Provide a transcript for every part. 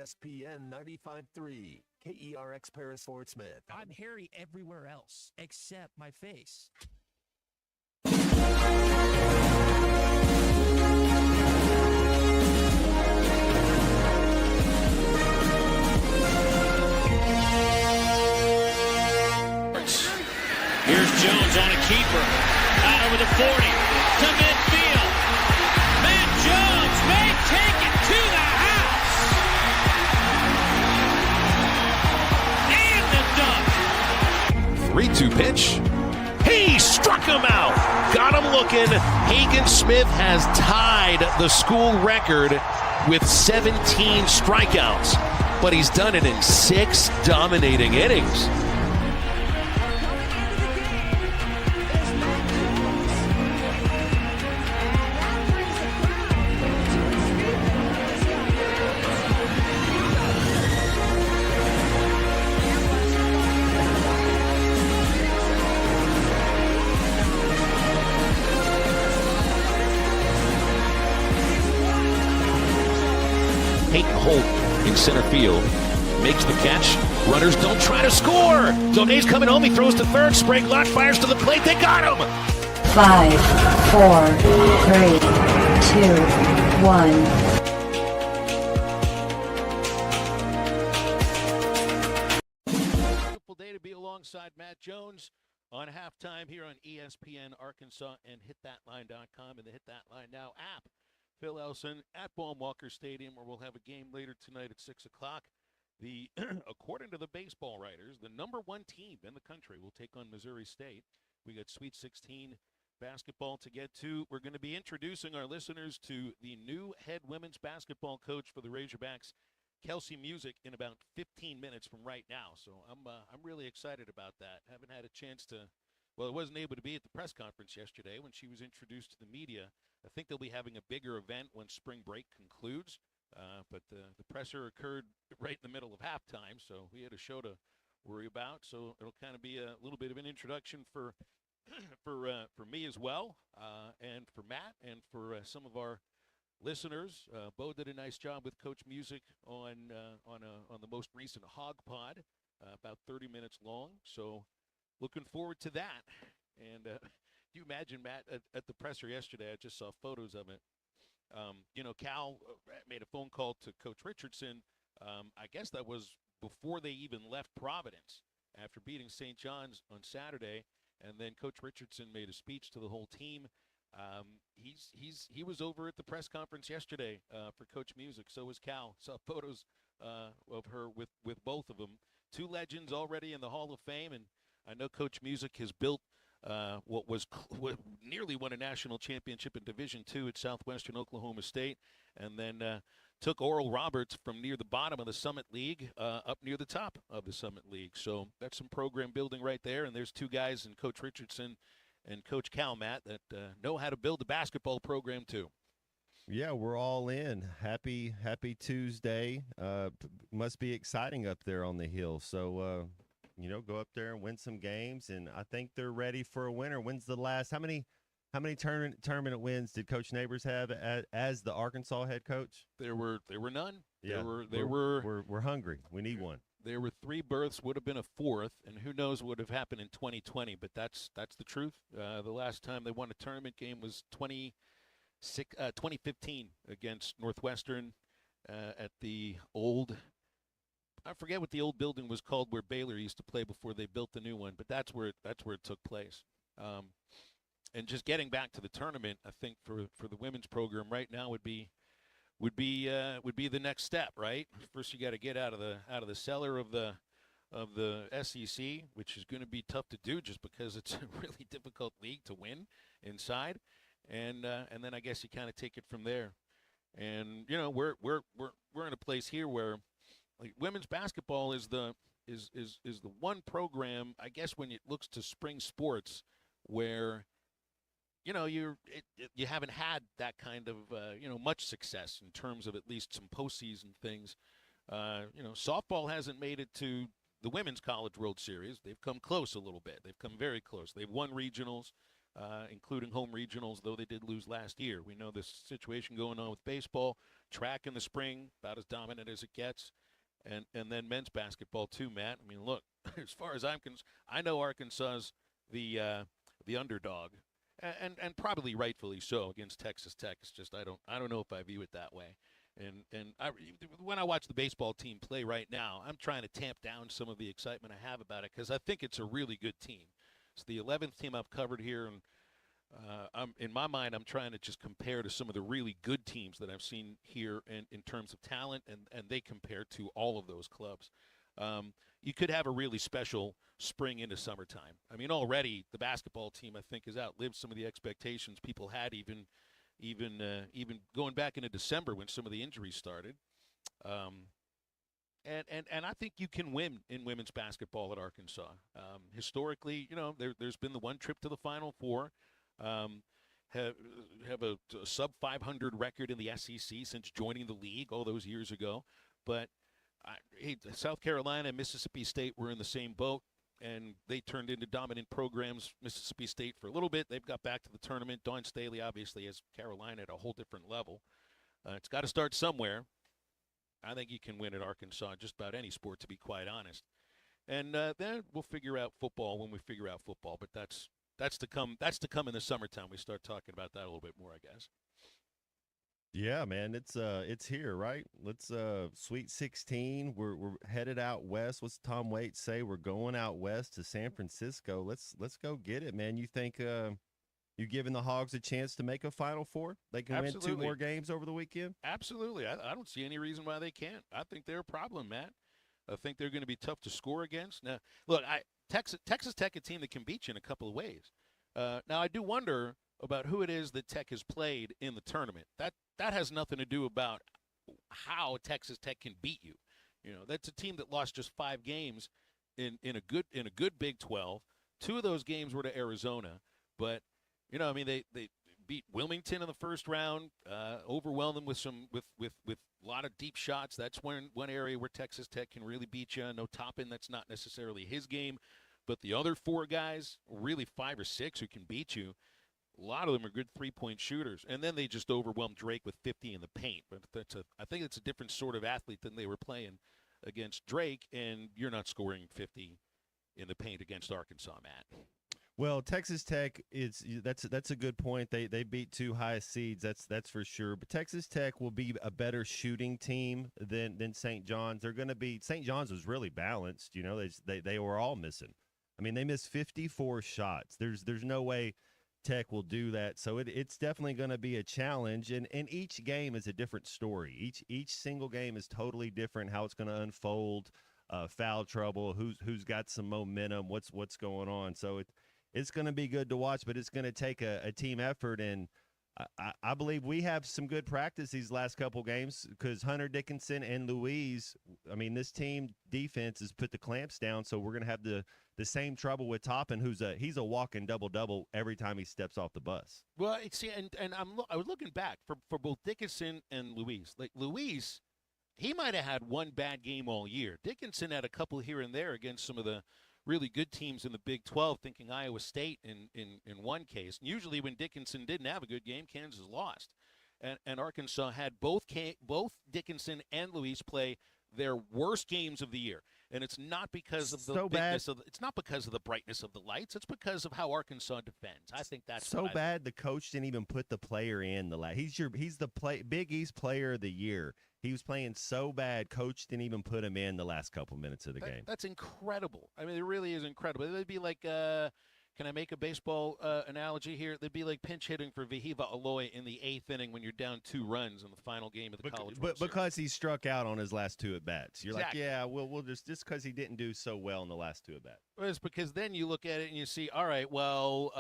ESPN 95.3, KERX Paris Fort Smith. I'm hairy everywhere else except my face. Here's Jones on a keeper. Out over the 40 to midfield. Matt Jones may take it to the house. And the dunk. 3-2 pitch. He struck him out. Got him looking. Hagen Smith has tied the school record with 17 strikeouts, but he's done it in 6 dominating innings. Peyton Holt in center field makes the catch. Runners don't try to score. Zonet's coming home. He throws to third. Sprague Lott fires to the plate. They got him. 5, 4, 3, 2, 1. Beautiful day to be alongside Matt Jones on halftime here on ESPN Arkansas and HitThatLine.com and the Hit That Line Now app. Phil Elson at Baum-Walker Stadium, where we'll have a game later tonight at 6 o'clock. The, according to the baseball writers, the number 1 team in the country will take on Missouri State. We got Sweet 16 basketball to get to. We're going to be introducing our listeners to the new head women's basketball coach for the Razorbacks, Kelsi Musick, in about 15 minutes from right now. So I'm really excited about that. Haven't had a chance to. Well, I wasn't able to be at the press conference yesterday when she was introduced to the media. I think they'll be having a bigger event when spring break concludes. But the presser occurred right in the middle of halftime, so we had a show to worry about. So it'll kind of be a little bit of an introduction for for me as well, and for Matt, and for some of our listeners. Bo did a nice job with Coach Musick on the most recent Hog Pod, about 30 minutes long. So looking forward to that. And you imagine, Matt, at the presser yesterday, I just saw photos of it. Cal made a phone call to Coach Richardson. I guess that was before they even left Providence after beating St. John's on Saturday. And then Coach Richardson made a speech to the whole team. He was over at the press conference yesterday for Coach Musick. So was Cal. Saw photos of her with both of them. 2 legends already in the Hall of Fame. And I know Coach Musick has built what nearly won a national championship in Division II at Southwestern Oklahoma State, and then took Oral Roberts from near the bottom of the Summit League up near the top of the Summit League. So that's some program building right there, and there's 2 guys in Coach Richardson and Coach Cal, Matt, that know how to build a basketball program too. Yeah, we're all in. Happy Tuesday. Must be exciting up there on the hill. So, go up there and win some games, and I think they're ready for a winner. When's the last? How many tournament wins did Coach Neighbors have as the Arkansas head coach? There were none. Yeah, we're hungry. We need one. There were 3 berths, would have been a 4th, and who knows what would have happened in 2020. But that's the truth. The last time they won a tournament game was 2015 against Northwestern at the old. I forget what the old building was called where Baylor used to play before they built the new one, but that's where it took place. And just getting back to the tournament, I think for the women's program right now would be the next step, right? First, you got to get out of the cellar of the SEC, which is going to be tough to do just because it's a really difficult league to win inside, and then I guess you kind of take it from there. And we're in a place here where, like, women's basketball is the one program, I guess, when it looks to spring sports, where you haven't had that kind of much success in terms of at least some postseason things. Softball hasn't made it to the Women's College World Series. They've come close a little bit. They've come very close. They've won regionals, including home regionals, though they did lose last year. We know the situation going on with baseball. Track in the spring, about as dominant as it gets. And then men's basketball too, Matt. I mean, look, as far as I'm concerned, I know Arkansas's the underdog, and probably rightfully so against Texas Tech. It's just I don't know if I view it that way. And when I watch the baseball team play right now, I'm trying to tamp down some of the excitement I have about it because I think it's a really good team. It's the 11th team I've covered here, and in my mind, I'm trying to just compare to some of the really good teams that I've seen here in terms of talent, and they compare to all of those clubs. You could have a really special spring into summertime. I mean, already the basketball team, I think, has outlived some of the expectations people had even going back into December when some of the injuries started. And I think you can win in women's basketball at Arkansas. Historically, there's been the one trip to the Final Four. Have a sub 500 record in the SEC since joining the league all those years ago. But South Carolina and Mississippi State were in the same boat, and they turned into dominant programs. Mississippi State for a little bit. They've got back to the tournament. Dawn Staley obviously has Carolina at a whole different level. It's got to start somewhere. I think you can win at Arkansas in just about any sport, to be quite honest. And then we'll figure out football when we figure out football. But that's to come. That's to come in the summertime. We start talking about that a little bit more, I guess. Yeah, man, it's here, right? Let's Sweet 16. We're headed out west. What's Tom Waits say? We're going out west to San Francisco. Let's go get it, man. You think you giving the Hogs a chance to make a Final Four? They can win 2 more games over the weekend? Absolutely. I don't see any reason why they can't. I think they're a problem, Matt. I think they're going to be tough to score against. Now, look, Texas Tech, a team that can beat you in a couple of ways. Now, I do wonder about who it is that Tech has played in the tournament. That has nothing to do about how Texas Tech can beat you. That's a team that lost just 5 games in a good Big 12. 2 of those games were to Arizona, but they beat Wilmington in the first round, overwhelmed them with a lot of deep shots. That's one area where Texas Tech can really beat you. No Toppin, that's not necessarily his game, but the other 4 guys, really 5 or 6 who can beat you. A lot of them are good 3-point shooters, and then they just overwhelmed Drake with 50 in the paint. But I think it's a different sort of athlete than they were playing against Drake, and you're not scoring 50 in the paint against Arkansas, Matt. Well, Texas Tech that's a good point. They beat 2 high seeds, that's for sure. But Texas Tech will be a better shooting team than St. John's. They're going to be St. John's was really balanced. They were all missing. I mean, they missed 54 shots. There's no way Tech will do that. So it's definitely going to be a challenge, and each game is a different story. Each single game is totally different. How it's going to unfold, foul trouble, who's got some momentum, what's going on. So it's going to be good to watch, but it's going to take a team effort, and I believe we have some good practice these last couple games because Hunter Dickinson and Louise, this team defense has put the clamps down, so we're going to have the same trouble with Toppin, he's a walking double-double every time he steps off the bus. Well, see, and I was looking back for both Dickinson and Louise. Like Louise, he might have had one bad game all year. Dickinson had a couple here and there against some of the really good teams in the Big 12, thinking Iowa State in one case. And usually when Dickinson didn't have a good game, Kansas lost. And Arkansas had both Dickinson and Louise play their worst games of the year. And it's not because of the it's not because of the brightness of the lights. It's because of how Arkansas defends. I think that's so bad. The coach didn't even put the player in the he's the Big East player of the year. He was playing so bad, coach didn't even put him in the last couple minutes of the game. That's incredible. I mean, it really is incredible. It'd be like, can I make a baseball analogy here? It'd be like pinch hitting for Vahiva Aloy in the 8th inning when you're down 2 runs in the final game of the College World Series. Because he struck out on his last 2 at-bats. You're exactly. Like, yeah, we'll just because he didn't do so well in the last 2 at-bats. Well, it's because then you look at it and you see, all right, well,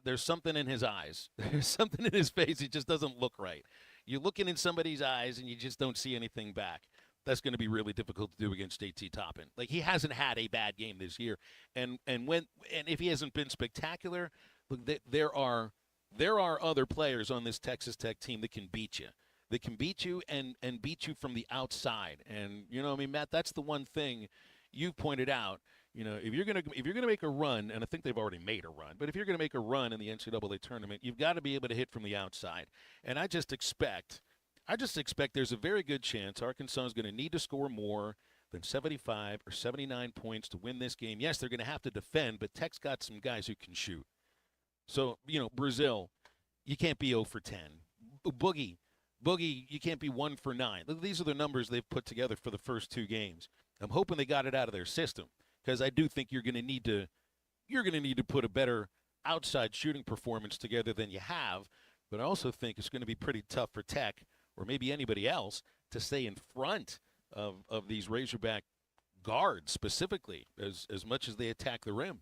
there's something in his eyes. There's something in his face. It just doesn't look right. You're looking in somebody's eyes and you just don't see anything back. That's going to be really difficult to do against JT Toppin. Like, he hasn't had a bad game this year, and if he hasn't been spectacular, look, there are other players on this Texas Tech team that can beat you. That can beat you and beat you from the outside. And Matt, that's the one thing you pointed out. If you're gonna make a run, and I think they've already made a run, but if you're gonna make a run in the NCAA tournament, you've got to be able to hit from the outside. And I just expect I just expect there's a very good chance Arkansas is going to need to score more than 75 or 79 points to win this game. Yes, they're going to have to defend, but Tech's got some guys who can shoot. So, Brazil, you can't be 0 for 10. Boogie, you can't be 1 for 9. These are the numbers they've put together for the first 2 games. I'm hoping they got it out of their system because I do think you're going to need to put a better outside shooting performance together than you have. But I also think it's going to be pretty tough for Tech or maybe anybody else to stay in front of these Razorback guards specifically as much as they attack the rim.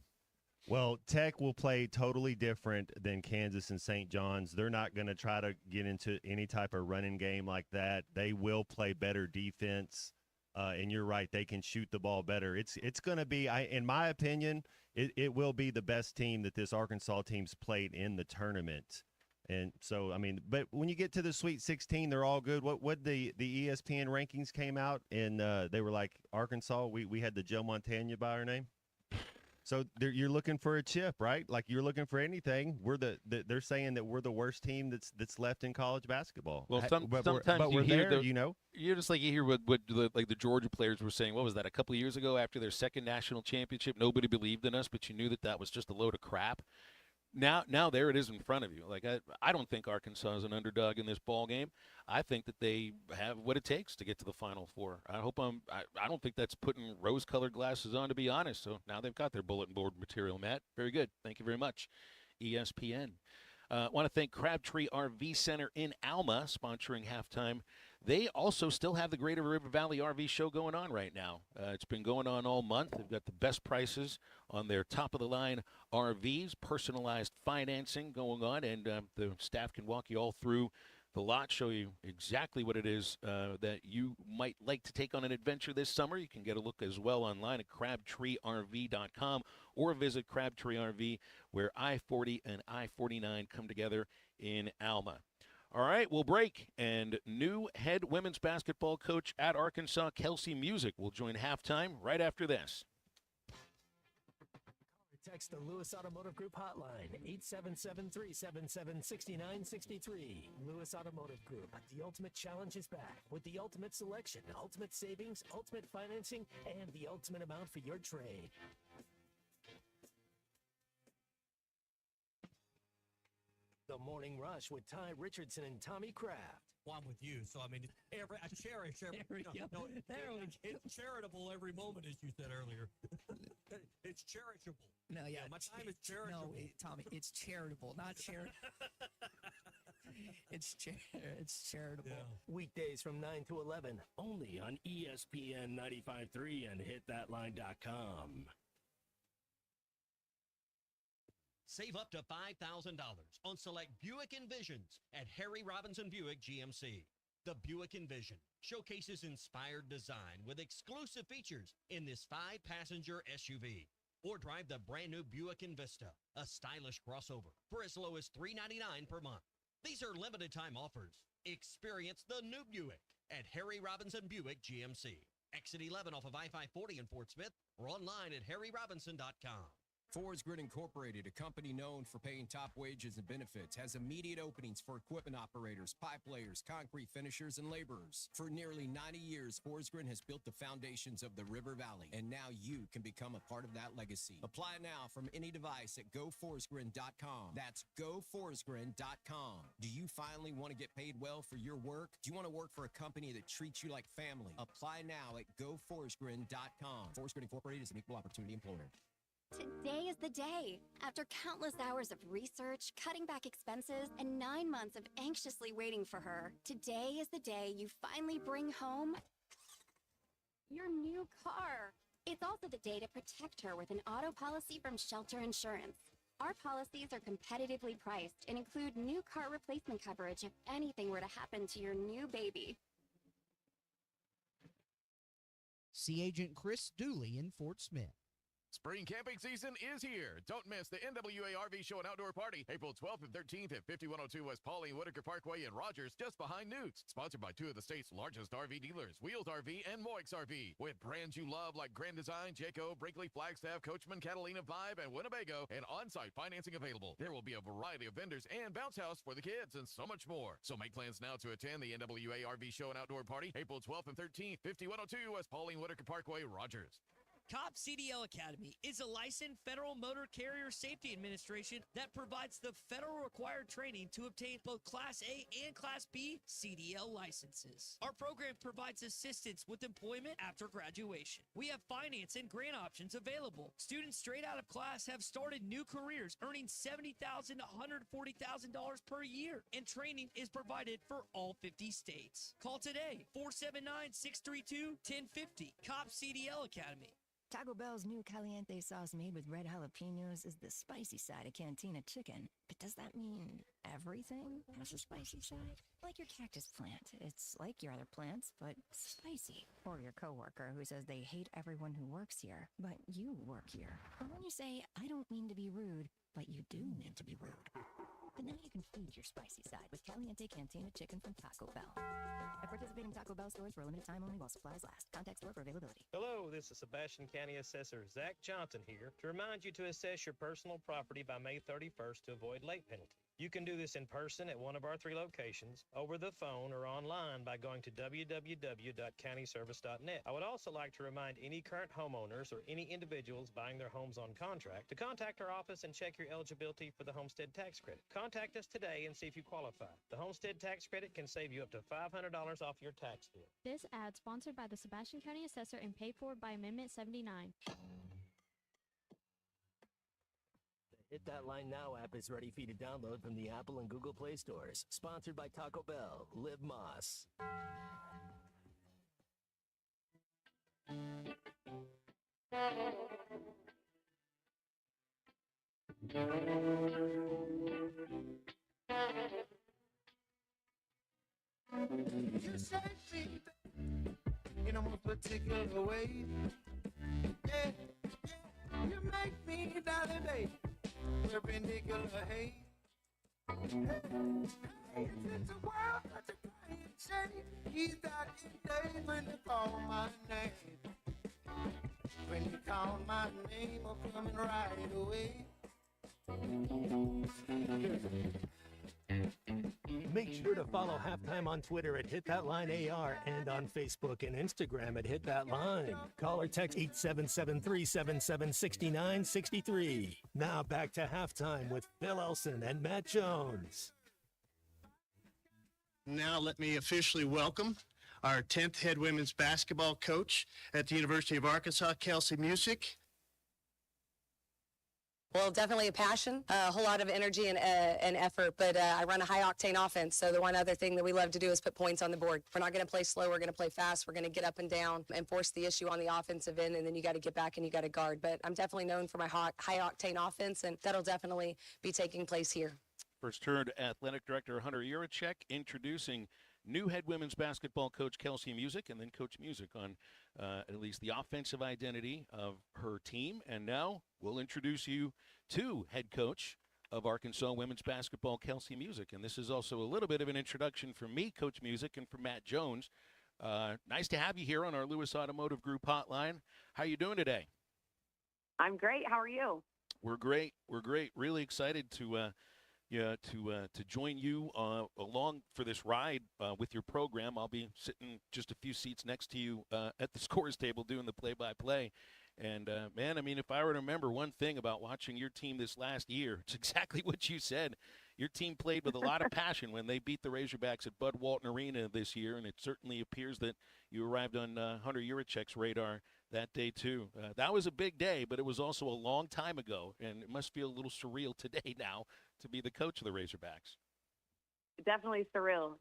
Well, Tech will play totally different than Kansas and St. John's. They're not going to try to get into any type of running game like that. They will play better defense, and you're right, they can shoot the ball better. It's going to be, in my opinion, it will be the best team that this Arkansas team's played in the tournament. And so, I mean, but when you get to the Sweet 16, they're all good. What the ESPN rankings came out, and they were like, Arkansas, we had the Joe Montana by our name. So you're looking for a chip, right? Like you're looking for anything. They're saying that we're the worst team that's left in college basketball. Well, but sometimes we're you hear there, You're just like you hear what the Georgia players were saying. What was that, a couple of years ago after their second national championship? Nobody believed in us, but you knew that was just a load of crap. Now there it is in front of you. Like I don't think Arkansas is an underdog in this ball game. I think that they have what it takes to get to the Final Four. I don't think that's putting rose-colored glasses on, to be honest. So now they've got their bulletin board material, Matt. Very good. Thank you very much, ESPN. Want to thank Crabtree RV Center in Alma sponsoring halftime. They also still have the Greater River Valley RV Show going on right now. It's been going on all month. They've got the best prices on their top-of-the-line RVs, personalized financing going on, and the staff can walk you all through the lot, show you exactly what it is that you might like to take on an adventure this summer. You can get a look as well online at crabtreerv.com or visit Crabtree RV, where I-40 and I-49 come together in Alma. All right, we'll break, and new head women's basketball coach at Arkansas, Kelsi Musick, will join halftime right after this. Text the Lewis Automotive Group hotline, 877-377-6963. Lewis Automotive Group, the ultimate challenge is back with the ultimate selection, ultimate savings, ultimate financing, and the ultimate amount for your trade. The Morning Rush with Ty Richardson and Tommy Kraft. Well, I'm with you, so I mean, I cherish every. It's charitable every moment, as you said earlier. It's cherishable. No, yeah, my time is charitable. No, Tommy, it's charitable, not charitable. It's charitable. Yeah. Weekdays from 9 to 11, only on ESPN 95.3 and hitthatline.com. Save up to $5,000 on select Buick Envisions at Harry Robinson Buick GMC. The Buick Envision showcases inspired design with exclusive features in this 5-passenger SUV. Or drive the brand new Buick Envista, a stylish crossover, for as low as $399 per month. These are limited time offers. Experience the new Buick at Harry Robinson Buick GMC. Exit 11 off of I-540 in Fort Smith or online at harryrobinson.com. Fords Grid Incorporated, a company known for paying top wages and benefits, has immediate openings for equipment operators, pipe layers, concrete finishers, and laborers. For nearly 90 years, Fords Grid has built the foundations of the River Valley, and now you can become a part of that legacy. Apply now from any device at GoFordsGrid.com. That's GoFordsGrid.com. Do you finally want to get paid well for your work? Do you want to work for a company that treats you like family? Apply now at GoFordsGrid.com. Fords Grid Incorporated is an equal opportunity employer. Today is the day. After countless hours of research, cutting back expenses, and 9 months of anxiously waiting for her, today is the day you finally bring home your new car. It's also the day to protect her with an auto policy from Shelter Insurance. Our policies are competitively priced and include new car replacement coverage if anything were to happen to your new baby. See Agent Chris Dooley in Fort Smith. Spring camping season is here. Don't miss the NWA RV Show and Outdoor Party, April 12th and 13th at 5102 West Pauline Whitaker Parkway in Rogers, just behind Newt's. Sponsored by two of the state's largest RV dealers, Wheels RV and Moix RV. With brands you love like Grand Design, Jayco, Brinkley, Flagstaff, Coachman, Catalina, Vibe, and Winnebago, and on-site financing available. There will be a variety of vendors and bounce house for the kids and so much more. So make plans now to attend the NWA RV Show and Outdoor Party, April 12th and 13th, 5102 West Pauline Whitaker Parkway, Rogers. COP CDL Academy is a licensed Federal Motor Carrier Safety Administration that provides the federal required training to obtain both Class A and Class B CDL licenses. Our program provides assistance with employment after graduation. We have finance and grant options available. Students straight out of class have started new careers earning $70,000 to $140,000 per year, and training is provided for all 50 states. Call today, 479-632-1050, COP CDL Academy. Taco Bell's new caliente sauce made with red jalapenos is the spicy side of Cantina chicken. But does that mean everything has a spicy side? Like your cactus plant. It's like your other plants, but spicy. Or your coworker who says they hate everyone who works here, but you work here. Or when you say, I don't mean to be rude, but you do mean to be rude. But now you can feed your spicy side with Caliente Cantina chicken from Taco Bell. At participating Taco Bell stores for a limited time only while supplies last. Contact store for availability. Hello, this is Sebastian County Assessor Zach Johnson here to remind you to assess your personal property by May 31st to avoid late penalty. You can do this in person at one of our 3 locations, over the phone, or online by going to www.countyservice.net. I would also like to remind any current homeowners or any individuals buying their homes on contract to contact our office and check your eligibility for the homestead tax credit. Contact us today and see if you qualify. The homestead tax credit can save you up to $500 off your tax bill. This ad sponsored by the Sebastian County Assessor and paid for by Amendment 79. Hit That Line Now app is ready for you to download from the Apple and Google Play stores. Sponsored by Taco Bell. Live Moss. You shape me in a more particular way. Yeah, yeah, you make me validate perpendicular hate. Hey, it's a world such a quiet shade. He's out in day when you call my name. When you call my name, I'm coming right away. Make sure to follow Halftime on Twitter at Hit That Line AR and on Facebook and Instagram at Hit That Line. Call or text 877-377-6963. Now back to Halftime with Phil Elson and Matt Jones. Now let me officially welcome our 10th head women's basketball coach at the University of Arkansas, Kelsi Musick. Well, definitely a passion, a whole lot of energy and effort, but I run a high-octane offense, so the one other thing that we love to do is put points on the board. We're not going to play slow, we're going to play fast, we're going to get up and down and force the issue on the offensive end, and then you got to get back and you got to guard. But I'm definitely known for my high-octane offense, and that'll definitely be taking place here. First turn to Athletic Director Hunter Yurachek introducing new head women's basketball coach Kelsi Musick, and then Coach Musick on at least the offensive identity of her team. And now we'll introduce you to head coach of Arkansas women's basketball, Kelsi Musick. And this is also a little bit of an introduction from me, Coach Musick, and from Matt Jones. Nice to have you here on our Lewis Automotive Group hotline. How you doing today? I'm great. How are you? We're great. We're great. Really excited to join you along for this ride with your program. I'll be sitting just a few seats next to you at the scores table doing the play-by-play. And, man, I mean, if I were to remember one thing about watching your team this last year, it's exactly what you said. Your team played with a lot of passion when they beat the Razorbacks at Bud Walton Arena this year, and it certainly appears that you arrived on Hunter Yurachek's radar that day, too. That was a big day, but it was also a long time ago, and it must feel a little surreal today now to be the coach of the Razorbacks. Definitely surreal.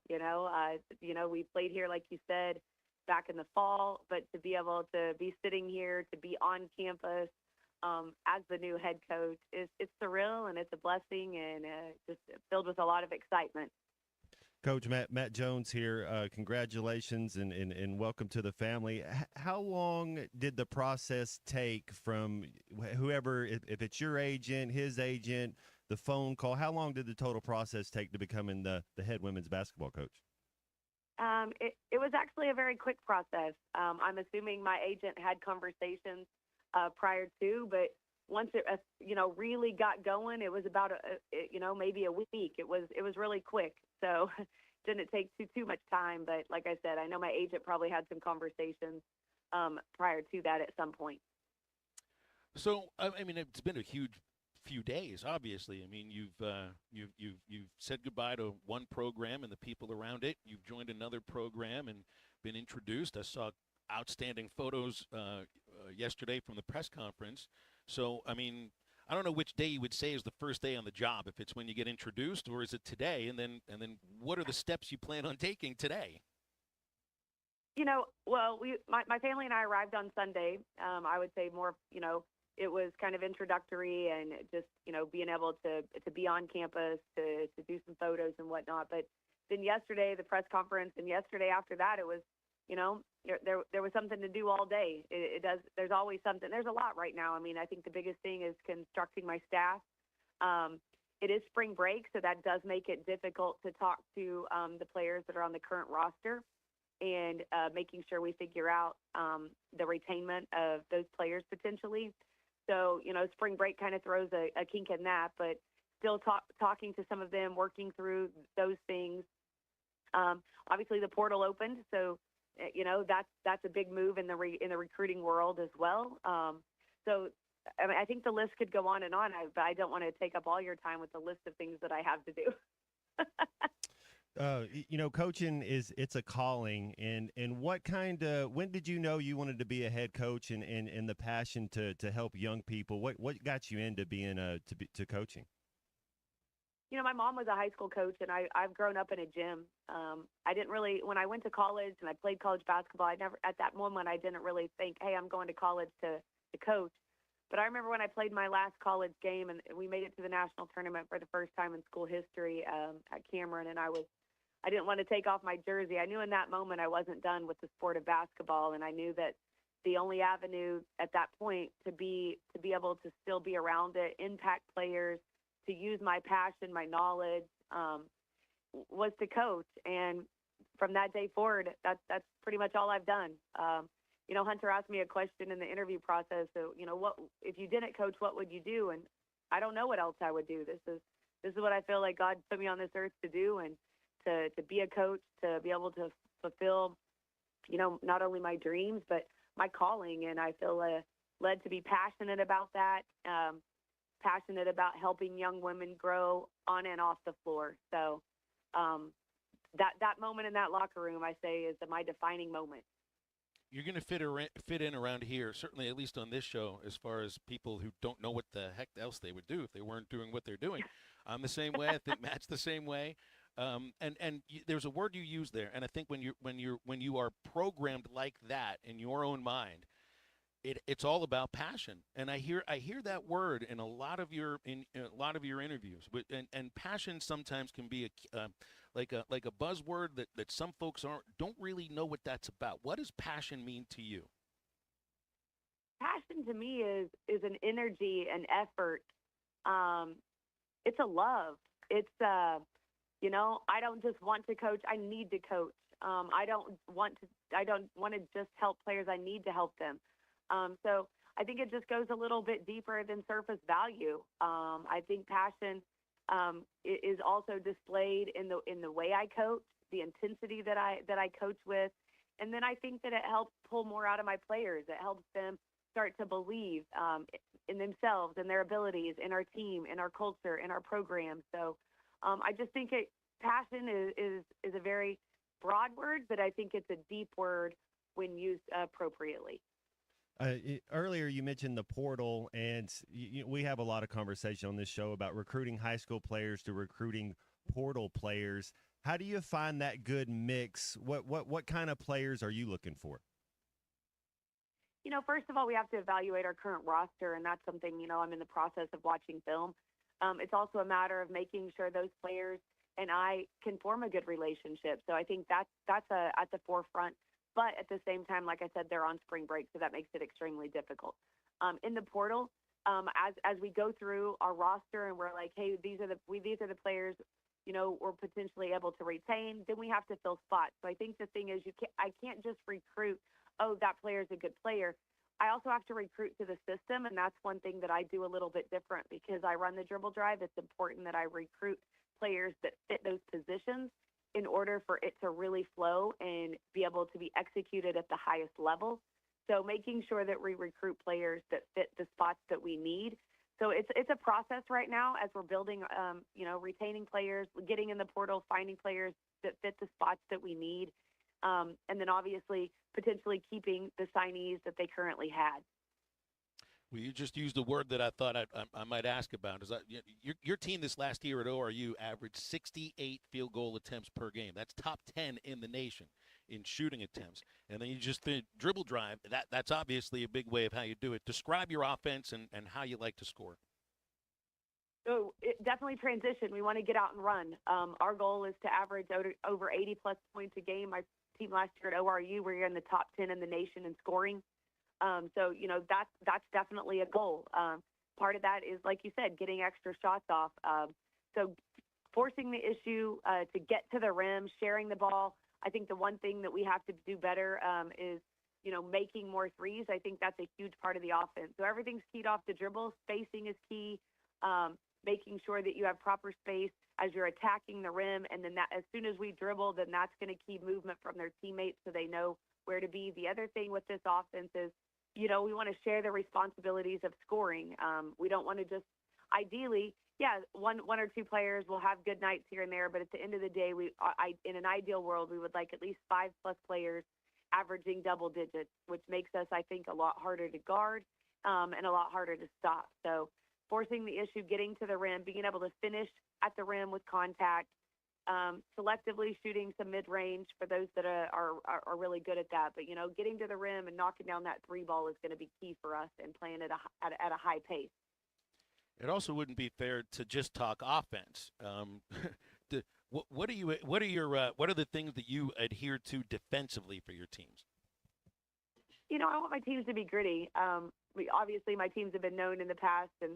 We played here, like you said, back in the fall, but to be able to be sitting here, to be on campus as the new head coach, it's surreal, and it's a blessing, and just filled with a lot of excitement. Coach Matt Jones here. Congratulations and welcome to the family. How long did the process take from whoever, if it's your agent, his agent, the phone call, how long did the total process take to becoming the head women's basketball coach? It was actually a very quick process. I'm assuming my agent had conversations prior to, but once it really got going, it was about maybe a week. It was really quick, so didn't take too much time. But like I said, I know my agent probably had some conversations prior to that at some point. So I mean, it's been a huge few days. Obviously, I mean, you've said goodbye to one program and the people around it. You've joined another program and been introduced. I saw outstanding photos yesterday from the press conference. So, I mean, I don't know which day you would say is the first day on the job, if it's when you get introduced or is it today? And then what are the steps you plan on taking today? Well, my family and I arrived on Sunday. I would say more, it was kind of introductory and just, being able to be on campus, to do some photos and whatnot. But then yesterday, the press conference, and yesterday after that, it was, there was something to do all day. There's always something. There's a lot right now. I mean, I think the biggest thing is constructing my staff. It is spring break, so that does make it difficult to talk to the players that are on the current roster and making sure we figure out the retainment of those players potentially. So, spring break kind of throws a kink in that, but still talking to some of them, working through those things. Obviously, the portal opened, so that's a big move in the recruiting world as well. So I mean, I think the list could go on and on, but I don't want to take up all your time with the list of things that I have to do. Coaching it's a calling, and when did you know you wanted to be a head coach and the passion to help young people? What got you into being to coaching? My mom was a high school coach, and I've grown up in a gym. I didn't really, when I went to college and I played college basketball, at that moment, I didn't really think, hey, I'm going to college to coach. But I remember when I played my last college game and we made it to the national tournament for the first time in school history at Cameron, and I didn't want to take off my jersey. I knew in that moment I wasn't done with the sport of basketball, and I knew that the only avenue at that point to be able to still be around it, impact players, to use my passion, my knowledge, was to coach. And from that day forward, that's pretty much all I've done. Hunter asked me a question in the interview process. So, what if you didn't coach, what would you do? And I don't know what else I would do. This is what I feel like God put me on this earth to do, and to be a coach, to be able to fulfill, not only my dreams but my calling. And I feel led to be passionate about that. Passionate about helping young women grow on and off the floor. So that moment in that locker room, I say, is my defining moment. You're going to fit in around here, certainly at least on this show, as far as people who don't know what the heck else they would do if they weren't doing what they're doing. I'm the same way. I think Matt's the same way. There's a word you use there, and I think when you are programmed like that in your own mind, it's all about passion. And I hear that word in a lot of your interviews. And passion sometimes can be like a buzzword that some folks don't really know what that's about. What does passion mean to you? Passion to me is an energy, an effort. It's a love. It's I don't just want to coach. I need to coach. I don't want to just help players. I need to help them. So I think it just goes a little bit deeper than surface value. I think passion is also displayed in the way I coach, the intensity that I coach with, and then I think that it helps pull more out of my players. It helps them start to believe in themselves and their abilities, in our team, in our culture, in our program. So I just think passion is a very broad word, but I think it's a deep word when used appropriately. Earlier, you mentioned the portal, and we have a lot of conversation on this show about recruiting high school players to recruiting portal players. How do you find that good mix? What kind of players are you looking for? First of all, we have to evaluate our current roster, and that's something, I'm in the process of watching film. It's also a matter of making sure those players and I can form a good relationship. So I think that's at the forefront. But at the same time, like I said, they're on spring break, so that makes it extremely difficult. In the portal, as we go through our roster and we're like, hey, these are the players, we're potentially able to retain. Then we have to fill spots. So I think the thing is, I can't just recruit. Oh, that player is a good player. I also have to recruit to the system, and that's one thing that I do a little bit different because I run the dribble drive. It's important that I recruit players that fit those positions in order for it to really flow and be able to be executed at the highest level. So making sure that we recruit players that fit the spots that we need. So it's a process right now as we're building, retaining players, getting in the portal, finding players that fit the spots that we need. And then obviously potentially keeping the signees that they currently had. Well, you just used a word that I thought I might ask about. Your team this last year at ORU averaged 68 field goal attempts per game. That's top 10 in the nation in shooting attempts. And then you just dribble drive. That's obviously a big way of how you do it. Describe your offense and how you like to score. So definitely transition. We want to get out and run. Our goal is to average over 80-plus points a game. My team last year at ORU, we're in the top 10 in the nation in scoring. So, that's definitely a goal. Part of that is, like you said, getting extra shots off. So forcing the issue to get to the rim, sharing the ball. I think the one thing that we have to do better is, making more threes. I think that's a huge part of the offense. So everything's keyed off the dribble. Spacing is key. Making sure that you have proper space as you're attacking the rim. And then that, as soon as we dribble, then that's going to keep movement from their teammates so they know where to be. The other thing with this offense is, we want to share the responsibilities of scoring. We don't want to just, ideally, one or two players will have good nights here and there, but at the end of the day, in an ideal world, we would like at least 5+ players averaging double digits, which makes us, I think, a lot harder to guard and a lot harder to stop. So forcing the issue, getting to the rim, being able to finish at the rim with contact, selectively shooting some mid-range for those that are really good at that. But, getting to the rim and knocking down that three ball is going to be key for us and playing at a high pace. It also wouldn't be fair to just talk offense. What are the things that you adhere to defensively for your teams? I want my teams to be gritty. Obviously, my teams have been known in the past, and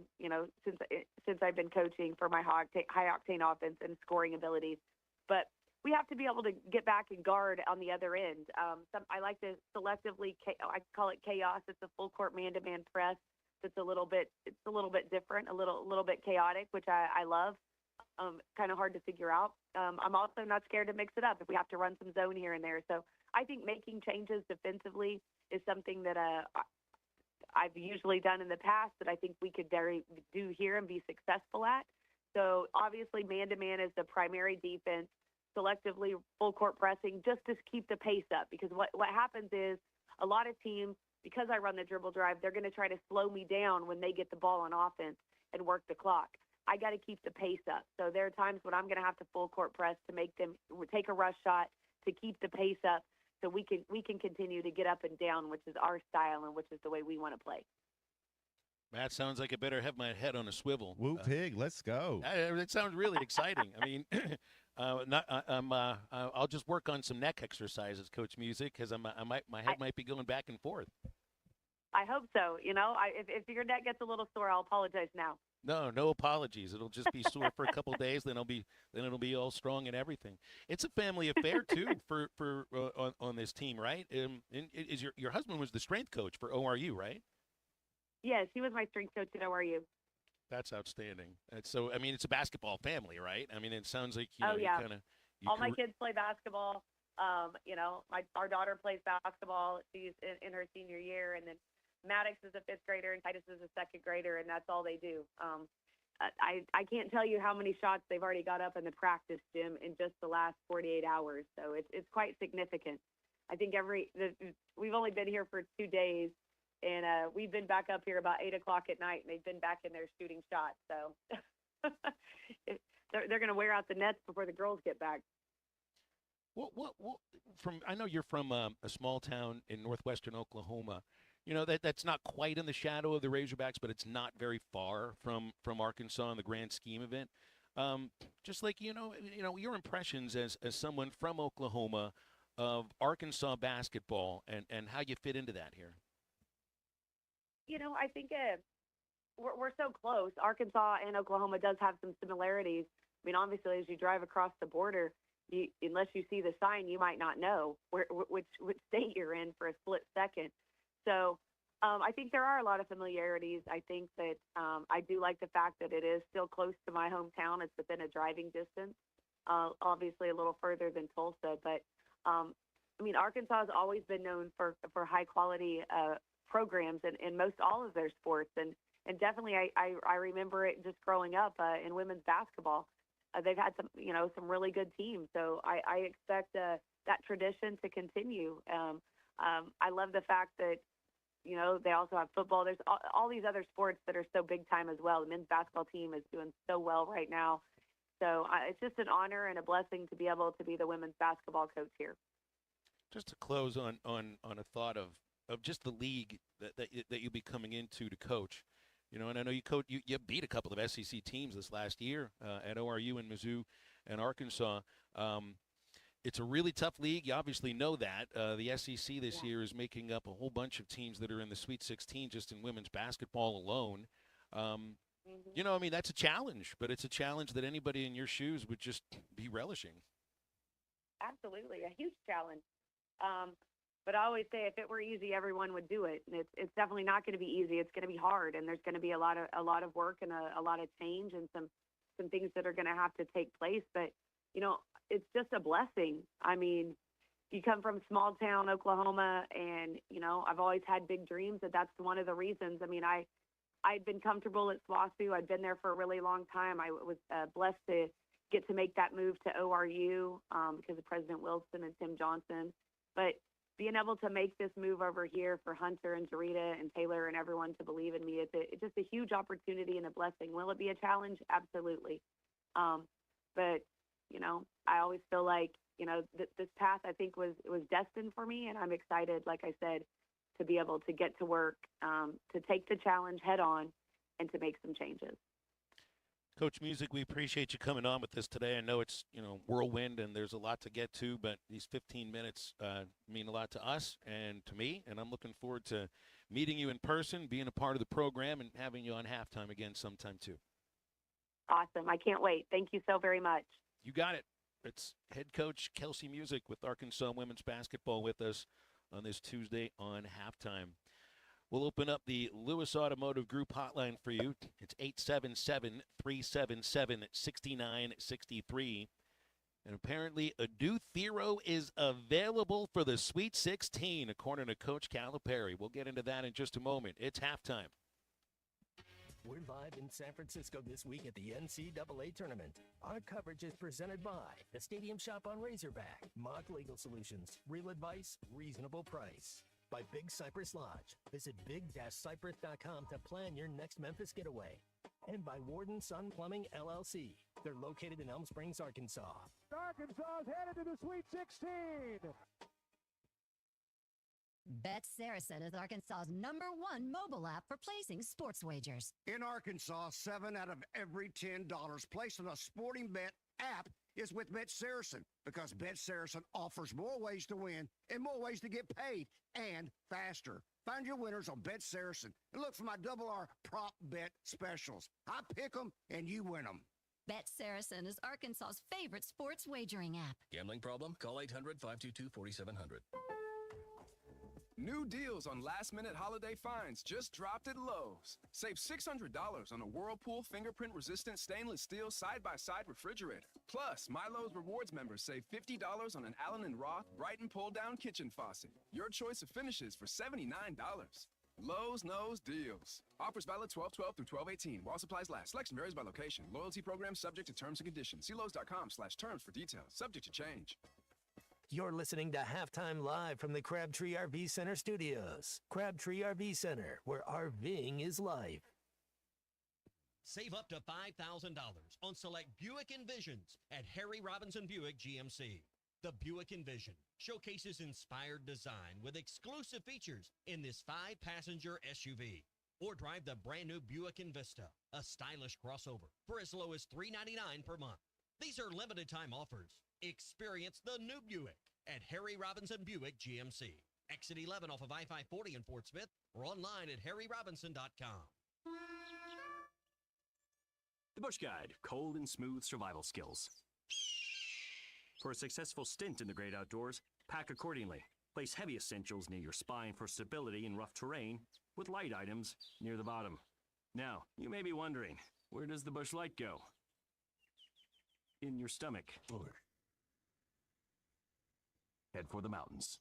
since I've been coaching for my high octane offense and scoring abilities. But we have to be able to get back and guard on the other end. I like to selectively, I call it chaos. It's a full court man-to-man press. It's a little bit different, a little bit chaotic, which I love. Kind of hard to figure out. I'm also not scared to mix it up if we have to run some zone here and there. So I think making changes defensively is something that I've usually done in the past that I think we could do here and be successful at. So obviously man-to-man is the primary defense, selectively full court pressing just to keep the pace up, because what happens is a lot of teams, because I run the dribble drive, they're going to try to slow me down when they get the ball on offense and work the clock. I got to keep the pace up. So there are times when I'm going to have to full court press to make them take a rush shot to keep the pace up, so we can continue to get up and down, which is our style and which is the way we want to play. Matt, sounds like I better have my head on a swivel. Woo pig, let's go. It sounds really exciting. I mean, I'll just work on some neck exercises, Coach Musick, because my head might be going back and forth. I hope so. If your neck gets a little sore, I'll apologize now. No apologies. It'll just be sore for a couple of days, then it'll be all strong and everything. It's a family affair too on this team, right? Is your husband was the strength coach for ORU, right? Yes, he was my strength coach at ORU. That's outstanding. So I mean, it's a basketball family, right? I mean, it sounds like all my kids play basketball. Our daughter plays basketball. She's in her senior year, and then Maddox is a 5th grader and Titus is a 2nd grader, and that's all they do. I can't tell you how many shots they've already got up in the practice gym in just the last 48 hours. So it's quite significant. I think we've only been here for 2 days, and we've been back up here about 8 o'clock at night, and they've been back in there shooting shots. So they're going to wear out the nets before the girls get back. What I know you're from a small town in northwestern Oklahoma. That's not quite in the shadow of the Razorbacks, but it's not very far from Arkansas in the grand scheme of it. Just like, your impressions as someone from Oklahoma of Arkansas basketball and how you fit into that here. I think we're so close. Arkansas and Oklahoma does have some similarities. I mean, obviously, as you drive across the border, unless you see the sign, you might not know which state you're in for a split second. So I think there are a lot of familiarities. I think that I do like the fact that it is still close to my hometown. It's within a driving distance, obviously a little further than Tulsa. But, I mean, Arkansas has always been known for high-quality programs in most all of their sports. And definitely I remember it just growing up in women's basketball. They've had some really good teams. So I expect that tradition to continue. I love the fact that, they also have football. There's all these other sports that are so big time as well. The men's basketball team is doing so well right now. So it's just an honor and a blessing to be able to be the women's basketball coach here. Just to close on a thought of just the league that you'll be coming into to coach. And I know you beat a couple of SEC teams this last year at ORU and Mizzou and Arkansas. It's a really tough league. You obviously know that. The SEC this year is making up a whole bunch of teams that are in the Sweet 16 just in women's basketball alone. That's a challenge, but it's a challenge that anybody in your shoes would just be relishing. Absolutely, a huge challenge. But I always say if it were easy, everyone would do it. And it's definitely not going to be easy. It's going to be hard, and there's going to be a lot of work and a lot of change and some things that are going to have to take place. But it's just a blessing. I mean, you come from small town Oklahoma, and I've always had big dreams. That's one of the reasons. I mean, I'd been comfortable at SWASU. I'd been there for a really long time. I was blessed to get to make that move to ORU because of President Wilson and Tim Johnson. But being able to make this move over here for Hunter and Jarita and Taylor and everyone to believe in me, it's just a huge opportunity and a blessing. Will it be a challenge? Absolutely. But I always feel like, this path I think was destined for me, and I'm excited, like I said, to be able to get to work, to take the challenge head on and to make some changes. Coach Musick, we appreciate you coming on with us today. I know it's, whirlwind and there's a lot to get to, but these 15 minutes mean a lot to us and to me, and I'm looking forward to meeting you in person, being a part of the program, and having you on halftime again sometime too. Awesome. I can't wait. Thank you so very much. You got it. It's head coach Kelsi Musick with Arkansas women's basketball with us on this Tuesday on halftime. We'll open up the Lewis Automotive Group hotline for you. It's 877-377-6963. And apparently, Adu Thero is available for the Sweet 16, according to Coach Calipari. We'll get into that in just a moment. It's halftime. We're live in San Francisco this week at the NCAA tournament. Our coverage is presented by the Stadium Shop on Razorback, Mock Legal Solutions, real advice, reasonable price. By Big Cypress Lodge. Visit big-cypress.com to plan your next Memphis getaway. And by Warden Sun Plumbing, LLC. They're located in Elm Springs, Arkansas. Arkansas is headed to the Sweet 16. Bet Saracen is Arkansas's #1 mobile app for placing sports wagers. In Arkansas, 7 out of every $10 placed on a sporting bet app is with Bet Saracen, because Bet Saracen offers more ways to win and more ways to get paid, and faster. Find your winners on Bet Saracen and look for my R prop bet specials. I pick them and you win them. Bet Saracen is Arkansas's favorite sports wagering app. Gambling problem? Call 800-522-4700. New deals on last-minute holiday finds just dropped at Lowe's. Save $600 on a Whirlpool fingerprint-resistant stainless steel side-by-side refrigerator. Plus, My Lowe's Rewards members save $50 on an Allen & Roth Brighton pull-down kitchen faucet. Your choice of finishes for $79. Lowe's knows deals. Offers valid 12/12 through 12/18 while supplies last. Selection varies by location. Loyalty program subject to terms and conditions. See Lowes.com/terms for details. Subject to change. You're listening to Halftime Live from the Crabtree RV Center studios. Crabtree RV Center, where RVing is life. Save up to $5,000 on select Buick Envisions at Harry Robinson Buick GMC. The Buick Envision showcases inspired design with exclusive features in this 5-passenger SUV. Or drive the brand new Buick Envista, a stylish crossover, for as low as $399 per month. These are limited time offers. Experience the new Buick at Harry Robinson Buick GMC. Exit 11 off of I-540 in Fort Smith, or online at harryrobinson.com. The Bush Guide, cold and smooth survival skills. For a successful stint in the great outdoors, pack accordingly. Place heavy essentials near your spine for stability in rough terrain, with light items near the bottom. Now, you may be wondering, where does the Bush Light go? In your stomach. Head for the mountains.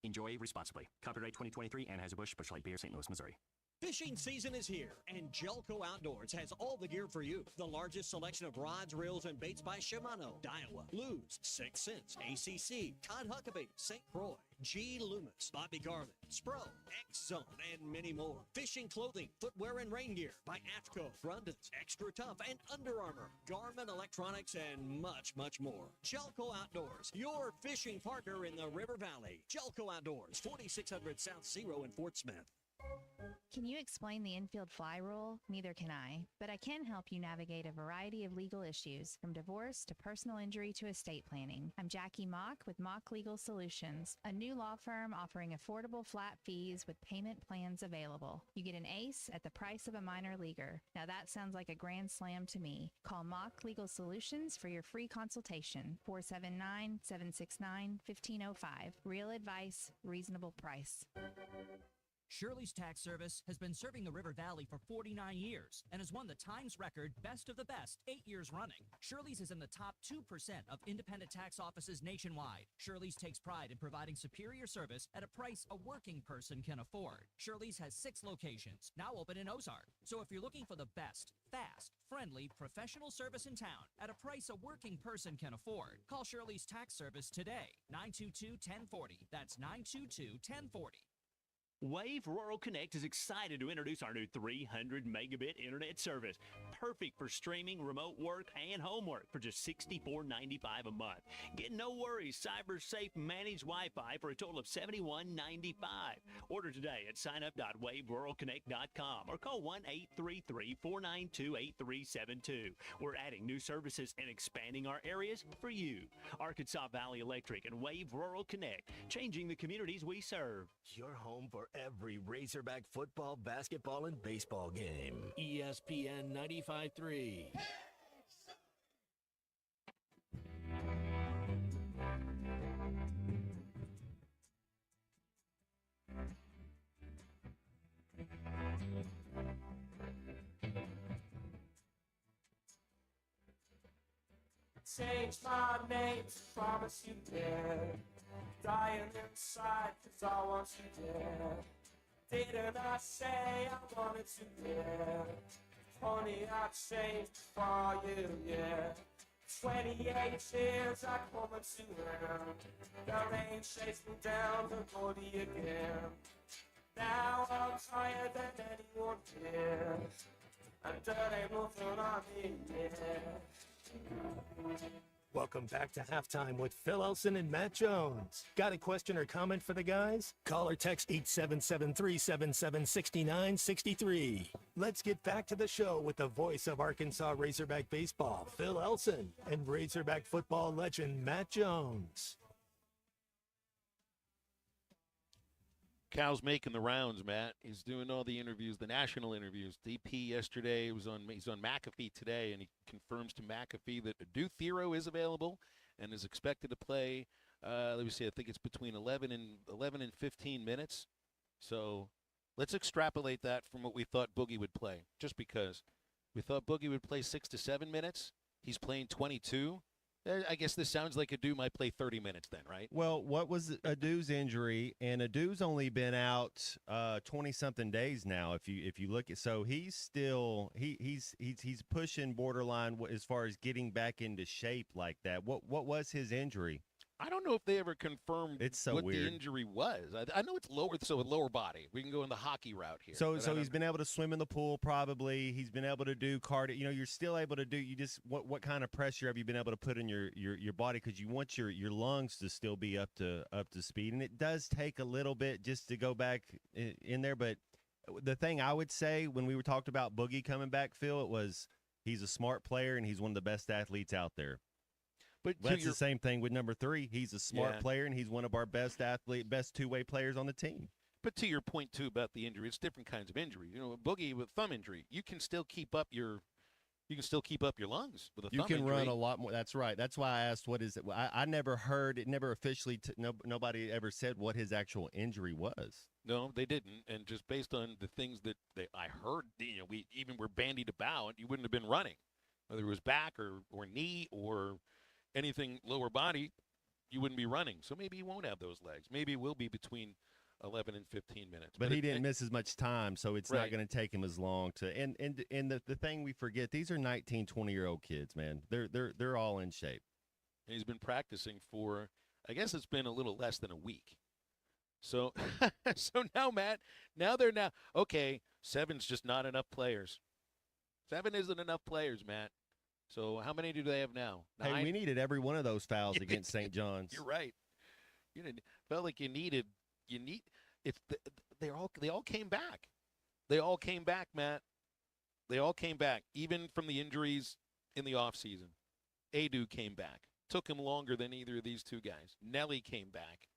Enjoy responsibly. Copyright 2023, Anheuser-Busch, Busch Light Beer, St. Louis, Missouri. Fishing season is here, and Jelco Outdoors has all the gear for you. The largest selection of rods, reels, and baits by Shimano, Daiwa, Lew's, Sixth Sense, ACC, Todd Huckabee, St. Croix, G. Loomis, Bobby Garland, Spro, X-Zone, and many more. Fishing clothing, footwear, and rain gear by AFCO, Brundens, Extra Tough, and Under Armour, Garmin Electronics, and much, much more. Jelco Outdoors, your fishing partner in the River Valley. Jelco Outdoors, 4600 South Zero in Fort Smith. Can you explain the infield fly rule? Neither can I, but I can help you navigate a variety of legal issues, from divorce to personal injury to estate planning. I'm Jackie Mock with Mock Legal Solutions, a new law firm offering affordable flat fees with payment plans available. You get an ace at the price of a minor leaguer. Now that sounds like a grand slam to me. Call Mock Legal Solutions for your free consultation, 479-769-1505. Real advice, reasonable price. Shirley's Tax Service has been serving the River Valley for 49 years and has won the Times record Best of the Best 8 years running. Shirley's is in the top 2% of independent tax offices nationwide. Shirley's takes pride in providing superior service at a price a working person can afford. Shirley's has 6 locations, now open in Ozark. So if you're looking for the best, fast, friendly, professional service in town at a price a working person can afford, call Shirley's Tax Service today, 922-1040. That's 922-1040. Wave Rural Connect is excited to introduce our new 300 megabit internet service. Perfect for streaming, remote work, and homework for just $64.95 a month. Get no worries, cyber safe managed Wi-Fi for a total of $71.95. Order today at signup.waveruralconnect.com or call 1-833-492-8372. We're adding new services and expanding our areas for you. Arkansas Valley Electric and Wave Rural Connect, changing the communities we serve. Your home for every Razorback football, basketball, and baseball game. ESPN 95.3. Change my name to promise you dare. Dying inside, 'cause I want you there. Didn't I say I wanted to dare? Honey, I changed for you, yeah. 28 years I come to end. The rain chased me down the body again. Now I'm higher than anyone here. And there ain't nothing I need, yeah. Welcome back to Halftime with Phil Elson and Matt Jones. Got a question or comment for the guys? Call or text 877-377-6963. Let's get back to the show with the voice of Arkansas Razorback baseball, Phil Elson, and Razorback football legend Matt Jones. Cal's making the rounds, Matt. He's doing all the interviews, the national interviews. DP yesterday he's on McAfee today, and he confirms to McAfee that Adu Thero is available and is expected to play. Let me see. I think it's between 11 and 15 minutes. So let's extrapolate that from what we thought Boogie would play. Just because we thought Boogie would play 6 to 7 minutes, he's playing 22. I guess this sounds like Adu might play 30 minutes then, right? Well, what was Adu's injury? And Adu's only been out 20-something days now. If you look at, so he's still he's pushing borderline as far as getting back into shape like that. What was his injury? I don't know if they ever confirmed what weird. the injury was. I know it's lower body. We can go in the hockey route here. So he's been able to swim in the pool probably. He's been able to do cardio. You know, you're still able to do. You just what kind of pressure have you been able to put in your body? Because you want your lungs to still be up to speed, and it does take a little bit just to go back in there. But the thing I would say when we were talked about Boogie coming back, Phil, it was he's a smart player and he's one of the best athletes out there. But that's the same thing with number 3. He's a smart player and he's one of our best two-way players on the team. But to your point too about the injury, it's different kinds of injury. You know, a Boogie with thumb injury, you can still keep up your lungs with a thumb injury. You can run a lot more. That's right. That's why I asked what is it. I never heard it. Never officially. Nobody ever said what his actual injury was. No, they didn't. And just based on the things that I heard, you know, we even were bandied about. You wouldn't have been running, whether it was back or knee or anything lower body. You wouldn't be running. So maybe he won't have those legs. Maybe it will be between 11 and 15 minutes. But he didn't miss as much time, so it's not going to take him as long to. And the thing we forget, these are 19, 20-year-old kids, man. They're all in shape. And he's been practicing for, I guess it's been a little less than a week. So so now, Matt, okay, 7's just not enough players. 7 isn't enough players, Matt. So how many do they have now? 9? Hey, we needed every one of those fouls against St. John's. You're right. Felt like you need they all came back. They all came back, Matt. They all came back, even from the injuries in the offseason. Adu came back. Took him longer than either of these two guys. Nelly came back.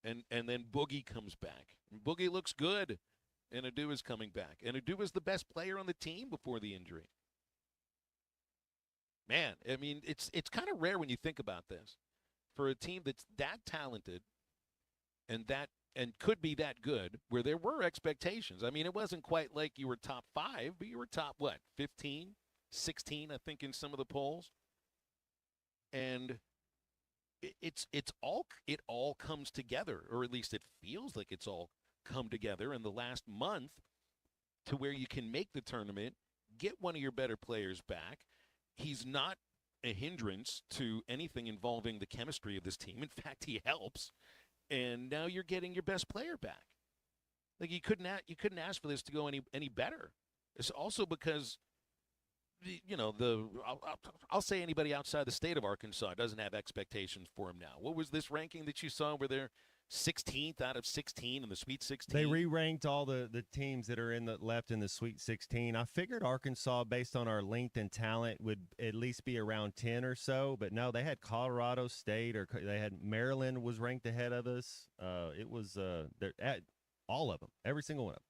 And then Boogie comes back. And Boogie looks good. And Adu is coming back. And Adu was the best player on the team before the injury. Man, I mean, it's kind of rare when you think about this. For a team that's that talented and could be that good, where there were expectations. I mean, it wasn't quite like you were top 5, but you were top, 15, 16, I think, in some of the polls. And it all comes together, or at least it feels like it's all come together in the last month to where you can make the tournament, get one of your better players back. He's not a hindrance to anything involving the chemistry of this team. In fact, he helps. And now you're getting your best player back. Like you couldn't ask for this to go any better. It's also because, I'll say anybody outside the state of Arkansas doesn't have expectations for him now. What was this ranking that you saw where they're 16th out of 16 in the Sweet 16? They re-ranked all the teams that are left in the Sweet 16. I figured Arkansas, based on our length and talent, would at least be around 10 or so. But no, they had Colorado State, or they had Maryland was ranked ahead of us. It was all of them, every single one of them.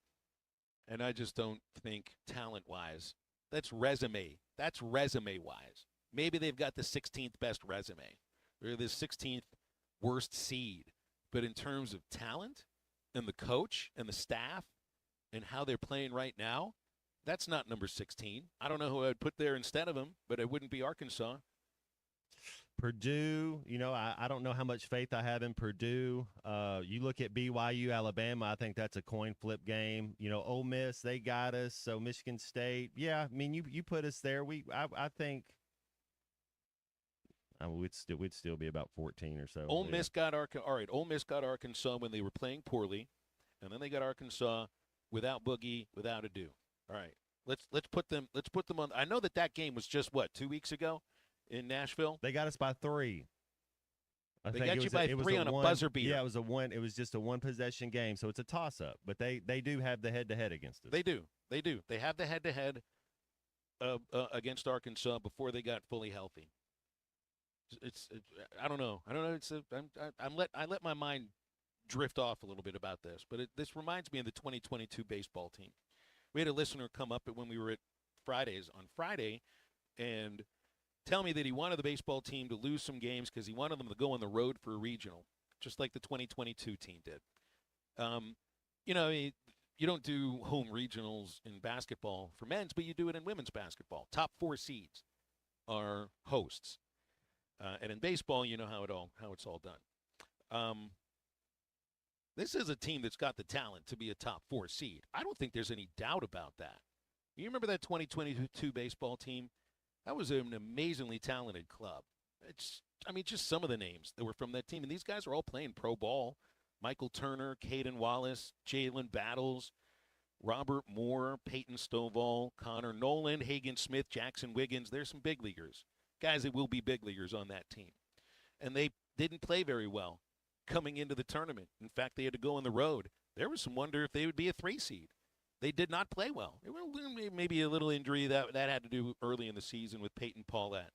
And I just don't think talent-wise, that's resume. That's resume-wise. Maybe they've got the 16th best resume. They're the 16th worst seed. But in terms of talent and the coach and the staff and how they're playing right now, that's not number 16. I don't know who I'd put there instead of him, but it wouldn't be Arkansas. Purdue, I don't know how much faith I have in Purdue. You look at BYU, Alabama, I think that's a coin flip game. Ole Miss, they got us. So Michigan State, yeah, I mean, you put us there. I think we'd still be about 14 or so. Ole Miss got Arkansas when they were playing poorly, and then they got Arkansas without Boogie, without Adu. All right, let's put them on. I know that game was just 2 weeks ago in Nashville. They got us by 3. They got you by 3 on a buzzer beater. Yeah, it was just a one possession game, so it's a toss up. But they do have the head to head against us. They do. They have the head to head against Arkansas before they got fully healthy. I don't know. I let my mind drift off a little bit about this, but this reminds me of the 2022 baseball team. We had a listener come up when we were at Fridays on Friday and tell me that he wanted the baseball team to lose some games because he wanted them to go on the road for a regional, just like the 2022 team did. You don't do home regionals in basketball for men's, but you do it in women's basketball. Top 4 seeds are hosts. And in baseball, you know how it's all done. This is a team that's got the talent to be a top 4 seed. I don't think there's any doubt about that. You remember that 2022 baseball team? That was an amazingly talented club. Just some of the names that were from that team. And these guys are all playing pro ball. Michael Turner, Caden Wallace, Jalen Battles, Robert Moore, Peyton Stovall, Connor Nolan, Hagen Smith, Jackson Wiggins. There's some big leaguers. Guys that will be big leaguers on that team. And they didn't play very well coming into the tournament. In fact, they had to go on the road. There was some wonder if they would be a 3 seed. They did not play well. It was maybe a little injury that had to do early in the season with Peyton Paulette.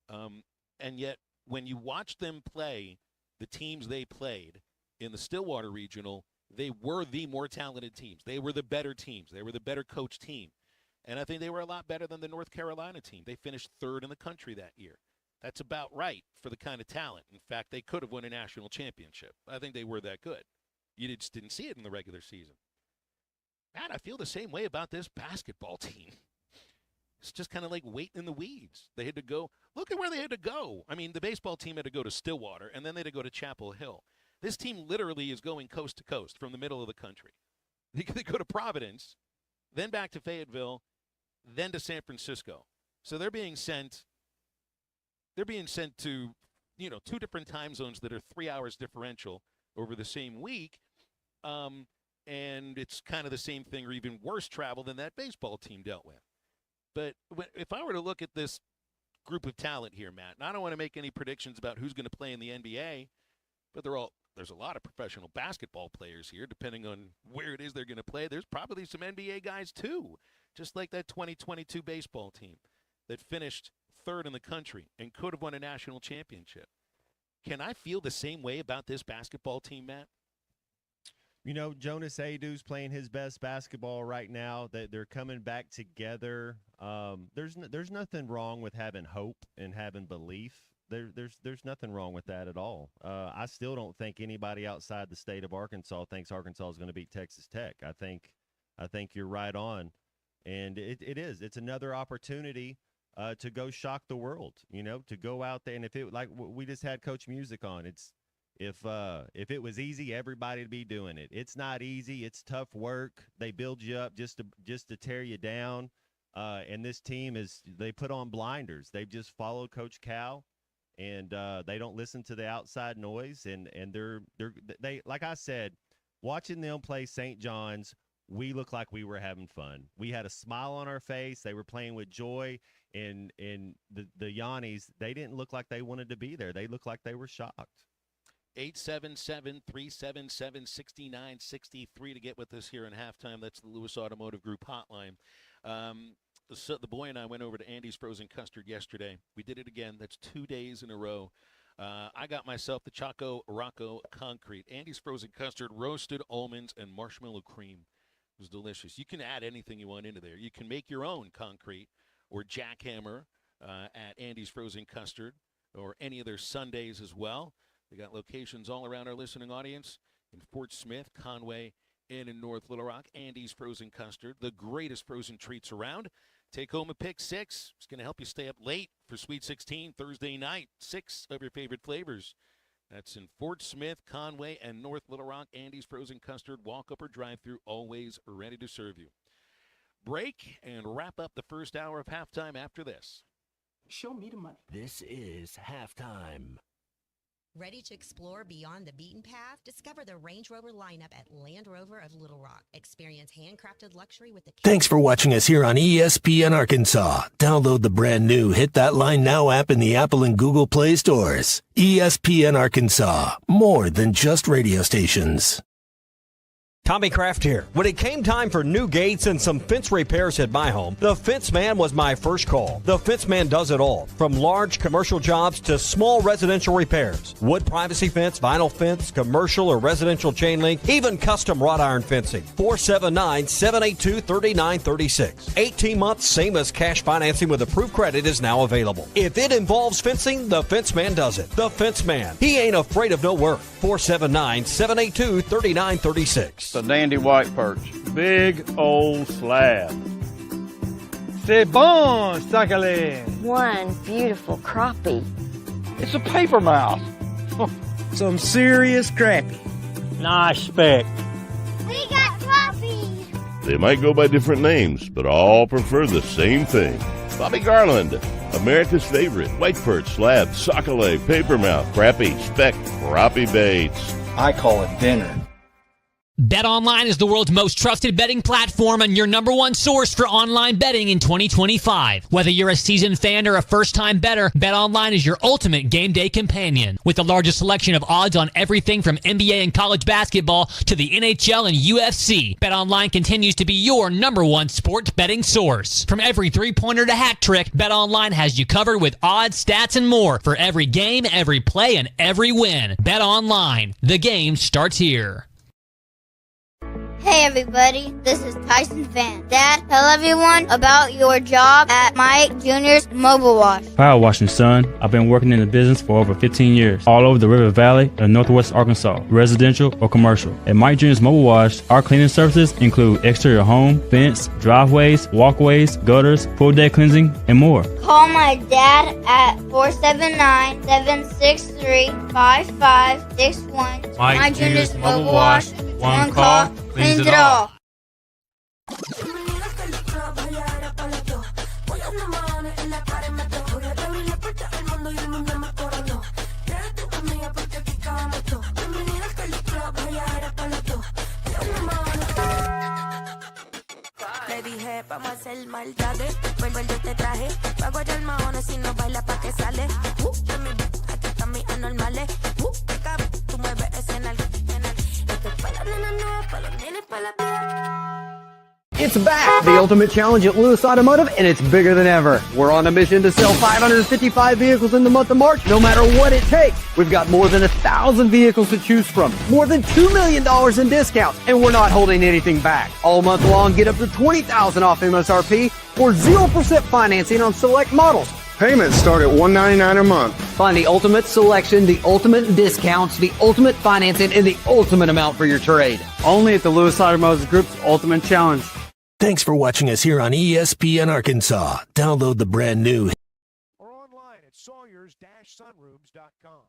And yet, when you watch them play the teams they played in the Stillwater Regional, they were the more talented teams. They were the better teams. They were the better coached team. And I think they were a lot better than the North Carolina team. They finished 3rd in the country that year. That's about right for the kind of talent. In fact, they could have won a national championship. I think they were that good. You just didn't see it in the regular season. Matt, I feel the same way about this basketball team. It's just kind of like waiting in the weeds. They had to go. Look at where they had to go. I mean, the baseball team had to go to Stillwater, and then they had to go to Chapel Hill. This team literally is going coast to coast from the middle of the country. They go to Providence, then back to Fayetteville, then to San Francisco. So they're being sent to, 2 different time zones that are 3 hours differential over the same week. And it's kind of the same thing or even worse travel than that baseball team dealt with. But if I were to look at this group of talent here, Matt, and I don't want to make any predictions about who's going to play in the NBA, but there's a lot of professional basketball players here, depending on where it is they're going to play. There's probably some NBA guys, too, just like that 2022 baseball team that finished 3rd in the country and could have won a national championship. Can I feel the same way about this basketball team, Matt? Jonas Adu's playing his best basketball right now. They're coming back together. There's nothing wrong with having hope and having belief. There's nothing wrong with that at all. I still don't think anybody outside the state of Arkansas thinks Arkansas is going to beat Texas Tech. I think you're right on, and it's another opportunity to go shock the world. To go out there, and if it, like we just had Coach Musick on, if it was easy, everybody would be doing it. It's not easy. It's tough work. They build you up just to tear you down. And this team they put on blinders. They've just followed Coach Cal, and they don't listen to the outside noise. And they like I said, watching them play St. John's, we looked like we were having fun. We had a smile on our face. They were playing with joy. And the Yannis, they didn't look like they wanted to be there. They looked like they were shocked. 877-377-6963 to get with us here in halftime. That's the Lewis Automotive Group hotline. So the boy and I went over to Andy's Frozen Custard yesterday. We did it again. That's 2 days in a row. I got myself the Choco Rocco Concrete. Andy's Frozen Custard, roasted almonds, and marshmallow cream. It was delicious. You can add anything you want into there. You can make your own concrete or jackhammer at Andy's Frozen Custard or any of their sundaes as well. They got locations all around our listening audience in Fort Smith, Conway, and in North Little Rock. Andy's Frozen Custard, the greatest frozen treats around. Take home a pick 6. It's going to help you stay up late for Sweet 16 Thursday night. 6 of your favorite flavors. That's in Fort Smith, Conway, and North Little Rock. Andy's Frozen Custard, walk-up or drive-through, always ready to serve you. Break and wrap up the first hour of halftime after this. Show me the money. This is halftime. Ready to explore beyond the beaten path? Discover the Range Rover lineup at Land Rover of Little Rock. Experience handcrafted luxury with the... Thanks for watching us here on ESPN Arkansas. Download the brand new Hit That Line Now app in the Apple and Google Play stores. ESPN Arkansas, more than just radio stations. Tommy Kraft here. When it came time for new gates and some fence repairs at my home, the Fence Man was my first call. The Fence Man does it all, from large commercial jobs to small residential repairs. Wood privacy fence, vinyl fence, commercial or residential chain link, even custom wrought iron fencing. 479-782-3936. 18 months, same as cash financing with approved credit is now available. If it involves fencing, the Fence Man does it. The Fence Man. He ain't afraid of no work. 479-782-3936. The dandy white perch. Big old slab. C'est bon, Sakhalin. One beautiful crappie. It's a paper mouse. Some serious crappie. Nice speck. We got crappies. They might go by different names, but all prefer the same thing. Bobby Garland, America's favorite. White perch, slab, sockeye, paper mouth, crappie, speck, crappie baits. I call it dinner. BetOnline is the world's most trusted betting platform and your number one source for online betting in 2025. Whether you're a seasoned fan or a first-time bettor, BetOnline is your ultimate game day companion. With the largest selection of odds on everything from NBA and college basketball to the NHL and UFC, BetOnline continues to be your number one sports betting source. From every three-pointer to hat trick, BetOnline has you covered with odds, stats, and more for every game, every play, and every win. BetOnline. The game starts here. Hey everybody, this is Tyson Fan. Dad, tell everyone about your job at Mike Jr.'s Mobile Wash. Power washing, son. I've been working in the business for over 15 years, all over the River Valley and Northwest Arkansas, residential or commercial. At Mike Jr.'s Mobile Wash, our cleaning services include exterior home, fence, driveways, walkways, gutters, full deck cleansing, and more. Call my dad at 479-763-5561. Mike Jr.'s Mobile Wash. One call cleans it all. Le dije, vamos a hacer maldades. Vuelvo yo te traje. Pago ya el mahones si no baila pa' que sale. Aquí están mis anormales. Tú mueves ese en el. Esto es pa' las nenas nuevas, pa' los nenes, pa' la vida. It's back, the Ultimate Challenge at Lewis Automotive, and it's bigger than ever. We're on a mission to sell 555 vehicles in the month of March, no matter what it takes. We've got more than 1,000 vehicles to choose from, more than $2 million in discounts, and we're not holding anything back. All month long, get up to $20,000 off MSRP or 0% financing on select models. Payments start at $199 a month. Find the ultimate selection, the ultimate discounts, the ultimate financing, and the ultimate amount for your trade. Only at the Lewis Automotive Group's Ultimate Challenge. Thanks for watching us here on ESPN Arkansas. Download the brand new or online at Sawyers-Sunrooms.com.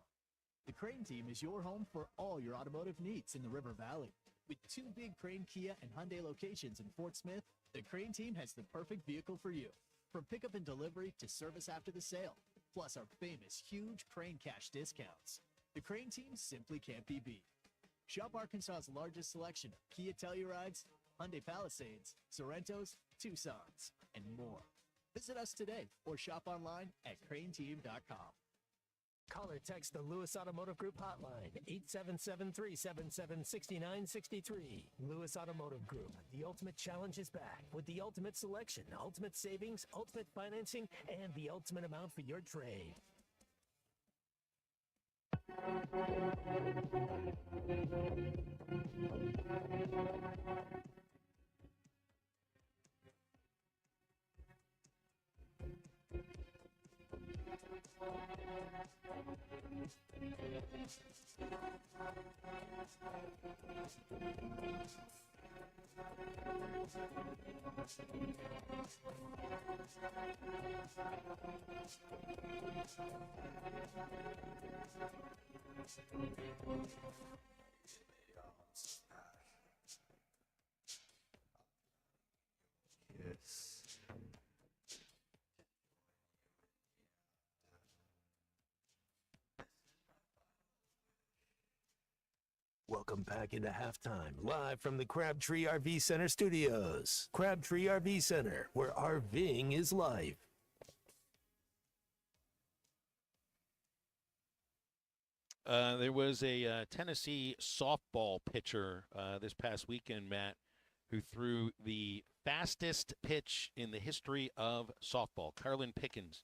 The Crane Team is your home for all your automotive needs in the River Valley. With 2 big Crane, Kia, and Hyundai locations in Fort Smith, the Crane Team has the perfect vehicle for you. From pickup and delivery to service after the sale, plus our famous huge Crane Cash discounts. The Crane Team simply can't be beat. Shop Arkansas's largest selection of Kia Tellurides, Hyundai Palisades, Sorrentos, Tucsons, and more. Visit us today or shop online at craneteam.com. Call or text the Lewis Automotive Group hotline, 877-377-6963. Lewis Automotive Group, the ultimate challenge is back with the ultimate selection, ultimate savings, ultimate financing, and the ultimate amount for your trade. Welcome back into halftime, live from the Crabtree RV Center studios. Crabtree RV Center, where RVing is life. There was a Tennessee softball pitcher this past weekend, Matt, who threw the fastest pitch in the history of softball. Carlin Pickens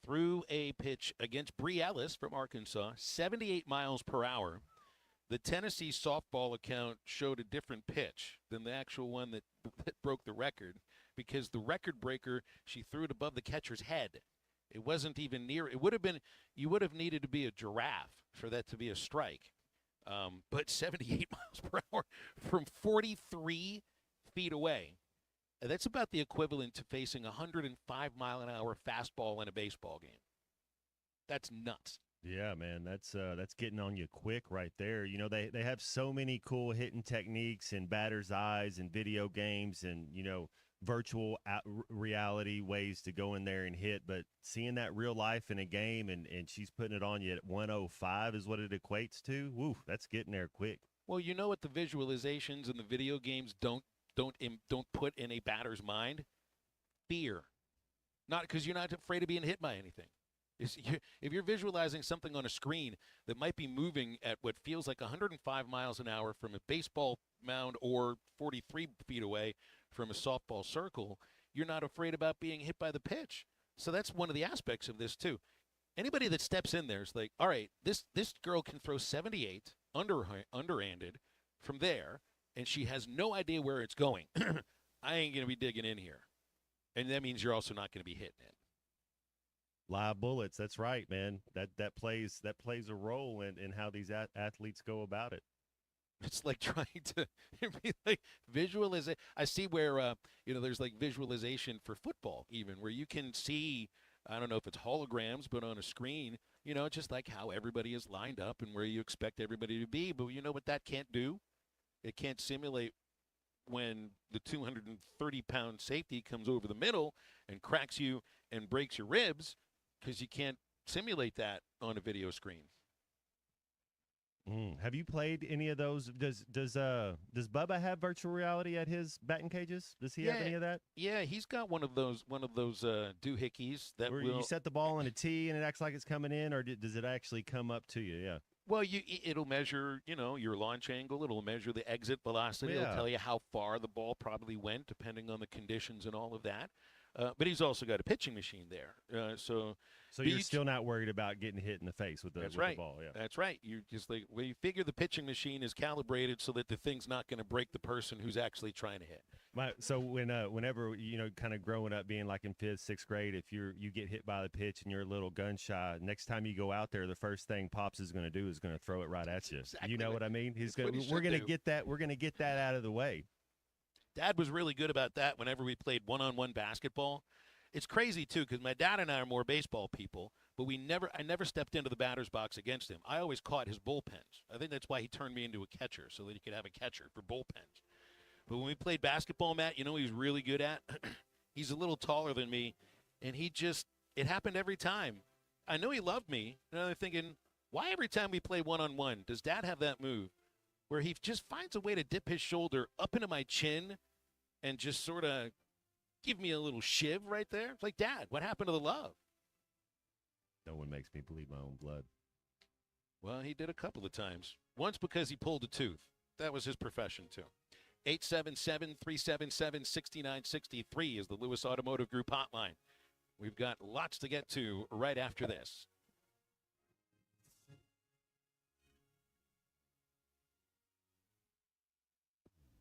threw a pitch against Bree Ellis from Arkansas, 78 miles per hour. The Tennessee softball account showed a different pitch than the actual one that broke the record, because the record breaker, she threw it above the catcher's head. It wasn't even near. It would have been, you would have needed to be a giraffe for that to be a strike. But 78 miles per hour from 43 feet away. That's about the equivalent to facing a 105-mile-an-hour fastball in a baseball game. That's nuts. Yeah, man, that's getting on you quick right there. You know, they have so many cool hitting techniques and batter's eyes and video games and, you know, virtual reality ways to go in there and hit. But seeing that real life in a game and she's putting it on you at 105 is what it equates to. Woo, that's getting there quick. Well, you know what the visualizations in the video games don't put in a batter's mind? Fear. Not because you're not afraid of being hit by anything. If you're visualizing something on a screen that might be moving at what feels like 105 miles an hour from a baseball mound or 43 feet away from a softball circle, you're not afraid about being hit by the pitch. So that's one of the aspects of this too. Anybody that steps in there is like, all right, this girl can throw 78 underhanded from there, and she has no idea where it's going. I ain't going to be digging in here. And that means you're also not going to be hitting it. Live bullets. That's right, man. That plays a role in how these athletes go about it. It's like trying to be like visualize. I see where there's like visualization for football, even where you can see. I don't know if it's holograms, but on a screen, just like how everybody is lined up and where you expect everybody to be. But you know what that can't do? It can't simulate when the 230-pound safety comes over the middle and cracks you and breaks your ribs, because you can't simulate that on a video screen. Have you played any of those? Does Bubba have virtual reality at his batting cages? Does he have any of that? Yeah, he's got one of those doohickeys that where you set the ball in a tee and it acts like it's coming in, or does it actually come up to you? Yeah. Well, it'll measure, your launch angle. It'll measure the exit velocity. Yeah. It'll tell you how far the ball probably went, depending on the conditions and all of that. But he's also got a pitching machine there. So you're still not worried about getting hit in the face with the ball. Yeah. That's right. You just you figure the pitching machine is calibrated so that the thing's not going to break the person who's actually trying to hit. So whenever kind of growing up, being like in 5th, 6th grade, if you get hit by the pitch and you're a little gun shy, next time you go out there, the first thing Pops is going to do is going to throw it right at you. Exactly You know what I mean? We're going to get that out of the way. Dad was really good about that whenever we played one-on-one basketball. It's crazy, too, because my dad and I are more baseball people, but I never stepped into the batter's box against him. I always caught his bullpens. I think that's why he turned me into a catcher, so that he could have a catcher for bullpens. But when we played basketball, Matt, he was really good at? He's a little taller than me, and it happened every time. I know he loved me, and I'm thinking, why every time we play one-on-one does Dad have that move where he just finds a way to dip his shoulder up into my chin and just sort of give me a little shiv right there? It's like, Dad, what happened to the love? No one makes me bleed my own blood. Well, he did a couple of times. Once because he pulled a tooth. That was his profession, too. 877-377-6963 is the Lewis Automotive Group hotline. We've got lots to get to right after this.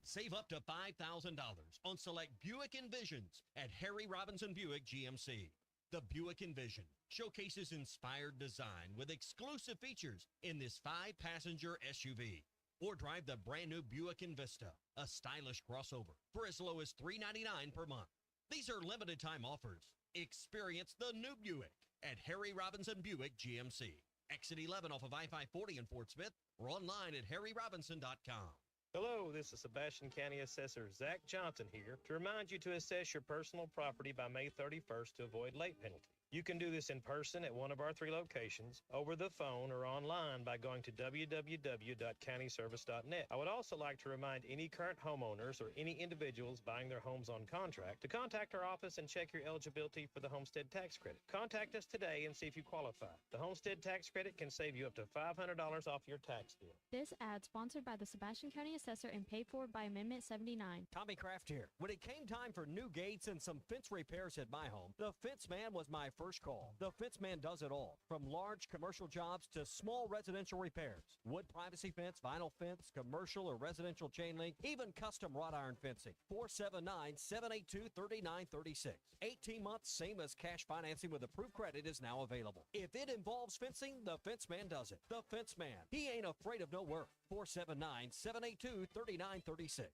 Save up to $5,000 on select Buick Envisions at Harry Robinson Buick GMC. The Buick Envision showcases inspired design with exclusive features in this 5-passenger SUV. Or drive the brand new Buick Envista, a stylish crossover, for as low as $399 per month. These are limited time offers. Experience the new Buick at Harry Robinson Buick GMC. Exit 11 off of I-540 in Fort Smith, or online at harryrobinson.com. Hello, this is Sebastian County Assessor Zach Johnson here to remind you to assess your personal property by May 31st to avoid late penalty. You can do this in person at one of our 3 locations, over the phone, or online by going to www.countyservice.net. I would also like to remind any current homeowners or any individuals buying their homes on contract to contact our office and check your eligibility for the homestead tax credit. Contact us today and see if you qualify. The homestead tax credit can save you up to $500 off your tax bill. This ad sponsored by the Sebastian County Assessor and paid for by Amendment 79. Tommy Kraft here. When it came time for new gates and some fence repairs at my home, the Fence Man was my first call. The Fence Man does it all, from large commercial jobs to small residential repairs. Wood privacy fence, vinyl fence, commercial or residential chain link, even custom wrought iron fencing. 479-782-3936. 18 months, same as cash financing with approved credit is now available. If it involves fencing, the Fence Man does it. The Fence Man. He ain't afraid of no work. 479-782-3936.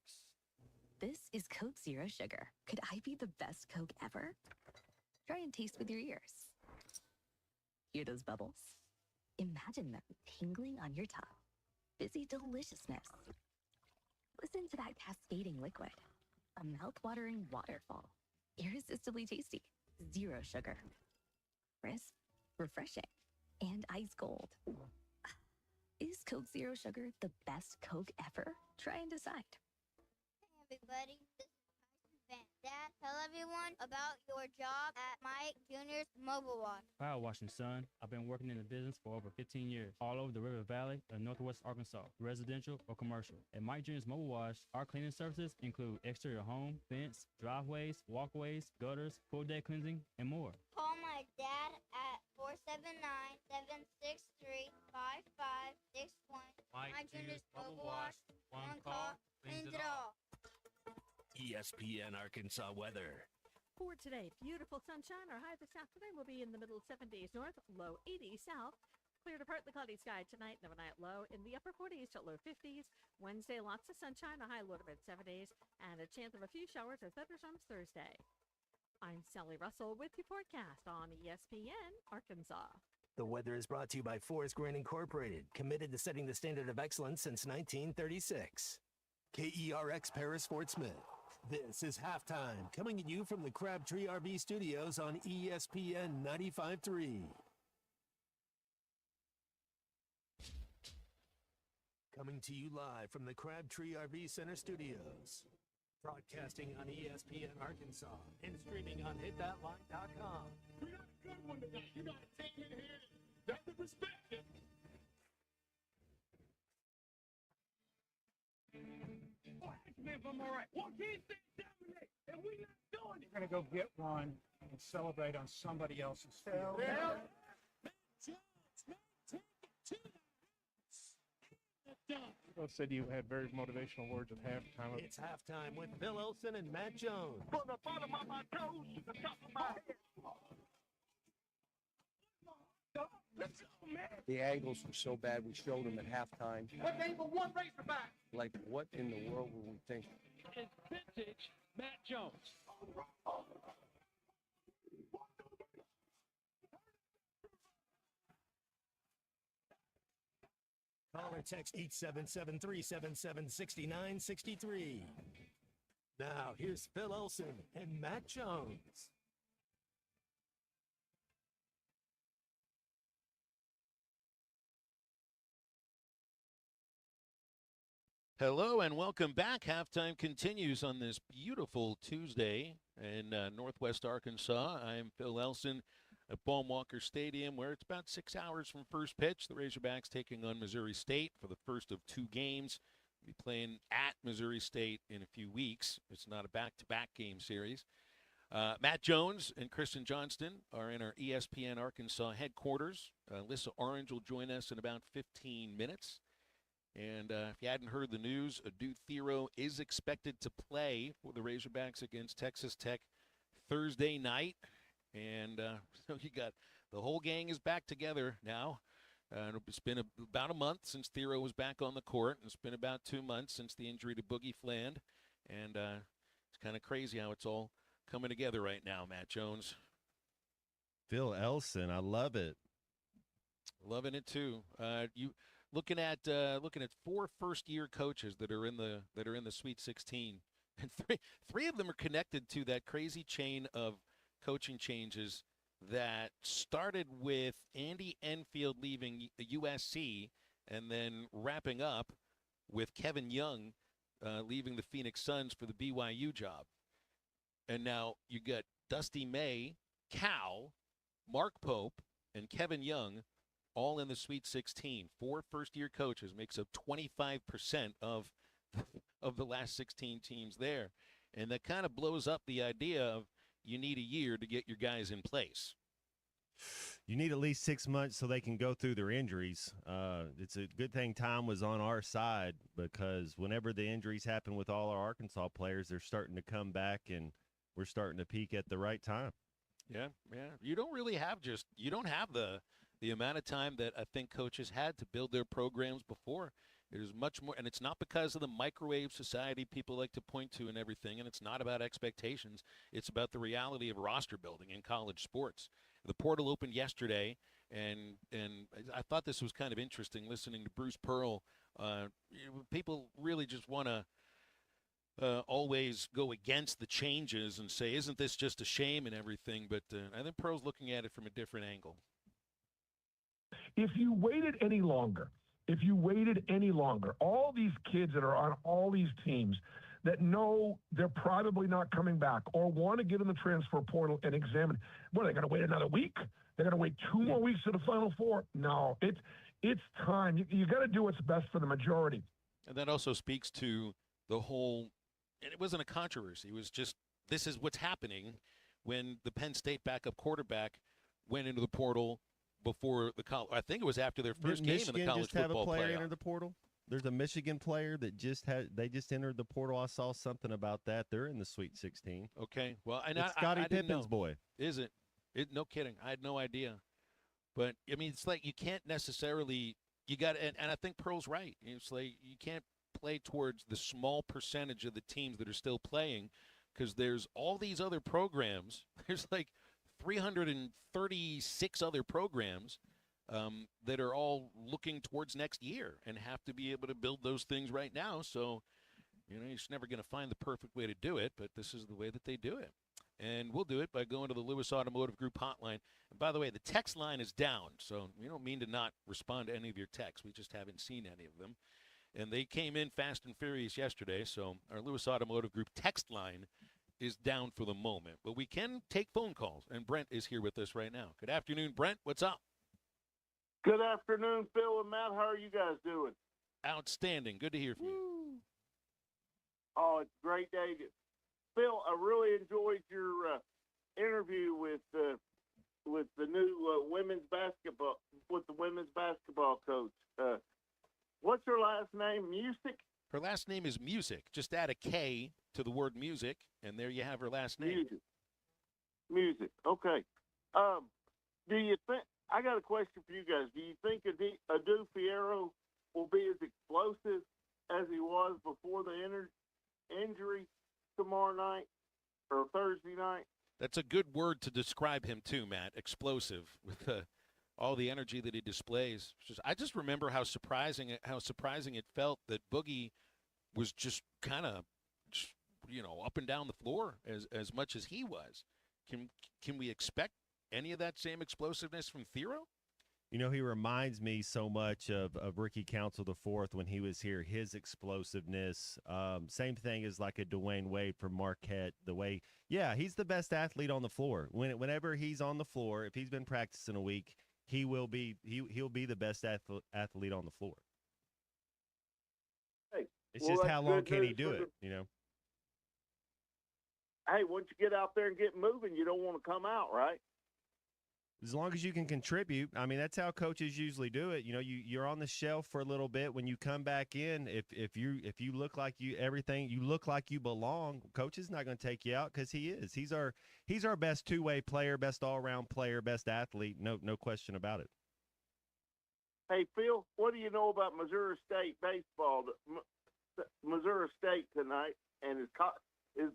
This is Coke Zero Sugar. Could I be the best Coke ever? Try and taste with your ears. Hear those bubbles? Imagine them tingling on your tongue. Fizzy deliciousness. Listen to that cascading liquid. A mouth-watering waterfall. Irresistibly tasty. Zero sugar. Crisp, refreshing, and ice cold. Is Coke Zero Sugar the best Coke ever? Try and decide. Hey everybody, this is Tyson Van. Dad, tell everyone about your job at Mike Jr.'s Mobile Wash. Power washing, son. I've been working in the business for over 15 years, all over the River Valley and Northwest Arkansas, residential or commercial. At Mike Jr.'s Mobile Wash, our cleaning services include exterior home, fence, driveways, walkways, gutters, pool deck cleansing, and more. Call my dad at 479-763-5561. Mike Jr.'s Mobile Wash. One call, cleans it all. ESPN Arkansas weather. For today, beautiful sunshine. Our high this afternoon will be in the middle 70s north, low 80s south. Clear to partly cloudy sky tonight, the overnight low in the upper 40s to low 50s. Wednesday, lots of sunshine, a high low to mid 70s, and a chance of a few showers or thunderstorms Thursday. I'm Sally Russell with your forecast on ESPN Arkansas. The weather is brought to you by Forest Grain Incorporated, committed to setting the standard of excellence since 1936. KERX Paris Fort Smith. This is Halftime, coming at you from the Crabtree RV Studios on ESPN 95.3. Coming to you live from the Crabtree RV Center Studios. Broadcasting on ESPN Arkansas and streaming on hitthatline.com. We got a good one tonight. You got to take it here. Nothing respect it. Man, if I'm all right. Well, can't stay dominate, and we not doing it. We're gonna go get one and celebrate on somebody else's field. Yeah. Take it to the house. Bill said you had very motivational words at halftime. It's Halftime with Bill Olson and Matt Jones. From the bottom of my toes to the top of my head. Let's go, man. The angles were so bad, we showed them at halftime. What name of one Razorback? Like, what in the world were we thinking? It's vintage Matt Jones. Call or text 877-377-6963. Now, here's Phil Olson and Matt Jones. Hello and welcome back. Halftime continues on this beautiful Tuesday in Northwest Arkansas. I'm Phil Elson at Baum-Walker Stadium, where it's about 6 hours from first pitch. The Razorbacks taking on Missouri State for the first of two games. We'll be playing at Missouri State in a few weeks. It's not a back-to-back game series. Matt Jones and Kristen Johnston are in our ESPN Arkansas headquarters. Alyssa Orange will join us in about 15 minutes. And if you hadn't heard the news, Adu Thero is expected to play for the Razorbacks against Texas Tech Thursday night. And so you got the whole gang is back together now. It's been about a month since Thero was back on the court. And it's been about 2 months since the injury to Boogie Fland. And it's kind of crazy how it's all coming together right now, Matt Jones. Phil Elson, I love it. Loving it too. You looking at four first-year coaches that are in the Sweet 16, and three of them are connected to that crazy chain of coaching changes that started with Andy Enfield leaving USC and then wrapping up with Kevin Young leaving the Phoenix Suns for the BYU job. And now you got Dusty May, Cal, Mark Pope, and Kevin Young all in the Sweet 16. Four first-year coaches makes up 25% of the last 16 teams there. And that kind of blows up the idea of you need a year to get your guys in place. You need at least 6 months so they can go through their injuries. It's a good thing time was on our side, because whenever the injuries happen with all our Arkansas players, they're starting to come back, and we're starting to peak at the right time. Yeah. You don't really have you don't have the amount of time that I think coaches had to build their programs before. It is much more, and it's not because of the microwave society people like to point to and everything, and it's not about expectations. It's about the reality of roster building in college sports. The portal opened yesterday, and I thought this was kind of interesting listening to Bruce Pearl. People really just want to always go against the changes and say, isn't this just a shame and everything? But I think Pearl's looking at it from a different angle. If you waited any longer, if you waited any longer. All these kids that are on all these teams that know they're probably not coming back or want to get in the transfer portal and examine, what, are they going to wait another week? They're going to wait 2 more weeks to the Final Four? No, it's time. You got to do what's best for the majority. And that also speaks to the whole, and it wasn't a controversy. It was just, this is what's happening when the Penn State backup quarterback went into the portal before the college. I think it was after their first game in the college just have football a player playoff. enter the portal? There's a Michigan player that just entered the portal. I saw something about that. They're in the Sweet 16. Okay, well, and it's Scottie I didn't Pippen's know. boy. Is it? No kidding. I had no idea. But I mean, it's like you can't necessarily. You got, and I think Pearl's right. It's like you can't play towards the small percentage of the teams that are still playing, because there's all these other programs. There's like 336 other programs that are all looking towards next year and have to be able to build those things right now. So, you're just never going to find the perfect way to do it, but this is the way that they do it. And we'll do it by going to the Lewis Automotive Group hotline. And by the way, the text line is down, so we don't mean to not respond to any of your texts. We just haven't seen any of them. And they came in fast and furious yesterday, so our Lewis Automotive Group text line is down for the moment. But we can take phone calls, and Brent is here with us right now. Good afternoon, Brent. What's up? Good afternoon, Phil and Matt. How are you guys doing? Outstanding. Good to hear from you. Oh, it's a great day. Phil, I really enjoyed your interview with the new women's basketball coach. What's her last name? Musick? Her last name is Musick. Just add a K to the word music, and there you have her last name. Music. Okay. Do you think? I got a question for you guys. Do you think Adu Fierro will be as explosive as he was before the injury tomorrow night or Thursday night? That's a good word to describe him too, Matt. Explosive, with all the energy that he displays. I just remember how surprising it felt that Boogie was just kind of, up and down the floor as much as he was. Can we expect any of that same explosiveness from Thiero? He reminds me so much of Ricky Council IV when he was here. His explosiveness, same thing as like a Dwayne Wade from Marquette. The way, he's the best athlete on the floor. Whenever he's on the floor, if he's been practicing a week, he'll be the best athlete on the floor. Hey, it's just how long can he do it? Hey, once you get out there and get moving, you don't want to come out, right? As long as you can contribute. I mean, that's how coaches usually do it. You're on the shelf for a little bit. When you come back in, if you look like you look like you belong, coach is not going to take you out because he is. He's our best two-way player, best all-around player, best athlete. No question about it. Hey, Phil, what do you know about Missouri State baseball? Missouri State tonight, and is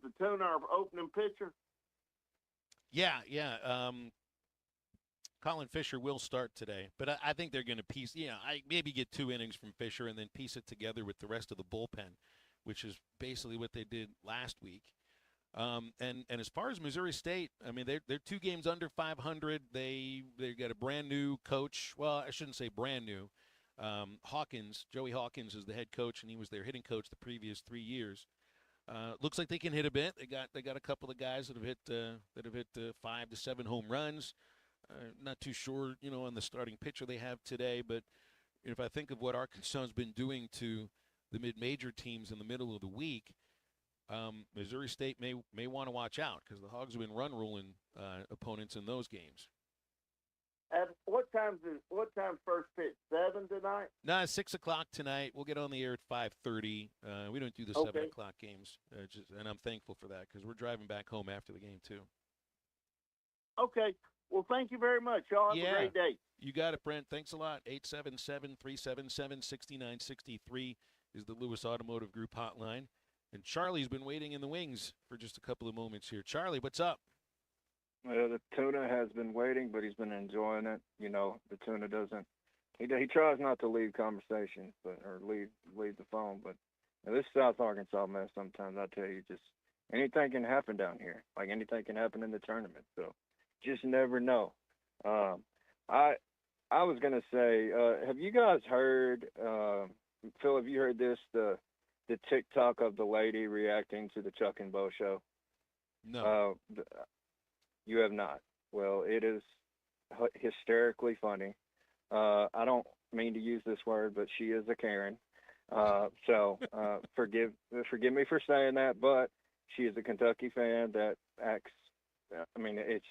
the Tuna our opening pitcher? Yeah. Colin Fisher will start today, but I think they're going to piece. I maybe get 2 innings from Fisher and then piece it together with the rest of the bullpen, which is basically what they did last week. And as far as Missouri State, I mean they're 2 games under 500. They got a brand new coach. Well, I shouldn't say brand new. Joey Hawkins is the head coach, and he was their hitting coach the previous 3 years. Looks like they can hit a bit. They got a couple of guys that have hit 5 to 7 home runs. Not too sure, on the starting pitcher they have today, but if I think of what Arkansas has been doing to the mid-major teams in the middle of the week, Missouri State may want to watch out because the Hogs have been run-ruling opponents in those games. At what time's first pitch? 7 tonight? No, 6 o'clock tonight. We'll get on the air at 5:30. We don't do the 7 o'clock games, and I'm thankful for that because we're driving back home after the game too. Okay. Well, thank you very much. Y'all have a great day. You got it, Brent. Thanks a lot. 877-377-6963 is the Lewis Automotive Group hotline. And Charlie's been waiting in the wings for just a couple of moments here. Charlie, what's up? Well, the Tuna has been waiting, but he's been enjoying it. The Tuna doesn't – he tries not to lead conversations or lead the phone. But this South Arkansas mess sometimes, I tell you, just anything can happen down here. Like anything can happen in the tournament. So – just never know. I I was gonna say, have you guys heard, Phil? Have you heard this? The TikTok of the lady reacting to the Chuck and Bo show. No. You have not. Well, it is hysterically funny. I don't mean to use this word, but she is a Karen. So forgive me for saying that, but she is a Kentucky fan that acts. I mean, it's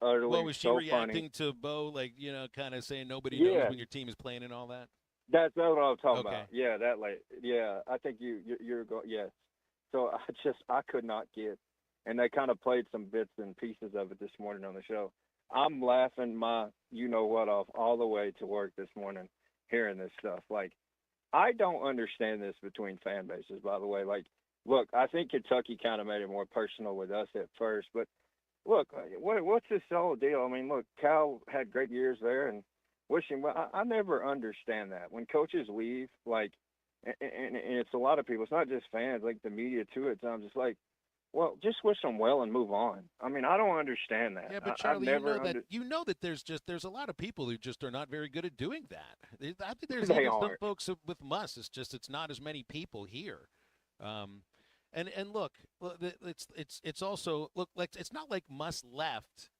utterly Well, was she so reacting funny. to Bo, like, kind of saying nobody Yeah. knows when your team is playing and all that? That's what I'm talking Okay. about. Yeah, that late. Yeah, I think you're going. Yes. So I could not get, and they kind of played some bits and pieces of it this morning on the show. I'm laughing my you know what off all the way to work this morning, hearing this stuff. Like, I don't understand this between fan bases. By the way, like, look, I think Kentucky kind of made it more personal with us at first, but look, what's this whole deal? I mean, look, Cal had great years there, and wish him well. I never understand that when coaches leave, like, and it's a lot of people. It's not just fans, like the media too. At times, it's like, well, just wish them well and move on. I mean, I don't understand that. Yeah, but Charlie, you know that there's a lot of people who just are not very good at doing that. I think there's They even some aren't. folks with Muss. It's not as many people here. And look, it's also like it's not like Muss left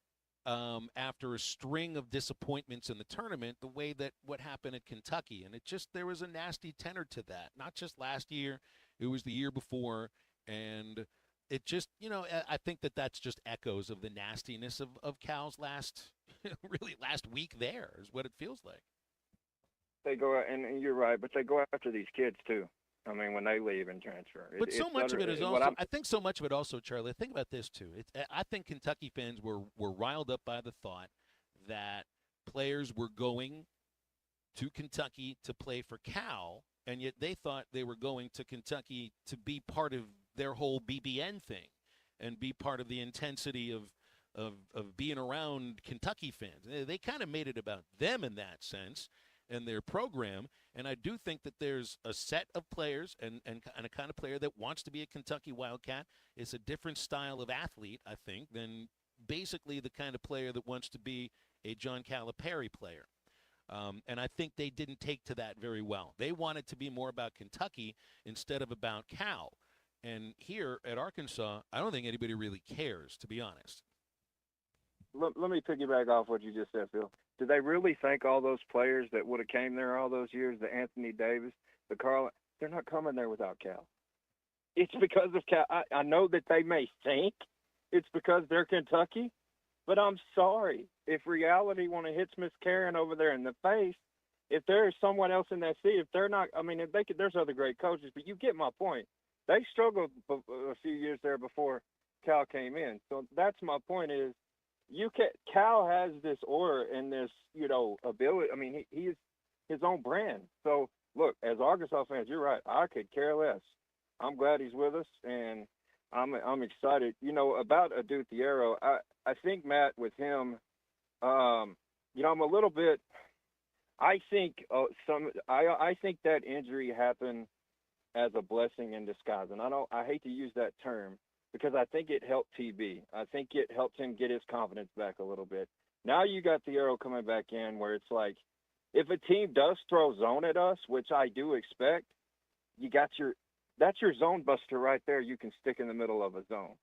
after a string of disappointments in the tournament, the way that what happened at Kentucky, and there was a nasty tenor to that. Not just last year, it was the year before, and it just I think that's just echoes of the nastiness of Cal's last week. There is what it feels like. They go out, and you're right, but they go after these kids too. I mean, when they leave and transfer. But so much of it is also, I think so much of it also, Charlie, think about this too. I think Kentucky fans were riled up by the thought that players were going to Kentucky to play for Cal, and yet they thought they were going to Kentucky to be part of their whole BBN thing and be part of the intensity of being around Kentucky fans. They kind of made it about them in that sense and their program. And I do think that there's a set of players and a kind of player that wants to be a Kentucky Wildcat. It's a different style of athlete, I think, than basically the kind of player that wants to be a John Calipari player. And I think they didn't take to that very well. They wanted to be more about Kentucky instead of about Cal. And here at Arkansas, I don't think anybody really cares, to be honest. Let me piggyback off what you just said, Phil. Do they really think all those players that would have came there all those years, the Anthony Davis, the Carl, they're not coming there without Cal? It's because of Cal. I know that they may think it's because they're Kentucky, but I'm sorry. If reality want to hit Miss Karen over there in the face, if there is someone else in that seat, if they're not, I mean, if they could, there's other great coaches, but you get my point. They struggled a few years there before Cal came in. So that's my point is, Cal has this aura and this, ability. I mean, he's his own brand. So, look, as Arkansas fans, you're right. I could care less. I'm glad he's with us, and I'm excited. About Adu Thiero, I think, Matt, with him, I'm a little bit – I think I think that injury happened as a blessing in disguise. And I hate to use that term, because I think it helped TB. I think it helped him get his confidence back a little bit. Now you got Thiero coming back in where it's like, if a team does throw zone at us, which I do expect, that's your zone buster right there. You can stick in the middle of a zone.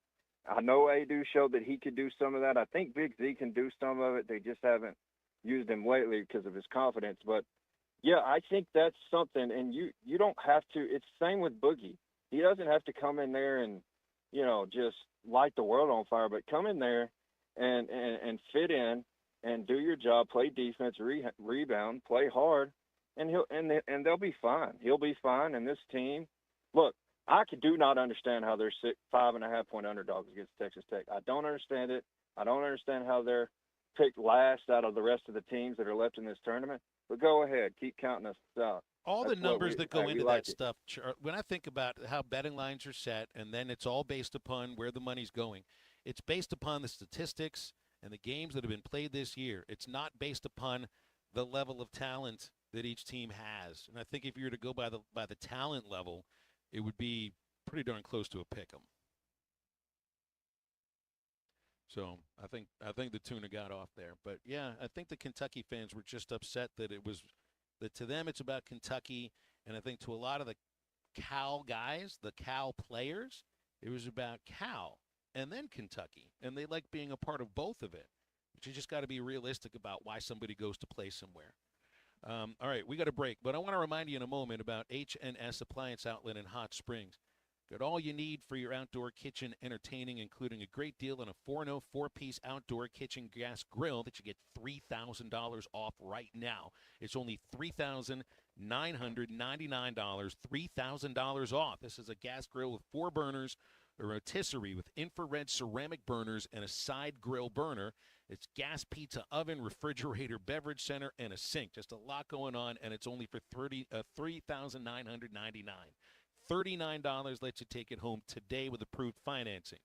I know Adu showed that he could do some of that. I think Big Z can do some of it. They just haven't used him lately because of his confidence. But, yeah, I think that's something. And you don't have to – it's the same with Boogie. He doesn't have to come in there and – just light the world on fire, but come in there and fit in and do your job, play defense, rebound, play hard, and they'll be fine. He'll be fine. And this team, look, I do not understand how they're 5.5-point underdogs against Texas Tech. I don't understand it. I don't understand how they're picked last out of the rest of the teams that are left in this tournament. But go ahead, keep counting us out. All the numbers that go into like that stuff, when I think about how betting lines are set, and then it's all based upon where the money's going, it's based upon the statistics and the games that have been played this year. It's not based upon the level of talent that each team has. And I think if you were to go by the talent level, it would be pretty darn close to a pick 'em. So I think the tuna got off there. But, yeah, I think the Kentucky fans were just upset that to them it's about Kentucky. And I think to a lot of the Cal guys, the Cal players, it was about Cal and then Kentucky. And they like being a part of both of it. But you just got to be realistic about why somebody goes to play somewhere. All right, we got a break. But I want to remind you in a moment about H&S Appliance Outlet in Hot Springs. Got all you need for your outdoor kitchen entertaining, including a great deal on a Forno 4-piece outdoor kitchen gas grill that you get $3,000 off right now. It's only $3,999, $3,000 off. This is a gas grill with 4 burners, a rotisserie with infrared ceramic burners, and a side grill burner. It's gas pizza oven, refrigerator, beverage center, and a sink. Just a lot going on, and it's only for $3,999. $39 lets you take it home today with approved financing.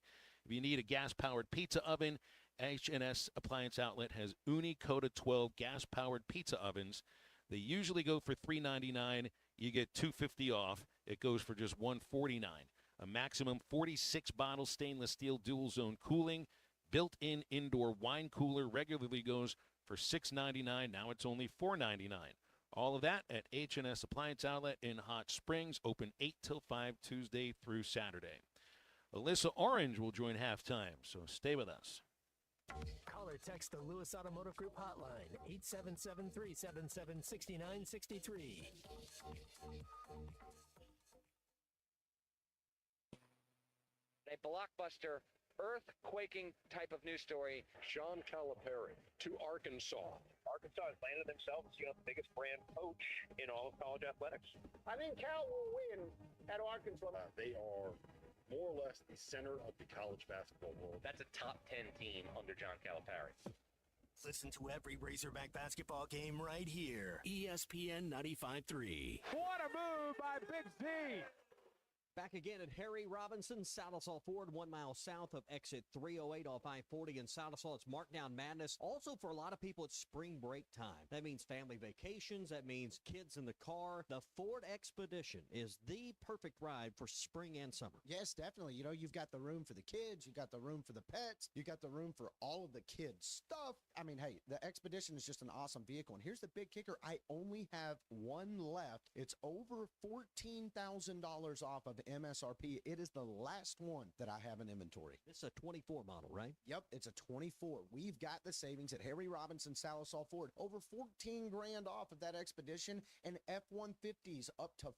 If you need a gas-powered pizza oven, H&S Appliance Outlet has Uni Coda 12 gas-powered pizza ovens. They usually go for $399. You get $250 off. It goes for just $149. A maximum 46-bottle stainless steel dual-zone cooling. Built-in indoor wine cooler regularly goes for $699. Now it's only $499. All of that at H&S Appliance Outlet in Hot Springs, open 8 till 5 Tuesday through Saturday. Alyssa Orange will join halftime, so stay with us. Call or text the Lewis Automotive Group hotline, 877-377-6963. A blockbuster earthquaking type of news story. John Calipari to Arkansas. Arkansas has landed themselves as the biggest brand coach in all of college athletics. I think Cal will win at Arkansas. They are more or less the center of the college basketball world. That's a top 10 team under John Calipari. Listen to every Razorback basketball game right here. ESPN 95.3. What a move by Big Z. Back again at Harry Robinson, Saddlesall Ford, 1 mile south of exit 308 off I-40 in Saddlesall. It's Markdown Madness. Also, for a lot of people, it's spring break time. That means family vacations. That means kids in the car. The Ford Expedition is the perfect ride for spring and summer. Yes, definitely. You know, you've got the room for the kids. You've got the room for the pets. You've got the room for all of the kids' stuff. I mean, hey, the Expedition is just an awesome vehicle. And here's the big kicker. I only have one left. It's over $14,000 off of MSRP. It is the last one that I have in inventory. This is a 24 model, right? Yep, it's a 24. We've got the savings at Harry Robinson, Saddlesall Ford. Over $14,000 off of that Expedition, and F-150s up to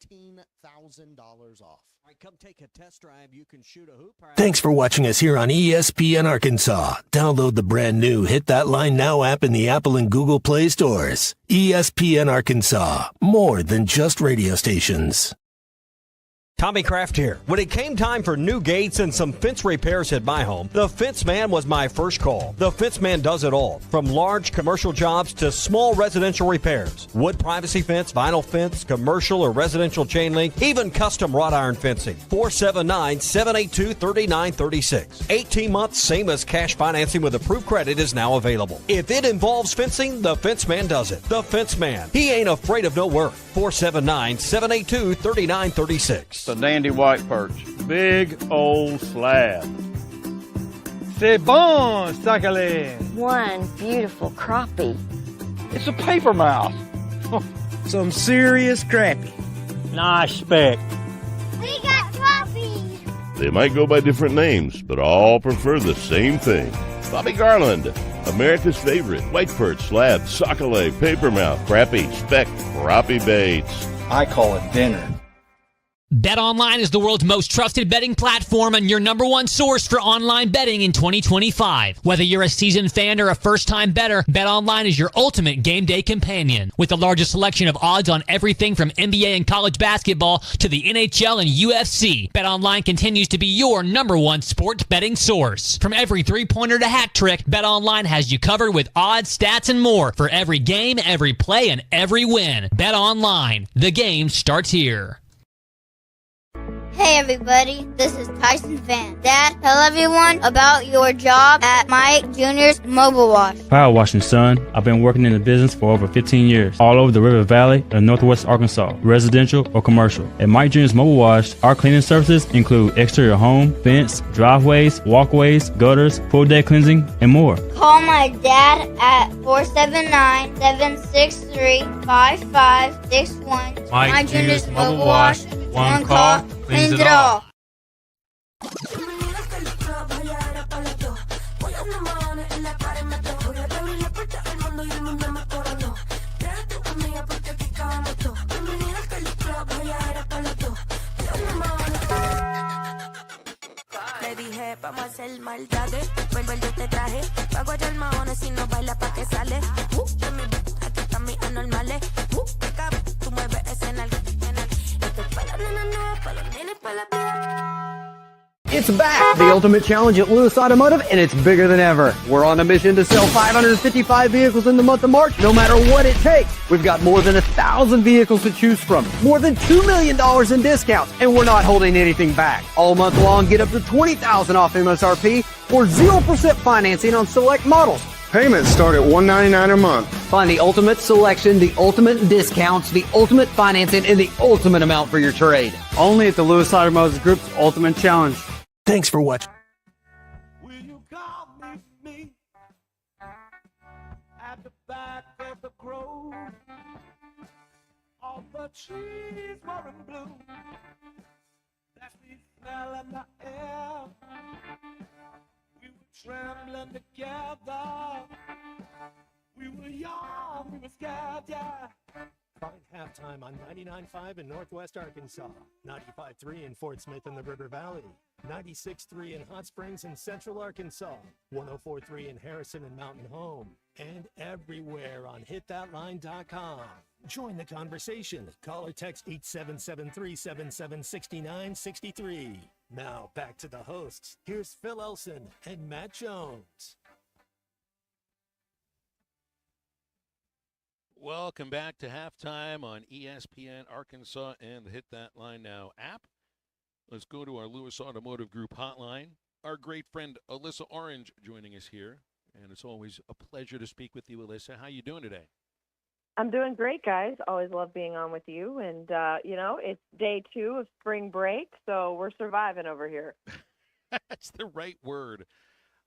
$15,000 off. All right, come take a test drive. You can shoot a hoop. Thanks for watching us here on ESPN Arkansas. Download the brand new Hit That Line Now app in the Apple and Google Play stores. ESPN Arkansas, more than just radio stations. Tommy Kraft here. When it came time for new gates and some fence repairs at my home, the Fence Man was my first call. The Fence Man does it all, from large commercial jobs to small residential repairs. Wood privacy fence, vinyl fence, commercial or residential chain link, even custom wrought iron fencing. 479-782-3936. 18 months, same as cash financing with approved credit is now available. If it involves fencing, the Fence Man does it. The Fence Man. He ain't afraid of no work. 479-782-3936. The dandy white perch. Big old slab. C'est bon, sacalé. One beautiful crappie. It's a paper mouse. Some serious crappie. Nice speck. We got crappies. They might go by different names, but all prefer the same thing. Bobby Garland, America's favorite. White perch, slab, sockeye, papermouth, crappie, speck, crappie baits. I call it dinner. BetOnline is the world's most trusted betting platform and your number one source for online betting in 2025. Whether you're a seasoned fan or a first-time bettor, BetOnline is your ultimate game day companion. With the largest selection of odds on everything from NBA and college basketball to the NHL and UFC, BetOnline continues to be your number one sports betting source. From every three-pointer to hat trick, BetOnline has you covered with odds, stats, and more for every game, every play, and every win. BetOnline, the game starts here. Hey everybody, this is Tyson Fan. Dad, tell everyone about your job at Mike Jr.'s Mobile Wash. Power washing, son. I've been working in the business for over 15 years, all over the River Valley and Northwest Arkansas, residential or commercial. At Mike Jr.'s Mobile Wash, our cleaning services include exterior home, fence, driveways, walkways, gutters, pool deck cleansing, and more. Call my dad at 479-763-5561. Mike Jr.'s Mobile Wash. One call cleans it all. Le dije, vamos a hacer maldades. Vuelvo yo te traje. Pago ya el mahones si no baila pa' que sale. Aquí están mis anormales. Tú mueves ese en el. Esto es pa' las nenas nuevas, pa' los nenes, pa' la vida. It's back, the Ultimate Challenge at Lewis Automotive, and it's bigger than ever. We're on a mission to sell 555 vehicles in the month of March, no matter what it takes. We've got more than 1,000 vehicles to choose from, more than $2 million in discounts, and we're not holding anything back. All month long, get up to $20,000 off MSRP or 0% financing on select models. Payments start at $199 a month. Find the ultimate selection, the ultimate discounts, the ultimate financing, and the ultimate amount for your trade. Only at the Lewis Automotive Group's Ultimate Challenge. Thanks for watching. Will you come meet me at the back of the grove? All the trees were in bloom. That's the smell in the air. We were trembling together. We were young, we were scared, yeah. Find halftime on 99.5 in Northwest Arkansas, 95.3 in Fort Smith in the River Valley, 96.3 in Hot Springs in Central Arkansas, 104.3 in Harrison and Mountain Home, and everywhere on hitthatline.com. Join the conversation. Call or text 877-377-6963. Now back to the hosts. Here's Phil Elson and Matt Jones. Welcome back to halftime on ESPN Arkansas and the Hit That Line Now app. Let's go to our Lewis Automotive Group hotline. Our great friend Alyssa Orange joining us here. And it's always a pleasure to speak with you, Alyssa. How you doing today? I'm doing great, guys. Always love being on with you. And, it's day 2 of spring break, so we're surviving over here. That's the right word.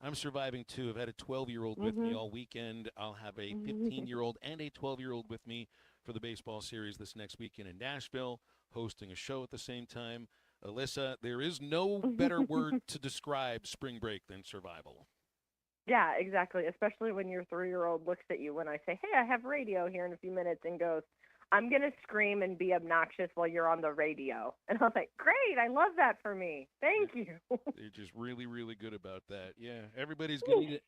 I'm surviving, too. I've had a 12-year-old with me all weekend. I'll have a 15-year-old and a 12-year-old with me for the baseball series this next weekend in Nashville, hosting a show at the same time. Alyssa, there is no better word to describe spring break than survival. Yeah, exactly, especially when your 3-year-old looks at you when I say, hey, I have radio here in a few minutes, and goes, I'm going to scream and be obnoxious while you're on the radio. And I was like, great, I love that for me. Thank you. They're just really, really good about that. Yeah, everyone's going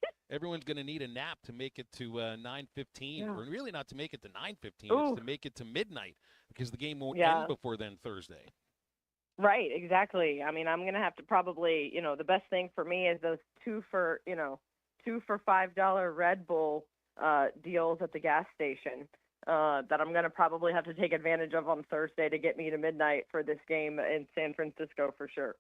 to need a nap to make it to 9:15, or really not to make it to 9:15, it's to make it to midnight, because the game won't end before then Thursday. Right, exactly. I mean, I'm going to have to probably, the best thing for me is those 2 for $5 Red Bull deals at the gas station. That I'm going to probably have to take advantage of on Thursday to get me to midnight for this game in San Francisco for sure.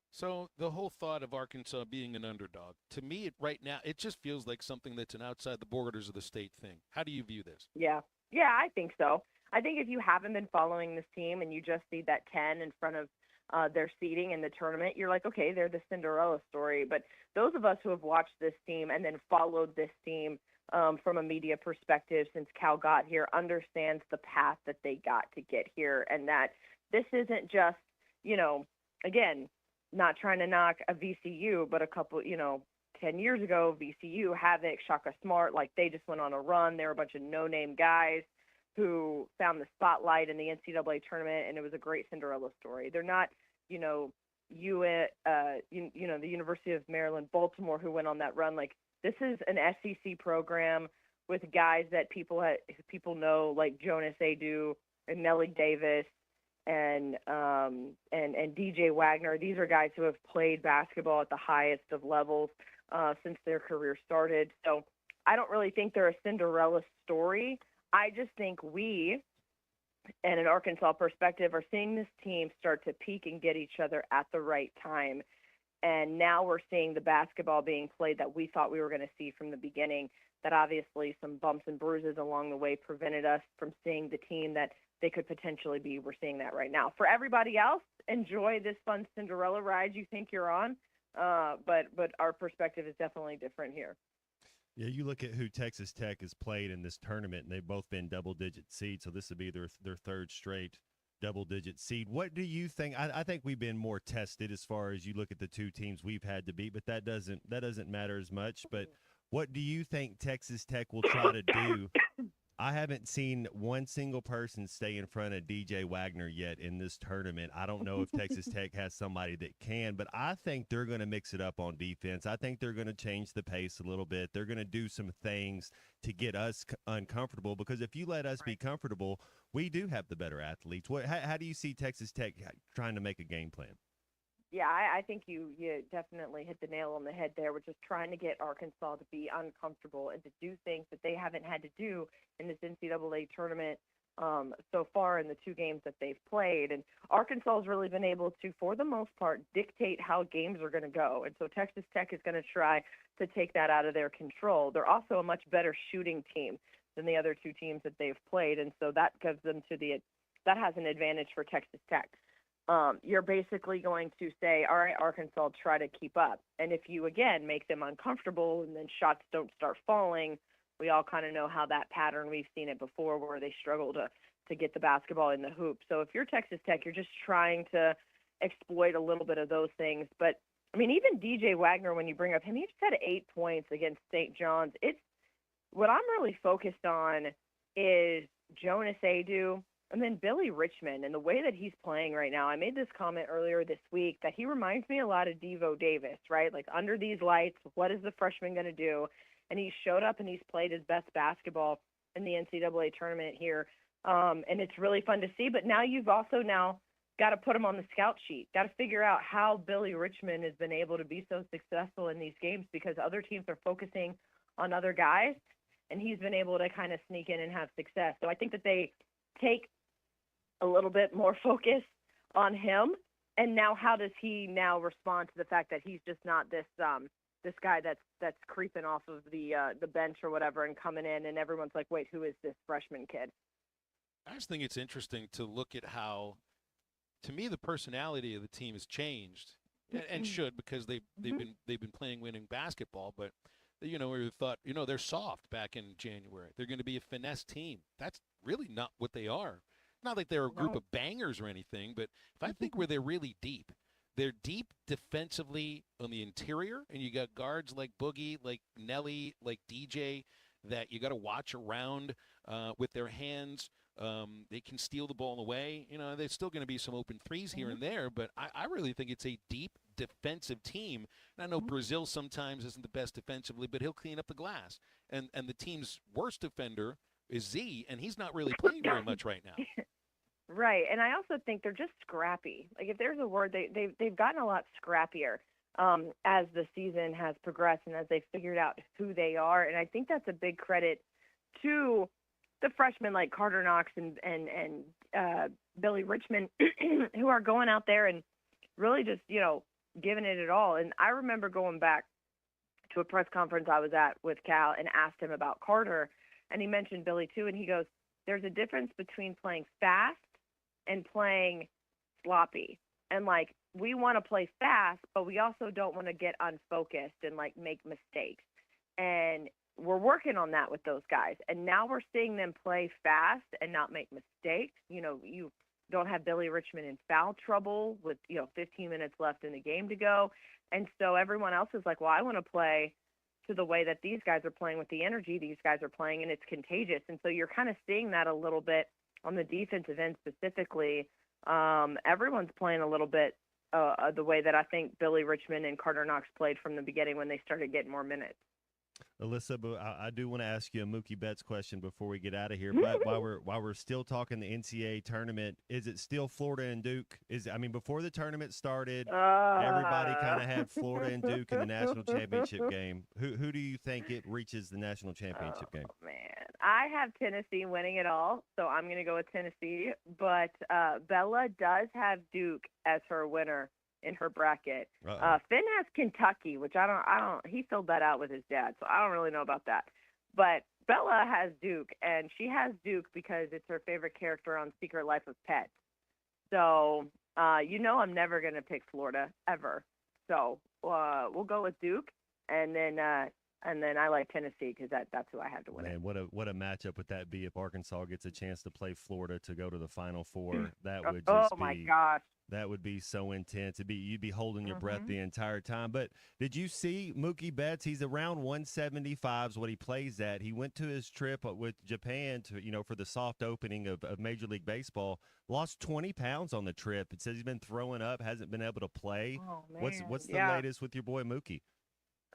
So the whole thought of Arkansas being an underdog, to me right now, it just feels like something that's an outside the borders of the state thing. How do you view this? Yeah, I think so. I think if you haven't been following this team and you just see that 10 in front of their seeding in the tournament, you're like, okay, they're the Cinderella story. But those of us who have watched this team and then followed this team from a media perspective since Cal got here, understands the path that they got to get here, and that this isn't just, again, not trying to knock a VCU, but a couple, 10 years ago, VCU, Havoc, Shaka Smart, like they just went on a run. They were a bunch of no-name guys who found the spotlight in the NCAA tournament, and it was a great Cinderella story. They're not, the University of Maryland, Baltimore, who went on that run. Like, this is an SEC program with guys that people know, like Jonas Adu and Nellie Davis and DJ Wagner. These are guys who have played basketball at the highest of levels since their career started. So I don't really think they're a Cinderella story. I just think we, and an Arkansas perspective are seeing this team start to peak and get each other at the right time. And now we're seeing the basketball being played that we thought we were going to see from the beginning, that obviously some bumps and bruises along the way prevented us from seeing the team that they could potentially be. We're seeing that right now. For everybody else, enjoy this fun Cinderella ride you think you're on, but our perspective is definitely different here. Yeah, you look at who Texas Tech has played in this tournament, and they've both been double-digit seeds, so this would be their third straight double-digit seed. What do you think? I think we've been more tested as far as you look at the two teams we've had to beat, but that doesn't matter as much. But what do you think Texas Tech will try to do? I haven't seen one single person stay in front of DJ Wagner yet in this tournament. I don't know if Texas Tech has somebody that can, but I think they're going to mix it up on defense. I think they're going to change the pace a little bit. They're going to do some things to get us uncomfortable, because if you let us be comfortable, we do have the better athletes. How do you see Texas Tech trying to make a game plan? Yeah, I think you definitely hit the nail on the head there. We're just trying to get Arkansas to be uncomfortable and to do things that they haven't had to do in this NCAA tournament so far in the two games that they've played. And Arkansas has really been able to, for the most part, dictate how games are going to go. And so Texas Tech is going to try to take that out of their control. They're also a much better shooting team than the other two teams that they've played. And so that gives them that has an advantage for Texas Tech. You're basically going to say, all right, Arkansas, try to keep up. And if you, again, make them uncomfortable and then shots don't start falling, we all kind of know how that pattern, we've seen it before where they struggle to get the basketball in the hoop. So if you're Texas Tech, you're just trying to exploit a little bit of those things. But, I mean, even DJ Wagner, when you bring up him, he just had 8 points against St. John's. What I'm really focused on is Jonas Adu, and then Billy Richmond and the way that he's playing right now. I made this comment earlier this week that he reminds me a lot of Devo Davis, right? Like, under these lights, what is the freshman going to do? And he showed up and he's played his best basketball in the NCAA tournament here. And it's really fun to see. But now you've also got to put him on the scout sheet, got to figure out how Billy Richmond has been able to be so successful in these games, because other teams are focusing on other guys, and he's been able to kind of sneak in and have success. So I think that they take a little bit more focus on him, and now how does he now respond to the fact that he's just not this guy that's creeping off of the bench or whatever and coming in, and everyone's like, wait, who is this freshman kid? I just think it's interesting to look at how, to me, the personality of the team has changed, and should, because they've been playing winning basketball, but we thought, they're soft back in January. They're going to be a finesse team. That's really not what they are. Not like they're a group of bangers or anything, but if I think where they're really deep, they're deep defensively on the interior, and you got guards like Boogie, like Nelly, like DJ, that you got to watch around with their hands. They can steal the ball away. There's still going to be some open threes here and there, but I really think it's a deep defensive team. And I know Brazil sometimes isn't the best defensively, but he'll clean up the glass. And the team's worst defender is Z, and he's not really playing very much right now. Right, and I also think they're just scrappy. Like, if there's a word, they've gotten a lot scrappier as the season has progressed and as they've figured out who they are. And I think that's a big credit to the freshmen like Carter Knox and Billy Richmond, who are going out there and really just, giving it all. And I remember going back to a press conference I was at with Cal and asked him about Carter, and he mentioned Billy too, and he goes, there's a difference between playing fast and playing sloppy. And, like, we want to play fast, but we also don't want to get unfocused and, like, make mistakes. And we're working on that with those guys. And now we're seeing them play fast and not make mistakes. You don't have Billy Richmond in foul trouble with, 15 minutes left in the game to go. And so everyone else is like, well, I want to play to the way that these guys are playing, with the energy these guys are playing, and it's contagious. And so you're kind of seeing that a little bit on the defensive end specifically. Everyone's playing a little bit the way that I think Billy Richmond and Carter Knox played from the beginning when they started getting more minutes. Alyssa, but I do want to ask you a Mookie Betts question before we get out of here. But while we're still talking the NCAA tournament, is it still Florida and Duke? Before the tournament started, everybody kind of had Florida and Duke in the national championship game. Who do you think it reaches the national championship game? Man, I have Tennessee winning it all, so I'm going to go with Tennessee. But Bella does have Duke as her winner in her bracket. Finn has Kentucky, which I don't. He filled that out with his dad, so I don't really know about that. But Bella has Duke, and she has Duke because it's her favorite character on Secret Life of Pets. So I'm never gonna pick Florida ever. So we'll go with Duke, and then I like Tennessee because that's who I have to win. Man, what a matchup would that be if Arkansas gets a chance to play Florida to go to the Final Four? That would just my gosh. That would be so intense. You'd be holding your breath the entire time. But did you see Mookie Betts? He's around 175 is what he plays at. He went to his trip with Japan to for the soft opening of Major League Baseball. Lost 20 pounds on the trip. It says he's been throwing up, hasn't been able to play. Oh, man. What's the latest with your boy Mookie?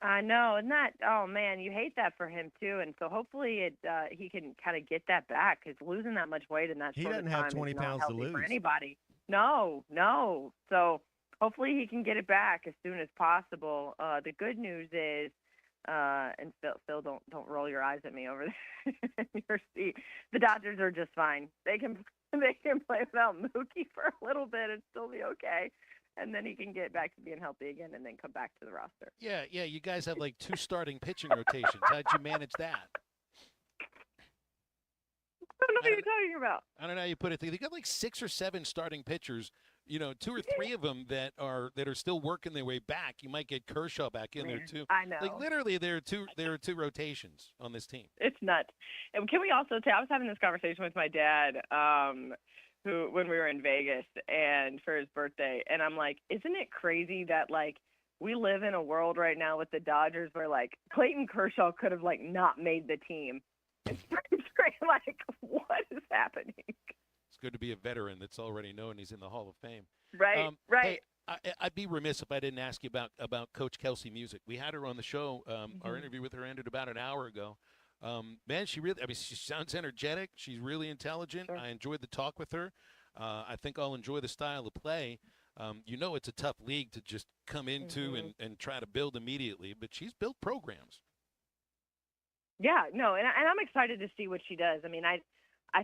I know, and oh man, you hate that for him too. And so hopefully he can kind of get that back because losing that much weight in that short of time he doesn't have 20 pounds to lose for anybody. No. So hopefully he can get it back as soon as possible. The good news is, and Phil, don't roll your eyes at me over there in your seat. The Dodgers are just fine. They can play without Mookie for a little bit and still be okay. And then he can get back to being healthy again and then come back to the roster. Yeah, you guys have like 2 starting pitching rotations. How'd you manage that? I don't know what you're talking about. I don't know how you put it. They got like 6 or 7 starting pitchers. 2 or 3 of them that are still working their way back. You might get Kershaw back in there too. I know. Like literally, there are two rotations on this team. It's nuts. And can we also I was having this conversation with my dad, when we were in Vegas and for his birthday, and I'm like, isn't it crazy that like we live in a world right now with the Dodgers where like Clayton Kershaw could have like not made the team. It's like, what is happening? It's good to be a veteran that's already known he's in the Hall of Fame. Right, right. Hey, I'd be remiss if I didn't ask you about Coach Kelsi Musick. We had her on the show. Our interview with her ended about an hour ago. Man, she sounds energetic. She's really intelligent. Sure. I enjoyed the talk with her. I think I'll enjoy the style of play. It's a tough league to just come into and try to build immediately, but she's built programs. Yeah, no, and I'm excited to see what she does. I mean, I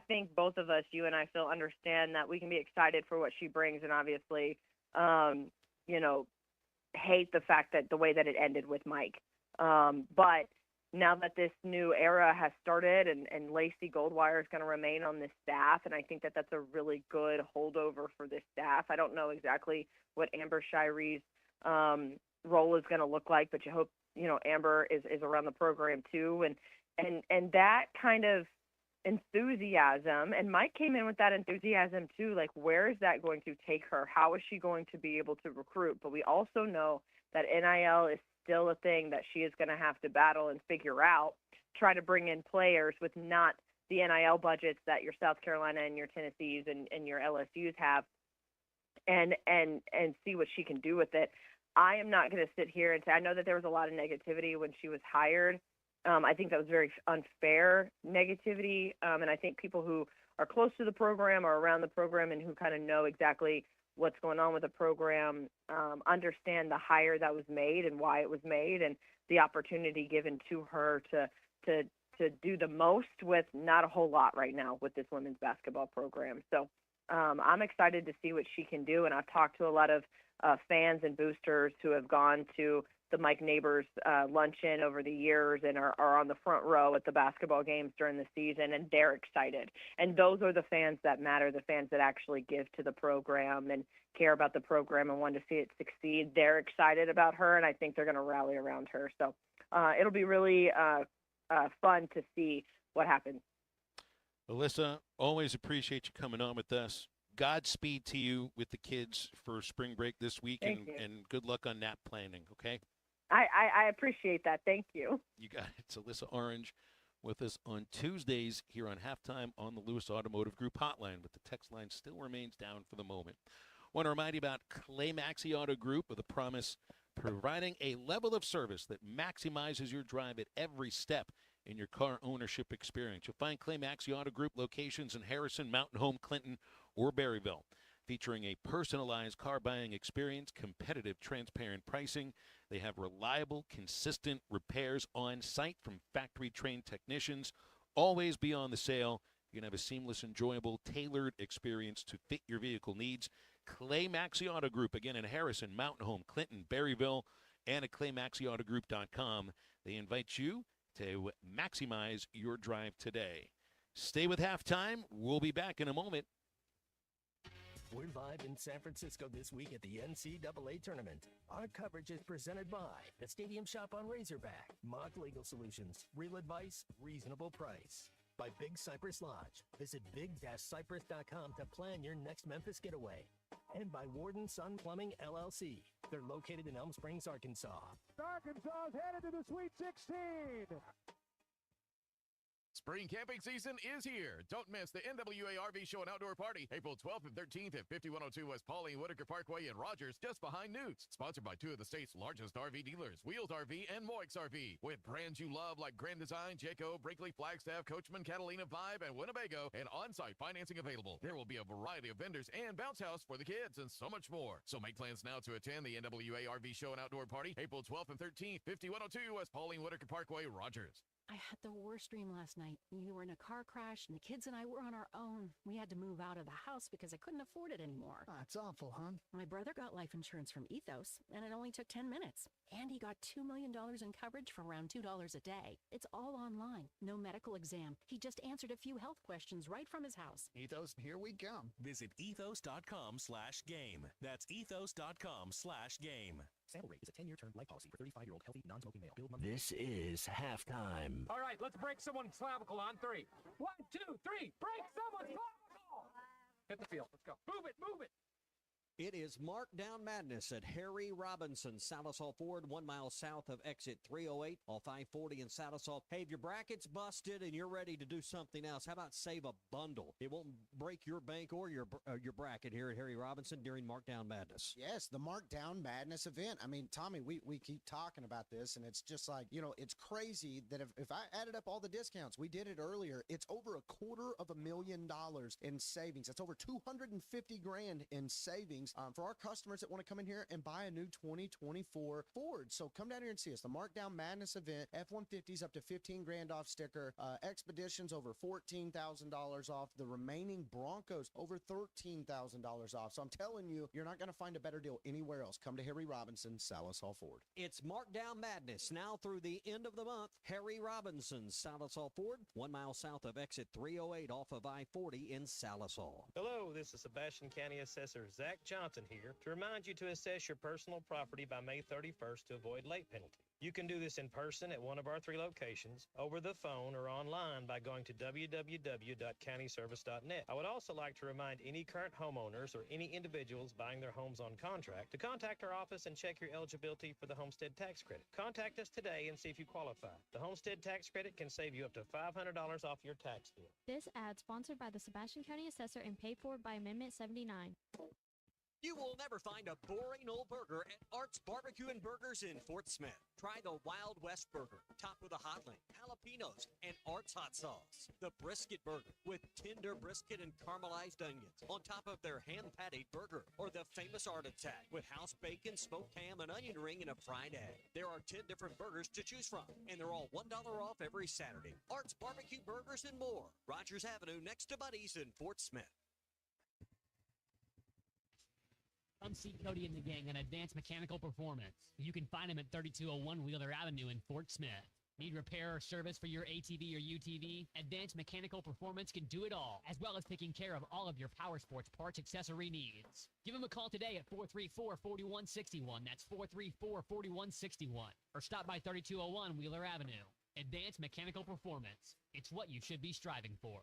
think both of us, you and I, Phil, understand that we can be excited for what she brings, and obviously, hate the fact that the way that it ended with Mike. But now that this new era has started and Lacey Goldwire is going to remain on this staff, and I think that that's a really good holdover for this staff. I don't know exactly what Amber Shiree's role is going to look like, but you hope, Amber is around the program too. And that kind of enthusiasm, and Mike came in with that enthusiasm too, like where is that going to take her? How is she going to be able to recruit? But we also know that NIL is still a thing that she is going to have to battle and figure out, try to bring in players with not the NIL budgets that your South Carolina and your Tennessees and your LSUs have, and see what she can do with it. I am not going to sit here and say, I know that there was a lot of negativity when she was hired. I think that was very unfair negativity, and I think people who are close to the program or around the program and who kind of know exactly what's going on with the program understand the hire that was made and why it was made and the opportunity given to her to do the most with not a whole lot right now with this women's basketball program. So I'm excited to see what she can do, and I've talked to a lot of fans and boosters who have gone to the Mike Neighbors luncheon over the years and are on the front row at the basketball games during the season, and they're excited. And those are the fans that matter, the fans that actually give to the program and care about the program and want to see it succeed. They're excited about her, and I think they're going to rally around her. So it'll be really fun to see what happens. Alyssa, always appreciate you coming on with us. Godspeed to you with the kids for spring break this week, and good luck on nap planning, okay? I appreciate that. Thank you. You got it. It's Alyssa Orange with us on Tuesdays here on Halftime on the Lewis Automotive Group hotline, but the text line still remains down for the moment. Want to remind you about Clay Maxey Auto Group with a promise providing a level of service that maximizes your drive at every step in your car ownership experience. You'll find Clay Maxey Auto Group locations in Harrison, Mountain Home, Clinton, or Berryville, featuring a personalized car buying experience, competitive, transparent pricing. They have reliable, consistent repairs on site from factory-trained technicians, always beyond the sale. You can have a seamless, enjoyable, tailored experience to fit your vehicle needs. Clay Maxey Auto Group, again in Harrison, Mountain Home, Clinton, Berryville, and at ClayMaxeyAutoGroup.com. They invite you to maximize your drive today. Stay with Halftime. We'll be back in a moment. We're live in San Francisco this week at the NCAA Tournament. Our coverage is presented by the Stadium Shop on Razorback, Mock Legal Solutions, real advice, reasonable price. By Big Cypress Lodge. Visit big-cypress.com to plan your next Memphis getaway. And by Warden Sun Plumbing, LLC. They're located in Elm Springs, Arkansas. Arkansas is headed to the Sweet 16. Spring camping season is here. Don't miss the NWA RV Show and Outdoor Party, April 12th and 13th at 5102 West Pauline Whitaker Parkway in Rogers, just behind Newt's. Sponsored by two of the state's largest RV dealers, Wheels RV and Moix RV. With brands you love like Grand Design, Jayco, Brinkley, Flagstaff, Coachman, Catalina, Vibe, and Winnebago, and on-site financing available. There will be a variety of vendors and bounce house for the kids and so much more. So make plans now to attend the NWA RV Show and Outdoor Party, April 12th and 13th, 5102 West Pauline Whitaker Parkway, Rogers. I had the worst dream last night. We were in a car crash, and the kids and I were on our own. We had to move out of the house because I couldn't afford it anymore. That's awful, hon. My brother got life insurance from Ethos, and it only took 10 minutes. And he got $2 million in coverage for around $2 a day. It's all online. No medical exam. He just answered a few health questions right from his house. Ethos, here we come. Visit ethos.com/game. That's ethos.com/game. Sample rate is a 10-year term life policy for 35-year-old healthy, non-smoking male. Build This is Halftime. All right, let's break someone's clavicle on 3. 1, 2, 3. Break someone's clavicle. Hit the field. Let's go. Move it. Move it. It is Markdown Madness at Harry Robinson, Salisaw Ford, 1 mile south of exit 308 off I-40 in Salisaw. Hey, if your bracket's busted and you're ready to do something else, how about save a bundle? It won't break your bank or your bracket here at Harry Robinson during Markdown Madness. Yes, the Markdown Madness event. I mean, Tommy, we keep talking about this, and it's just like, you know, it's crazy that if I added up all the discounts, we did it earlier, it's over $250,000 in savings. That's over $250,000 in savings. For our customers that want to come in here and buy a new 2024 Ford. So come down here and see us. The Markdown Madness event, F-150s up to $15,000 off sticker, Expeditions over $14,000 off, the remaining Broncos over $13,000 off. So I'm telling you, you're not going to find a better deal anywhere else. Come to Harry Robinson, Salisaw Ford. It's Markdown Madness now through the end of the month. Harry Robinson, Salisaw Ford, 1 mile south of exit 308 off of I-40 in Salisaw. Hello, this is Sebastian County Assessor Zach Johnson here to remind you to assess your personal property by May 31st to avoid late penalty. You can do this in person at one of our 3 locations, over the phone, or online by going to www.countyservice.net. I would also like to remind any current homeowners or any individuals buying their homes on contract to contact our office and check your eligibility for the homestead tax credit. Contact us today and see if you qualify. The homestead tax credit can save you up to $500 off your tax bill. This ad sponsored by the Sebastian County Assessor and paid for by Amendment 79. You will never find a boring old burger at Art's Barbecue and Burgers in Fort Smith. Try the Wild West Burger, topped with a hot link, jalapenos, and Art's hot sauce. The Brisket Burger, with tender brisket and caramelized onions on top of their hand-patted burger. Or the famous Art Attack, with house bacon, smoked ham, an onion ring, and a fried egg. There are 10 different burgers to choose from, and they're all $1 off every Saturday. Art's Barbecue Burgers and more. Rogers Avenue, next to Buddy's in Fort Smith. Come see Cody and the gang on Advanced Mechanical Performance. You can find him at 3201 Wheeler Avenue in Fort Smith. Need repair or service for your ATV or UTV? Advanced Mechanical Performance can do it all, as well as taking care of all of your power sports parts accessory needs. Give him a call today at 434-4161. That's 434-4161. Or stop by 3201 Wheeler Avenue. Advanced Mechanical Performance. It's what you should be striving for.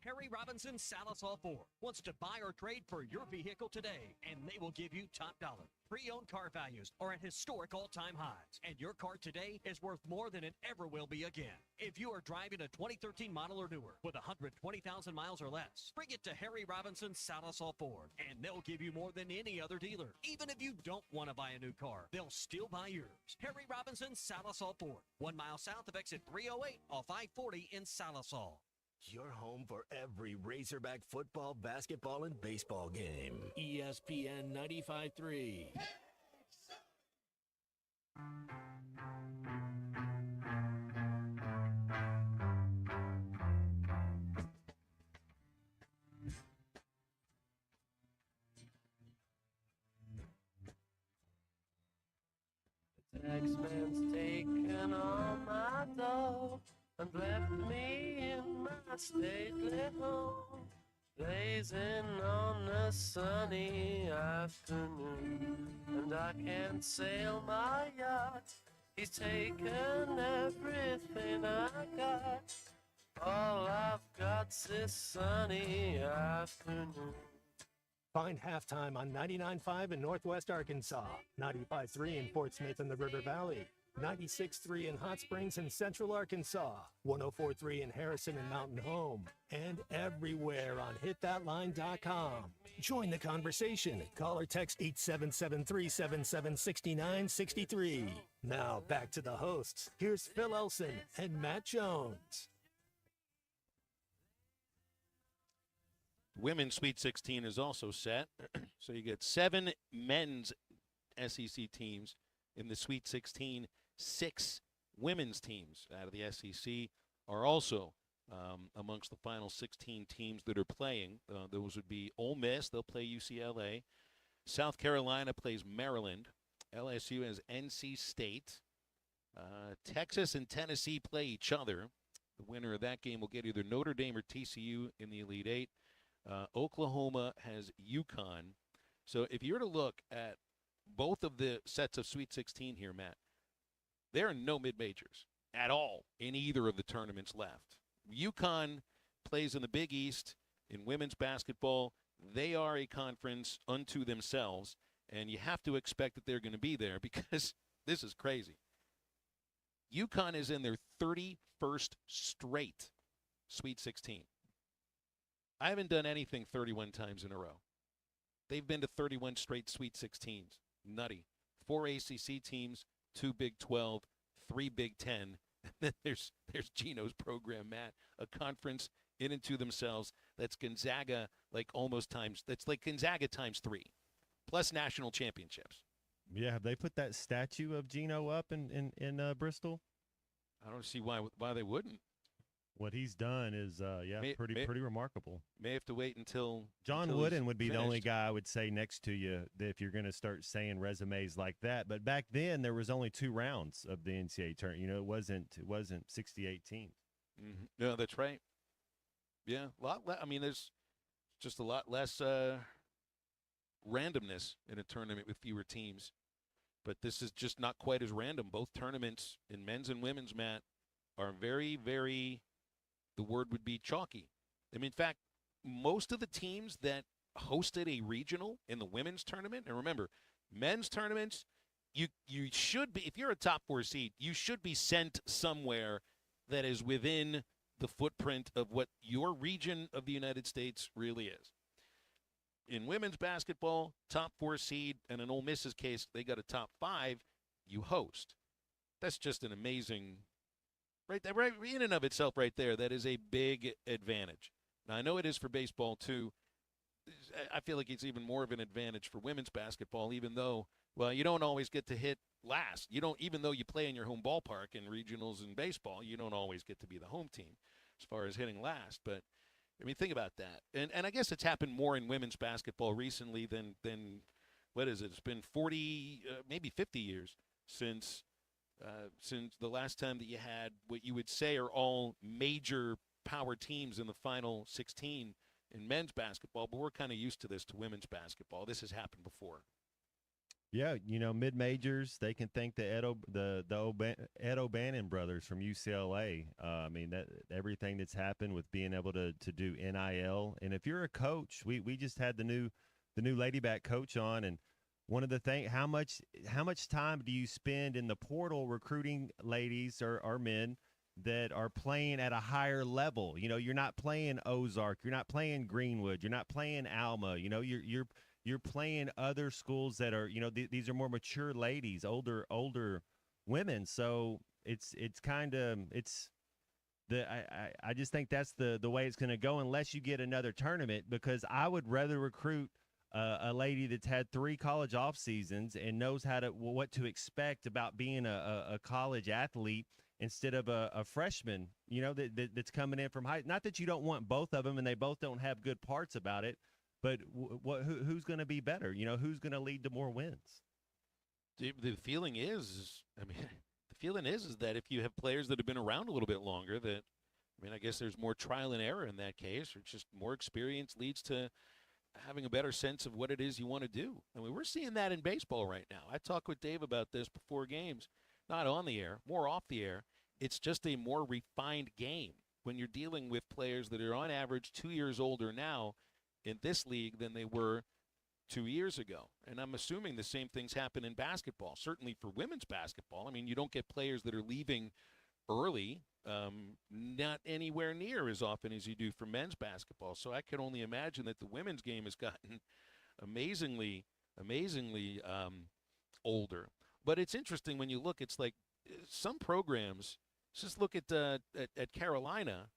Harry Robinson Salisol Ford wants to buy or trade for your vehicle today, and they will give you top dollar. Pre-owned car values are at historic all-time highs, and your car today is worth more than it ever will be again. If you are driving a 2013 model or newer with 120,000 miles or less, bring it to Harry Robinson Salisol Ford, and they'll give you more than any other dealer. Even if you don't want to buy a new car, they'll still buy yours. Harry Robinson Salisol Ford, 1 mile south of exit 308 off I-40 in Salisol. Your home for every Razorback football, basketball, and baseball game. ESPN 95.3. Taxman's taken all my dough and left me in my stately home, blazing on a sunny afternoon. And I can't sail my yacht, he's taken everything I got. All I've got's this sunny afternoon. Find Halftime on 99.5 in Northwest Arkansas, 95.3 in Fort Smith and the River Valley, 96.3 in Hot Springs and Central Arkansas, 104.3 in Harrison and Mountain Home, and everywhere on hitthatline.com. Join the conversation. Call or text 877-377-6963. Now back to the hosts. Here's Phil Elson and Matt Jones. Women's Sweet 16 is also set. So you get 7 men's SEC teams in the Sweet 16. 6 women's teams out of the SEC are also amongst the final 16 teams that are playing. Those would be Ole Miss. They'll play UCLA. South Carolina plays Maryland. LSU has NC State. Texas and Tennessee play each other. The winner of that game will get either Notre Dame or TCU in the Elite Eight. Oklahoma has UConn. So if you were to look at both of the sets of Sweet 16 here, Matt, there are no mid-majors at all in either of the tournaments left. UConn plays in the Big East in women's basketball. They are a conference unto themselves, and you have to expect that they're going to be there because this is crazy. UConn is in their 31st straight Sweet 16. I haven't done anything 31 times in a row. They've been to 31 straight Sweet 16s. Nutty. 4 ACC teams, 2 Big 12, 3 Big 10. And then there's Gino's program, Matt, a conference in and to themselves. That's Gonzaga that's like Gonzaga times 3, plus national championships. Yeah, have they put that statue of Gino up in Bristol? I don't see why they wouldn't. What he's done is, pretty remarkable. May have to wait until John Wooden would be finished. the only guy I would say next to you if you're going to start saying resumes like that. But back then, there was only 2 rounds of the NCAA tournament. You know, it wasn't 68 teams. Mm-hmm. No, that's right. Yeah, there's just a lot less randomness in a tournament with fewer teams. But this is just not quite as random. Both tournaments in men's and women's, Matt, are very, very, the word would be chalky. I mean, in fact, most of the teams that hosted a regional in the women's tournament, and remember, men's tournaments, you should be, if you're a top 4 seed, you should be sent somewhere that is within the footprint of what your region of the United States really is. In women's basketball, top 4 seed, and in Ole Miss's case, they got a top 5, you host. That's just an amazing, right there, right in and of itself right there, that is a big advantage. Now, I know it is for baseball, too. I feel like it's even more of an advantage for women's basketball, even though, well, you don't always get to hit last. You don't, even though you play in your home ballpark in regionals and baseball, you don't always get to be the home team as far as hitting last. But, I mean, think about that. And I guess it's happened more in women's basketball recently than what is it? It's been 40, maybe 50 years since the last time that you had what you would say are all major power teams in the final 16 in men's basketball, but we're kind of used to this to women's basketball. This has happened before. Yeah, mid majors, they can thank the Ed O'Bannon brothers from UCLA. I mean, that everything that's happened with being able to do NIL, and if you're a coach, we just had the new lady back coach on, and one of the things, how much time do you spend in the portal recruiting ladies or men that are playing at a higher level? You're not playing Ozark, you're not playing Greenwood, you're not playing Alma. You're playing other schools that are, these are more mature ladies, older women. So it's I just think that's the way it's going to go unless you get another tournament, because I would rather recruit a lady that's had 3 college off seasons and knows what to expect about being a college athlete instead of a freshman, that's coming in from high. Not that you don't want both of them and they both don't have good parts about it, but who's going to be better? Who's going to lead to more wins? The feeling is that if you have players that have been around a little bit longer, I guess there's more trial and error in that case, or just more experience leads to having a better sense of what it is you want to do. I mean, we're seeing that in baseball right now. I talked with Dave about this before games, not on the air, more off the air. It's just a more refined game when you're dealing with players that are on average 2 years older now in this league than they were 2 years ago. And I'm assuming the same things happen in basketball, certainly for women's basketball. I mean, you don't get players that are leaving early, not anywhere near as often as you do for men's basketball. So I can only imagine that the women's game has gotten amazingly older. But it's interesting when you look, it's like some programs, just look at Carolina,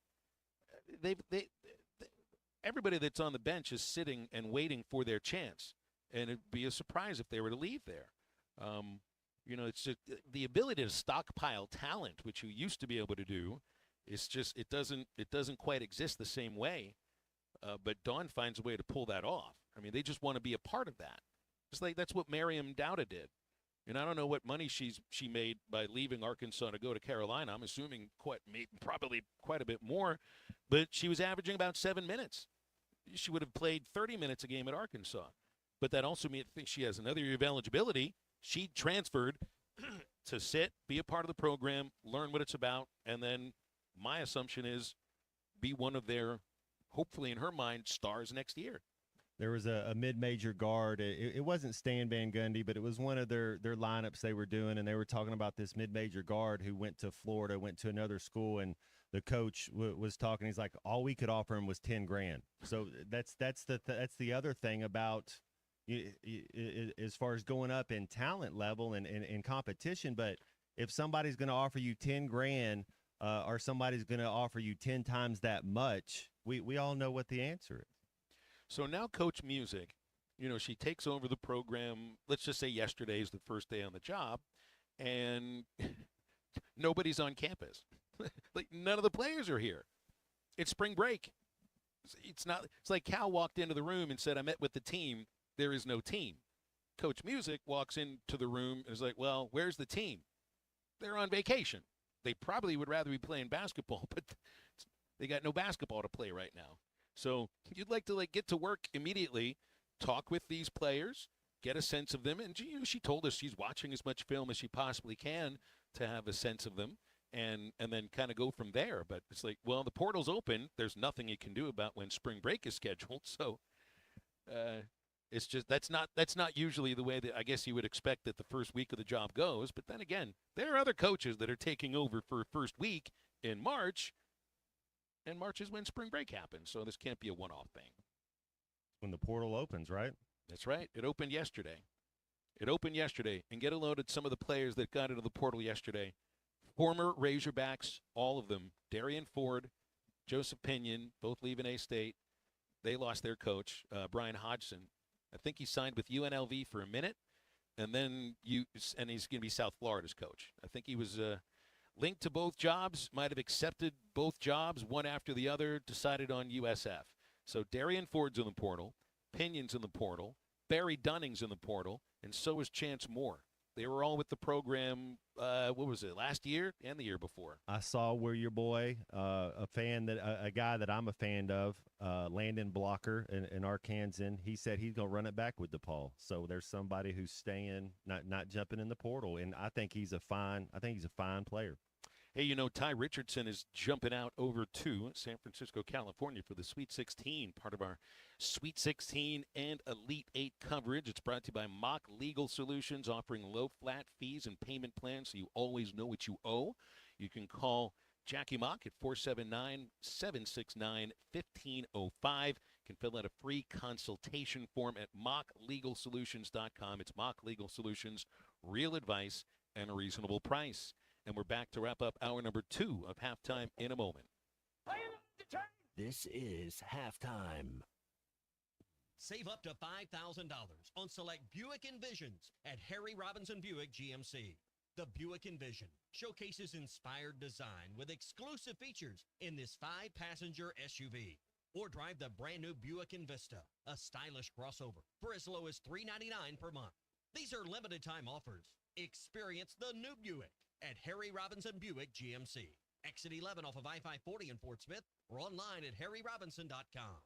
everybody that's on the bench is sitting and waiting for their chance, and it'd be a surprise if they were to leave there. It's just the ability to stockpile talent, which you used to be able to do. It's just it doesn't quite exist the same way. But Dawn finds a way to pull that off. I mean, they just want to be a part of that. It's like that's what Miriam Dowda did. And I don't know what money she made by leaving Arkansas to go to Carolina. I'm assuming probably quite a bit more, but she was averaging about 7 minutes. She would have played 30 minutes a game at Arkansas. But that also means she has another year of eligibility. She transferred to sit, be a part of the program, learn what it's about, and then my assumption is be one of their, hopefully in her mind, stars next year. There was a mid-major guard. It wasn't Stan Van Gundy, but it was one of their lineups they were doing, and they were talking about this mid-major guard who went to Florida, went to another school, and the coach was talking. He's like, all we could offer him was $10,000. So that's the other thing about as far as going up in talent level and in competition. But if somebody's going to offer you $10,000 or somebody's going to offer you 10 times that much, we all know what the answer is. So now Coach Musick, she takes over the program. Let's just say yesterday is the first day on the job, and nobody's on campus. Like none of the players are here. It's spring break. It's like Cal walked into the room and said, I met with the team. There is no team. Coach Musick walks into the room and is like, well, where's the team? They're on vacation. They probably would rather be playing basketball, but they got no basketball to play right now. So you'd like to get to work immediately, talk with these players, get a sense of them. And she told us she's watching as much film as she possibly can to have a sense of them and then kind of go from there. But it's like, well, the portal's open. There's nothing you can do about when spring break is scheduled. So it's just that's not usually the way that I guess you would expect that the first week of the job goes. But then again, there are other coaches that are taking over for first week in March. And March is when spring break happens, so this can't be a one-off thing. When the portal opens, right? That's right. It opened yesterday. And get a load at some of the players that got into the portal yesterday. Former Razorbacks, all of them. Darian Ford, Joseph Pinion, both leaving A-State. They lost their coach, Brian Hodgson. I think he signed with UNLV for a minute, and then he's going to be South Florida's coach. I think he was linked to both jobs, might have accepted both jobs, one after the other, decided on USF. So Darian Ford's in the portal, Pinion's in the portal, Barry Dunning's in the portal, and so is Chance Moore. They were all with the program, what was it, last year and the year before. I saw where your boy, a guy that I'm a fan of, Landon Blocker, an Arkansan, he said he's going to run it back with DePaul. So there's somebody who's staying, not jumping in the portal, and I think he's a fine player. Hey, Ty Richardson is jumping out over to San Francisco, California for the Sweet 16, part of our Sweet 16 and Elite 8 coverage. It's brought to you by Mock Legal Solutions, offering low flat fees and payment plans so you always know what you owe. You can call Jackie Mock at 479-769-1505. You can fill out a free consultation form at mocklegalsolutions.com. It's Mock Legal Solutions, real advice and a reasonable price. And we're back to wrap up hour number 2 of Halftime in a moment. This is Halftime. Save up to $5,000 on select Buick Envisions at Harry Robinson Buick GMC. The Buick Envision showcases inspired design with exclusive features in this 5-passenger SUV. Or drive the brand new Buick Envista, a stylish crossover, for as low as $399 per month. These are limited time offers. Experience the new Buick at Harry Robinson Buick GMC. Exit 11 off of I-540 in Fort Smith, or online at harryrobinson.com.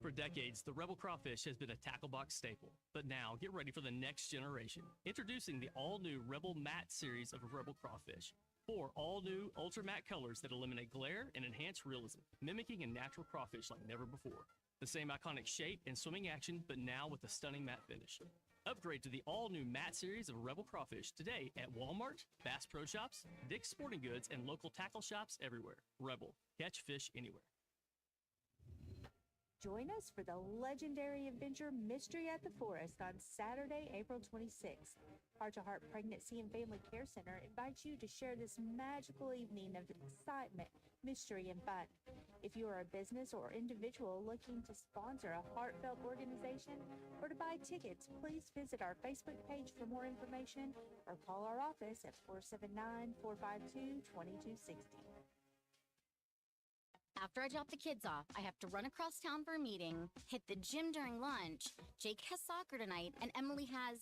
For decades, the Rebel Crawfish has been a tackle box staple. But now, get ready for the next generation. Introducing the all-new Rebel Matte series of Rebel Crawfish. 4 all-new ultra matte colors that eliminate glare and enhance realism, mimicking a natural crawfish like never before. The same iconic shape and swimming action, but now with a stunning matte finish. Upgrade to the all-new matte series of Rebel Crawfish today at Walmart, Bass Pro Shops, Dick's Sporting Goods, and local tackle shops everywhere. Rebel. Catch fish anywhere. Join us for the legendary adventure Mystery at the Forest on Saturday, April 26th. Heart to Heart Pregnancy and Family Care Center invites you to share this magical evening of excitement, mystery, and fun. If you are a business or individual looking to sponsor a heartfelt organization or to buy tickets, please visit our Facebook page for more information or call our office at 479-452-2260. After I drop the kids off, I have to run across town for a meeting, hit the gym during lunch. Jake has soccer tonight, and Emily has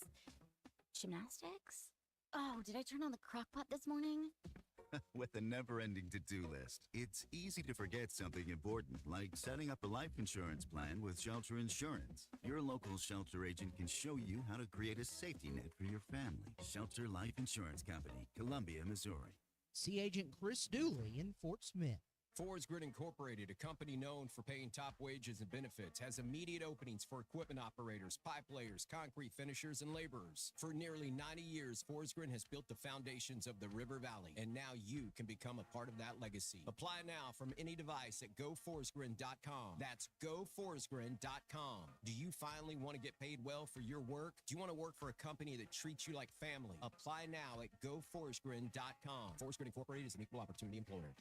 gymnastics. Oh, did I turn on the crock pot this morning? With a never-ending to-do list, it's easy to forget something important, like setting up a life insurance plan with Shelter Insurance. Your local Shelter agent can show you how to create a safety net for your family. Shelter Life Insurance Company, Columbia, Missouri. See Agent Chris Dooley in Fort Smith. Forest Grid Incorporated, a company known for paying top wages and benefits, has immediate openings for equipment operators, pipe layers, concrete finishers, and laborers. For nearly 90 years, Forest Grid has built the foundations of the River Valley, and now you can become a part of that legacy. Apply now from any device at GoForestGrid.com. That's GoForestGrid.com. Do you finally want to get paid well for your work? Do you want to work for a company that treats you like family? Apply now at GoForestGrid.com. Forest Grid Incorporated is an equal opportunity employer.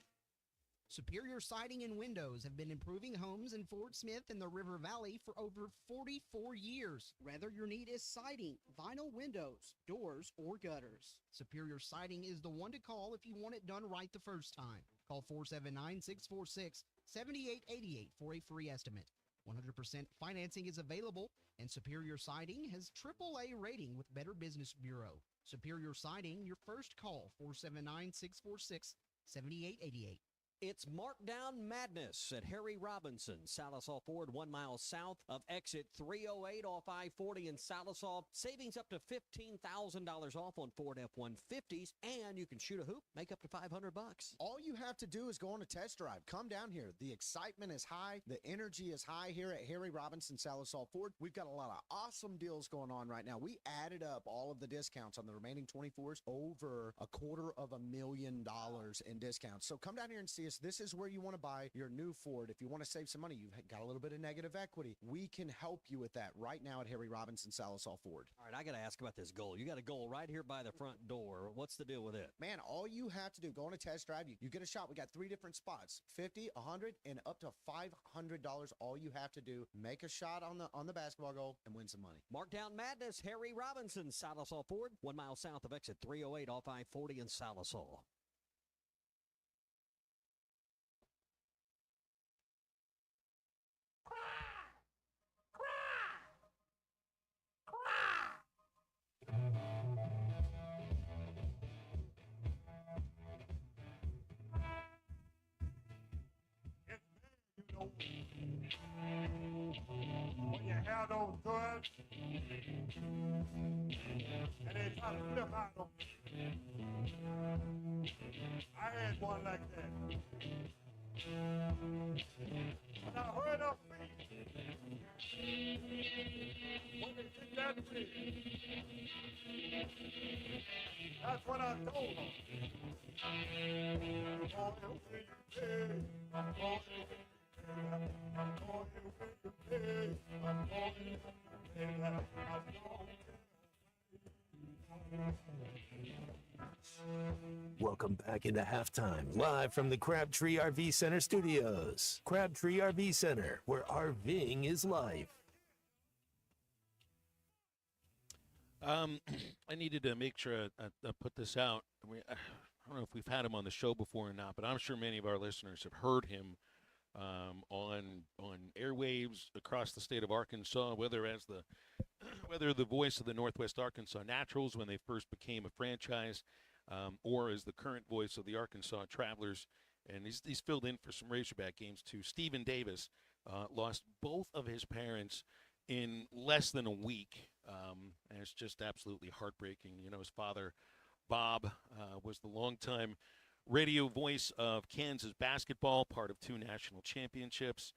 Superior Siding and Windows have been improving homes in Fort Smith and the River Valley for over 44 years. Whether your need is siding, vinyl windows, doors, or gutters, Superior Siding is the one to call if you want it done right the first time. Call 479-646-7888 for a free estimate. 100% financing is available, and Superior Siding has AAA rating with Better Business Bureau. Superior Siding, your first call, 479-646-7888. It's Markdown Madness at Harry Robinson, Salisaw Ford, 1 mile south of exit 308 off I-40 in Salisaw. Savings up to $15,000 off on Ford F-150s, and you can shoot a hoop, make up to $500. All you have to do is go on a test drive. Come down here. The excitement is high. The energy is high here at Harry Robinson, Salisaw Ford. We've got a lot of awesome deals going on right now. We added up all of the discounts on the remaining 24s, over $250,000 in discounts. So come down here and see us. This is where you want to buy your new Ford. If you want to save some money, you've got a little bit of negative equity, we can help you with that right now at Harry Robinson, Salisaw Ford. All right, I got to ask about this goal. You got a goal right here by the front door. What's the deal with it? Man, all you have to do, go on a test drive. You get a shot. We got 3 different spots, 50, 100, and up to $500. All you have to do, make a shot on the basketball goal and win some money. Markdown Madness, Harry Robinson, Salisaw Ford, 1 mile south of exit 308 off I-40 in Salisaw. When you have those goods, and they try to flip out them. I had one like that. But I heard of free. When they get that free, that's what I told them. I'm going to pay you pay. I'm going to pay you pay. I'm going to pay you pay. I'm going to pay that. I'm going to Welcome back into halftime, live from the Crabtree RV Center studios. Crabtree RV Center, where RVing is life. I needed to make sure I put this out. I don't know if we've had him on the show before or not, but I'm sure many of our listeners have heard him on airwaves across the state of Arkansas, whether the voice of the Northwest Arkansas Naturals when they first became a franchise, or as the current voice of the Arkansas Travelers. And he's filled in for some Razorback games too. Stephen Davis lost both of his parents in less than a week, and it's just absolutely heartbreaking. You know, his father, Bob, was the longtime radio voice of Kansas basketball, part of 2 national championships,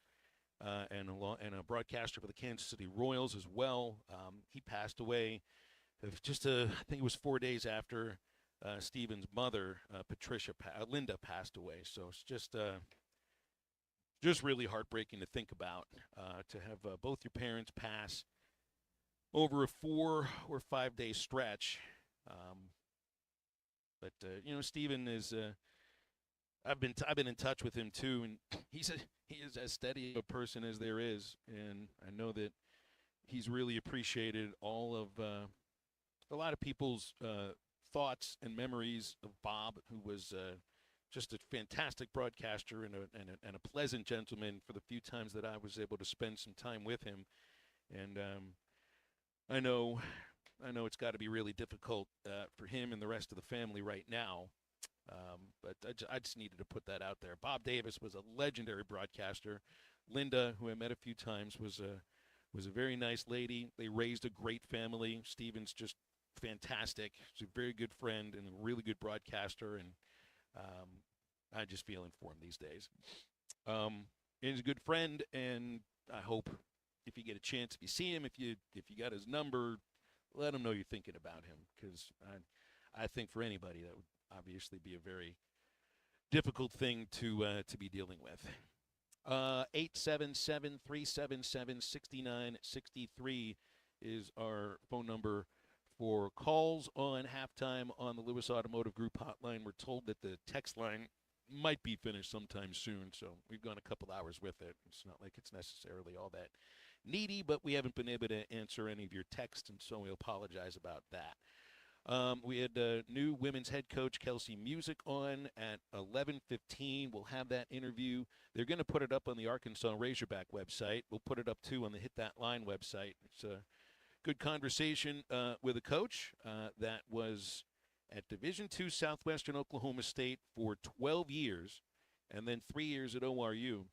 and a broadcaster for the Kansas City Royals as well. He passed away I think it was 4 days after Stephen's mother, Linda, passed away. So it's just really heartbreaking to think about, to have both your parents pass over a 4 or 5 day stretch. But you know, Stephen is. I've been in touch with him too, and he is as steady a person as there is, and I know that he's really appreciated all of a lot of people's thoughts and memories of Bob, who was just a fantastic broadcaster and a pleasant gentleman for the few times that I was able to spend some time with him. And I know it's got to be really difficult for him and the rest of the family right now. But I just needed to put that out there. Bob Davis was a legendary broadcaster. Linda, who I met a few times, was a very nice lady. They raised a great family. Stephen's just fantastic. He's a very good friend and a really good broadcaster, and I'm just feeling for him these days. He's a good friend, and I hope if you get a chance, if you see him, if you got his number, let him know you're thinking about him, because I think for anybody that would obviously be a very difficult thing to be dealing with. 877-377-6963 is our phone number for calls on halftime on the Lewis Automotive Group hotline. We're told that the text line might be finished sometime soon, so we've gone a couple hours with it. It's not like it's necessarily all that needy, but we haven't been able to answer any of your texts, and so we apologize about that. We had new women's head coach Kelsi Musick on at 11:15. We'll have that interview. They're going to put it up on the Arkansas Razorback website. We'll put it up, too, on the Hit That Line website. It's a good conversation with a coach that was at Division II Southwestern Oklahoma State for 12 years and then 3 years at ORU.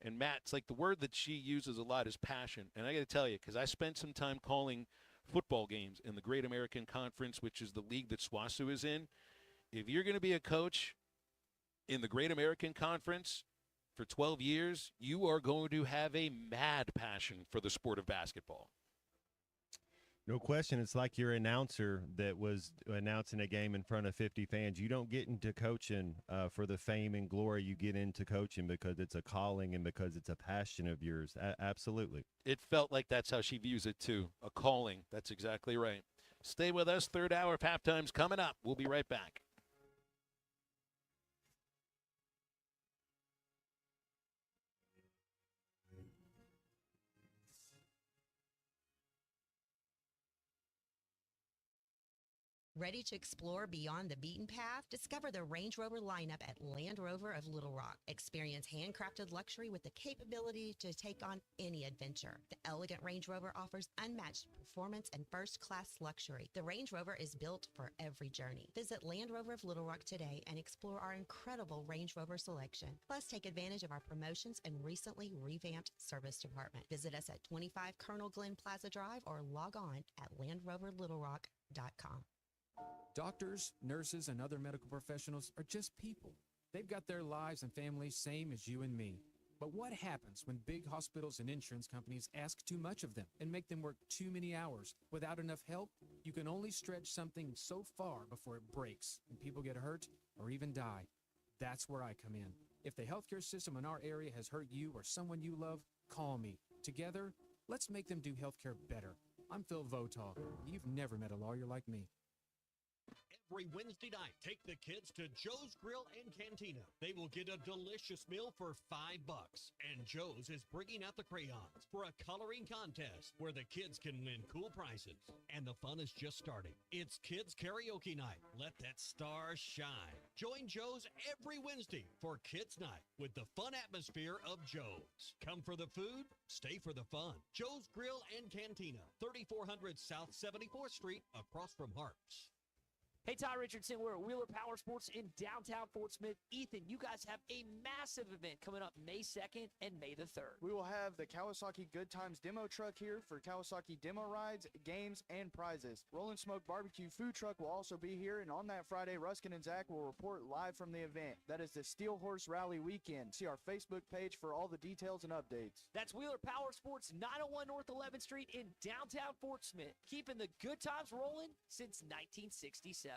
And, Matt, it's like the word that she uses a lot is passion. And I got to tell you, because I spent some time calling football games in the Great American Conference, which is the league that SWASU is in. If you're going to be a coach in the Great American Conference for 12 years, you are going to have a mad passion for the sport of basketball. No question. It's like your announcer that was announcing a game in front of 50 fans. You don't get into coaching for the fame and glory. You get into coaching because it's a calling and because it's a passion of yours. Absolutely. It felt like that's how she views it, too. A calling. That's exactly right. Stay with us. Third hour of halftime's coming up. We'll be right back. Ready to explore beyond the beaten path? Discover the Range Rover lineup at Land Rover of Little Rock. Experience handcrafted luxury with the capability to take on any adventure. The elegant Range Rover offers unmatched performance and first-class luxury. The Range Rover is built for every journey. Visit Land Rover of Little Rock today and explore our incredible Range Rover selection. Plus, take advantage of our promotions and recently revamped service department. Visit us at 25 Colonel Glenn Plaza Drive or log on at LandRoverLittleRock.com. Doctors, nurses, and other medical professionals are just people. They've got their lives and families same as you and me. But what happens when big hospitals and insurance companies ask too much of them and make them work too many hours without enough help? You can only stretch something so far before it breaks and people get hurt or even die. That's where I come in. If the healthcare system in our area has hurt you or someone you love, call me. Together, let's make them do healthcare better. I'm Phil Votaw. You've never met a lawyer like me. Every Wednesday night, take the kids to Joe's Grill and Cantina. They will get a delicious meal for $5. And Joe's is bringing out the crayons for a coloring contest where the kids can win cool prizes. And the fun is just starting. It's Kids Karaoke Night. Let that star shine. Join Joe's every Wednesday for Kids Night with the fun atmosphere of Joe's. Come for the food, stay for the fun. Joe's Grill and Cantina, 3400 South 74th Street, across from Harps. Hey, Ty Richardson, we're at Wheeler Power Sports in downtown Fort Smith. Ethan, you guys have a massive event coming up May 2nd and May the 3rd. We will have the Kawasaki Good Times demo truck here for Kawasaki demo rides, games, and prizes. Rollin' Smoke Barbecue food truck will also be here, and on that Friday, Ruskin and Zach will report live from the event. That is the Steel Horse Rally Weekend. See our Facebook page for all the details and updates. That's Wheeler Power Sports, 901 North 11th Street in downtown Fort Smith, keeping the good times rolling since 1967.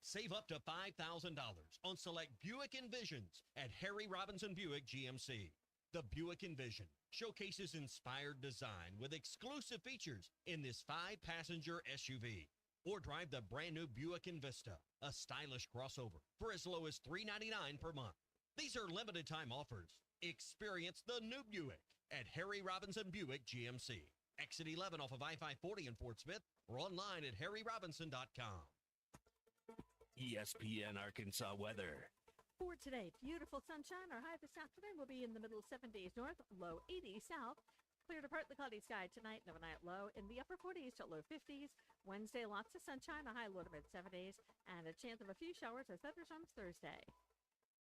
Save up to $5,000 on select Buick Envisions at Harry Robinson Buick GMC. The Buick Envision showcases inspired design with exclusive features in this 5-passenger SUV. Or drive the brand new Buick Envista, a stylish crossover, for as low as $399 per month. These are limited time offers. Experience the new Buick at Harry Robinson Buick GMC. Exit 11 off of I-540 in Fort Smith or online at harryrobinson.com. ESPN Arkansas weather. For today, beautiful sunshine. Our high this afternoon will be in the middle 70s north, low 80s south. Clear to partly cloudy sky tonight, an overnight low in the upper 40s to low 50s. Wednesday, lots of sunshine, a high low to mid 70s, and a chance of a few showers or thunderstorms Thursday.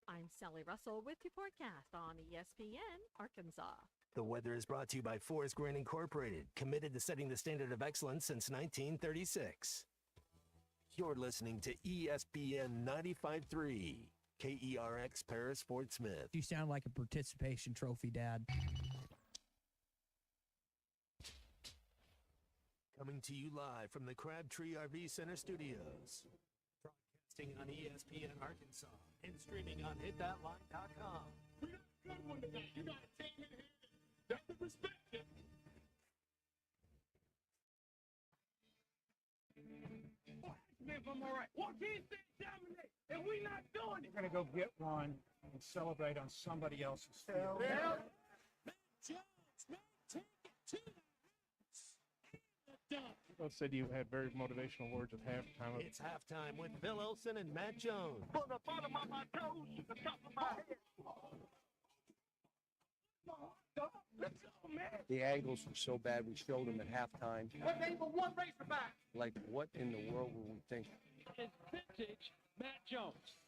I'm Sally Russell with your forecast on ESPN Arkansas. The weather is brought to you by Forest Grain Incorporated, committed to setting the standard of excellence since 1936. You're listening to ESPN 95.3, KERX Paris, Fort Smith. You sound like a participation trophy, Dad. Coming to you live from the Crabtree RV Center studios. Broadcasting on ESPN Arkansas and streaming on hitthatline.com. We got a good one tonight. You got to take it in. That's the perspective. If I'm all right. What can't they dominate? And we not doing it. We're going to go get one and celebrate on somebody else's field. Matt Jones, man, take it to the house. Both said you had very motivational words at halftime. It's halftime with Phil Elson and Matt Jones. From the bottom of my toes to the top of my head. Let's go, man. The angles were so bad we showed them at halftime. But they were one racerback. Like, what in the world were we thinking? It's vintage Matt Jones.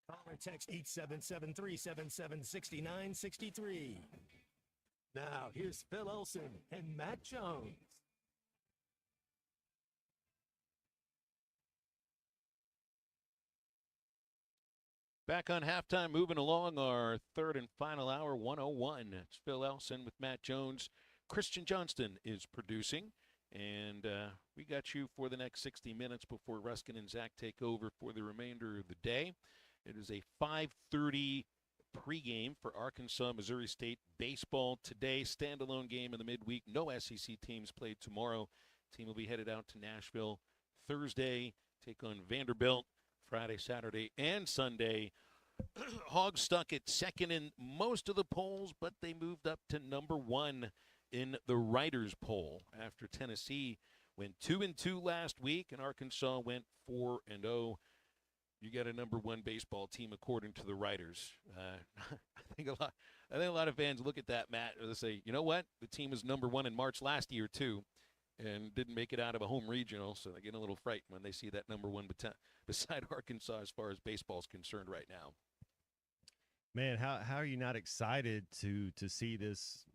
Call or text 877-377-6963. Now, here's Phil Elson and Matt Jones. Back on halftime, moving along our third and final hour, 101. It's Phil Elson with Matt Jones. Christian Johnston is producing, and we got you for the next 60 minutes before Ruskin and Zach take over for the remainder of the day. It is a 5:30 pregame for Arkansas, Missouri State baseball today. Standalone game in the midweek. No SEC teams played tomorrow. Team will be headed out to Nashville Thursday, take on Vanderbilt. Friday, Saturday, and Sunday Hogs stuck at second in most of the polls, but they moved up to number 1 in the writers' poll after Tennessee went 2-2 last week and Arkansas went 4-0. You got a number 1 baseball team according to the writers. I think a lot of fans look at that, Matt, and they say, you know what? The team was number 1 in March last year too, and didn't make it out of a home regional, so they get a little frightened when they see that number 1 beside Arkansas as far as baseball is concerned right now. Man, how are you not excited to see this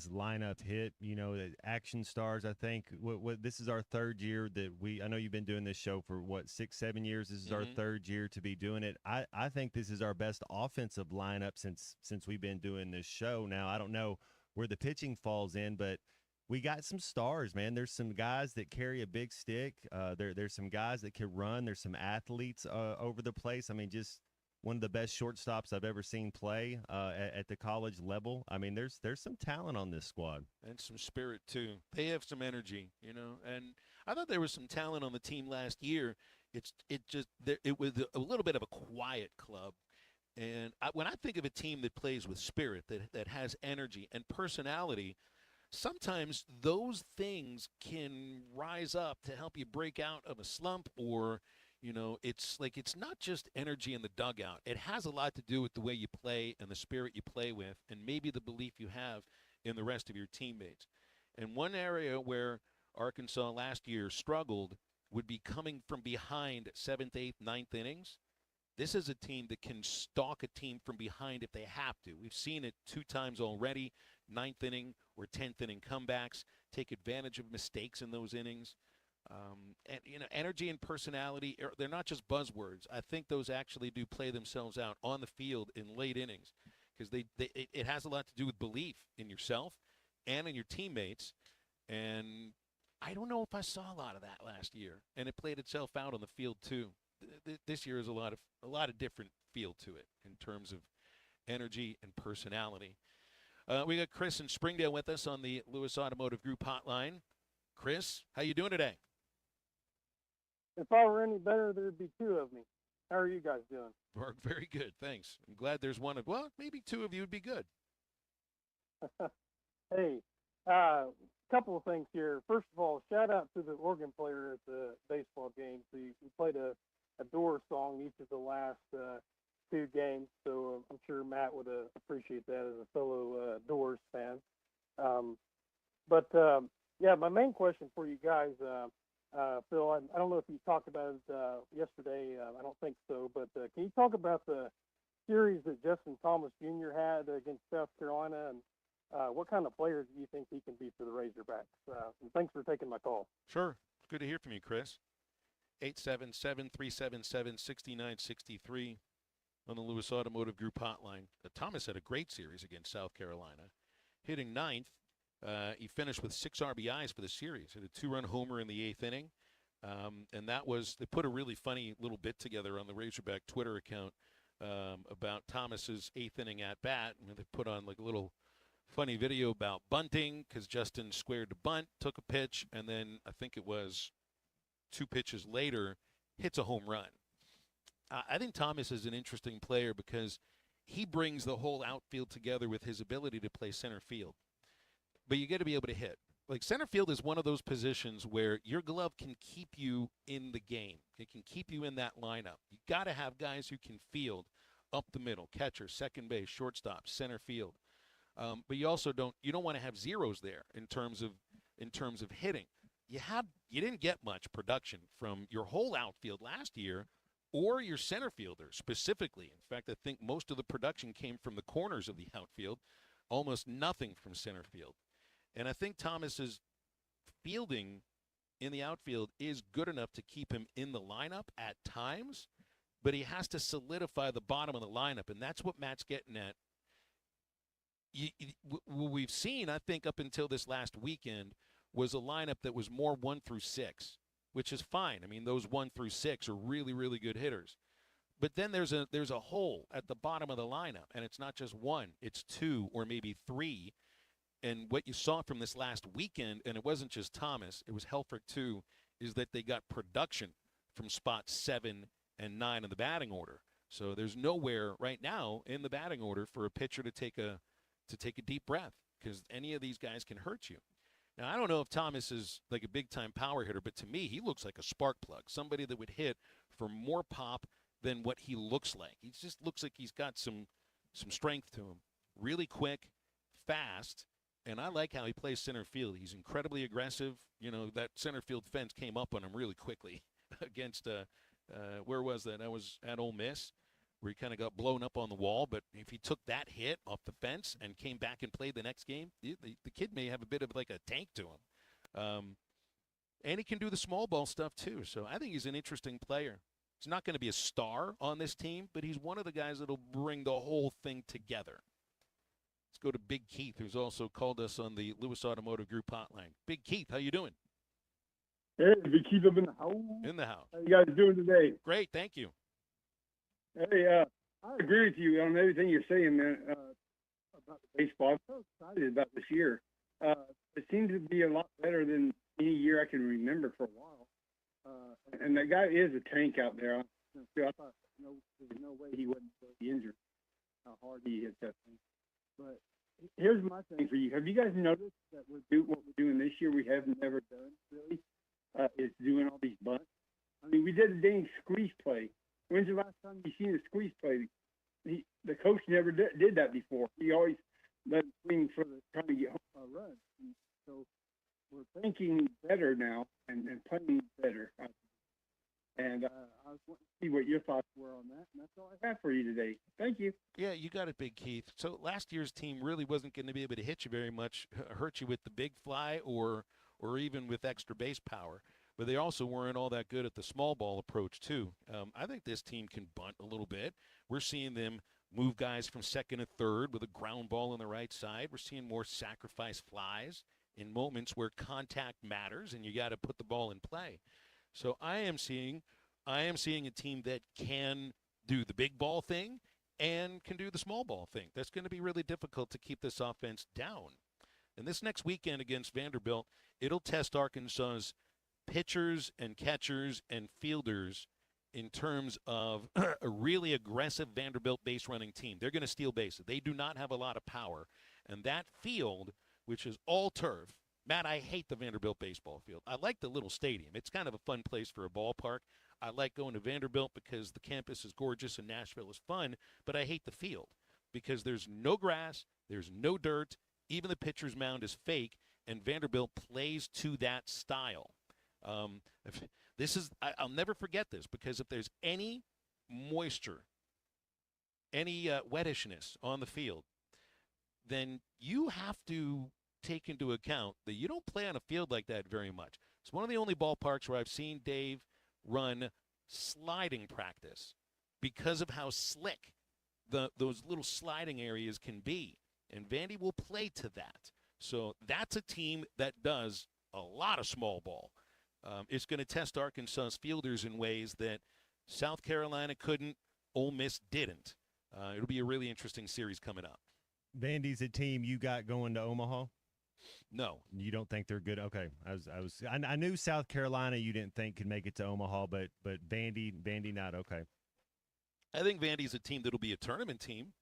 lineup hit? You know, the Action Stars. I think what this is our 3rd year that I know you've been doing this show for what 6-7 years. This is our 3rd year to be doing it. I think this is our best offensive lineup since we've been doing this show. Now I don't know where the pitching falls in, but we got some stars, man. There's some guys that carry a big stick. There's some guys that can run. There's some athletes over the place. I mean, just one of the best shortstops I've ever seen play at the college level. I mean, there's some talent on this squad. And some spirit, too. They have some energy, you know. And I thought there was some talent on the team last year. It was a little bit of a quiet club. And when I think of a team that plays with spirit, that has energy and personality, sometimes those things can rise up to help you break out of a slump or – you know, it's not just energy in the dugout. It has a lot to do with the way you play and the spirit you play with and maybe the belief you have in the rest of your teammates. And one area where Arkansas last year struggled would be coming from behind 7th, 8th, 9th innings. This is a team that can stalk a team from behind if they have to. We've seen it 2 times already, 9th inning or 10th inning comebacks, take advantage of mistakes in those innings. And you know, energy and personality, they're not just buzzwords. I think those actually do play themselves out on the field in late innings because it has a lot to do with belief in yourself and in your teammates. And I don't know if I saw a lot of that last year, and it played itself out on the field too. This year is a lot of different feel to it in terms of energy and personality. We got Chris in Springdale with us on the Lewis Automotive Group hotline. Chris, how you doing today? If I were any better, there'd be 2 of me. How are you guys doing? We're very good, thanks. I'm glad there's one of, well, maybe 2 of you would be good. Hey, couple of things here. First of all, shout out to the organ player at the baseball games. He played a Doors song each of the last 2 games, so I'm sure Matt would appreciate that as a fellow Doors fan. Yeah, my main question for you guys, Phil, I don't know if you talked about it yesterday. I don't think so, but can you talk about the series that Justin Thomas Jr. had against South Carolina, and what kind of players do you think he can be for the Razorbacks? And thanks for taking my call. Sure. Good to hear from you, Chris. 877-377-6963 on the Lewis Automotive Group hotline. Thomas had a great series against South Carolina, hitting 9th. He finished with 6 RBIs for the series. Had a 2-run homer in the 8th inning. And that was, they put a really funny little bit together on the Razorback Twitter account about Thomas's 8th inning at bat. And they put on like a little funny video about bunting because Justin squared to bunt, took a pitch, and then I think it was 2 pitches later, hits a home run. I think Thomas is an interesting player because he brings the whole outfield together with his ability to play center field. But you got to be able to hit. Like center field is one of those positions where your glove can keep you in the game. It can keep you in that lineup. You got to have guys who can field up the middle, catcher, second base, shortstop, center field. But you also don't want to have zeros there in terms of hitting. You didn't get much production from your whole outfield last year or your center fielder specifically. In fact, I think most of the production came from the corners of the outfield, almost nothing from center field. And I think Thomas's fielding in the outfield is good enough to keep him in the lineup at times, but he has to solidify the bottom of the lineup, and that's what Matt's getting at. What we've seen, I think, up until this last weekend was a lineup that was more 1 through 6, which is fine. I mean, those 1 through 6 are really, really good hitters. But then there's a hole at the bottom of the lineup, and it's not just 1, it's 2 or maybe 3. And what you saw from this last weekend, and it wasn't just Thomas, it was Helfrich too, is that they got production from spots 7 and 9 in the batting order. So there's nowhere right now in the batting order for a pitcher to take a deep breath, because any of these guys can hurt you. Now, I don't know if Thomas is like a big-time power hitter, but to me, he looks like a spark plug, somebody that would hit for more pop than what he looks like. He just looks like he's got some strength to him. Really quick, fast, and I like how he plays center field. He's incredibly aggressive. You know, that center field fence came up on him really quickly against, where was that? That was at Ole Miss, where he kind of got blown up on the wall. But if he took that hit off the fence and came back and played the next game, the kid may have a bit of like a tank to him. And he can do the small ball stuff too. So I think he's an interesting player. He's not going to be a star on this team, but he's one of the guys that will bring the whole thing together. Let's go to Big Keith, who's also called us on the Lewis Automotive Group hotline. Big Keith, how you doing? Hey, Big Keith up in the house. In the house. How you guys doing today? Great, thank you. Hey, I agree with you on everything you're saying, man, about the baseball. I'm so excited about this year. It seems to be a lot better than any year I can remember for a while. And that guy is a tank out there. I thought there's no way he wouldn't be injured, how hard he hits that thing. But here's my thing for you. Have you guys noticed that what we're doing this year we have never done, really, is doing all these bunts? I mean, we did a dang squeeze play. When's the last time you seen a squeeze play? The coach never did that before. He always let him swing for trying to get a run. And so we're thinking better now and playing better. And I was wanting to see what your thoughts were on that, and that's all I have for you today. Thank you. Yeah, you got it, Big Keith. So last year's team really wasn't going to be able to hit you very much, hurt you with the big fly or even with extra base power. But they also weren't all that good at the small ball approach, too. I think this team can bunt a little bit. We're seeing them move guys from second to third with a ground ball on the right side. We're seeing more sacrifice flies in moments where contact matters and you got to put the ball in play. So I am seeing a team that can do the big ball thing and can do the small ball thing. That's going to be really difficult to keep this offense down. And this next weekend against Vanderbilt, it'll test Arkansas's pitchers and catchers and fielders in terms of a really aggressive Vanderbilt base running team. They're going to steal bases. They do not have a lot of power. And that field, which is all turf, Matt, I hate the Vanderbilt baseball field. I like the little stadium. It's kind of a fun place for a ballpark. I like going to Vanderbilt because the campus is gorgeous and Nashville is fun, but I hate the field because there's no grass, there's no dirt, even the pitcher's mound is fake, and Vanderbilt plays to that style. I'll never forget this, because if there's any moisture, any wettishness on the field, then you have to take into account that you don't play on a field like that very much. It's one of the only ballparks where I've seen Dave run sliding practice because of how slick those little sliding areas can be. And Vandy will play to that. So that's a team that does a lot of small ball. It's going to test Arkansas's fielders in ways that South Carolina couldn't, Ole Miss didn't. It'll be a really interesting series coming up. Vandy's a team you got going to Omaha? No. You don't think they're good? Okay. I knew South Carolina you didn't think could make it to Omaha, but Vandy not. Okay. I think Vandy's a team that'll be a tournament team,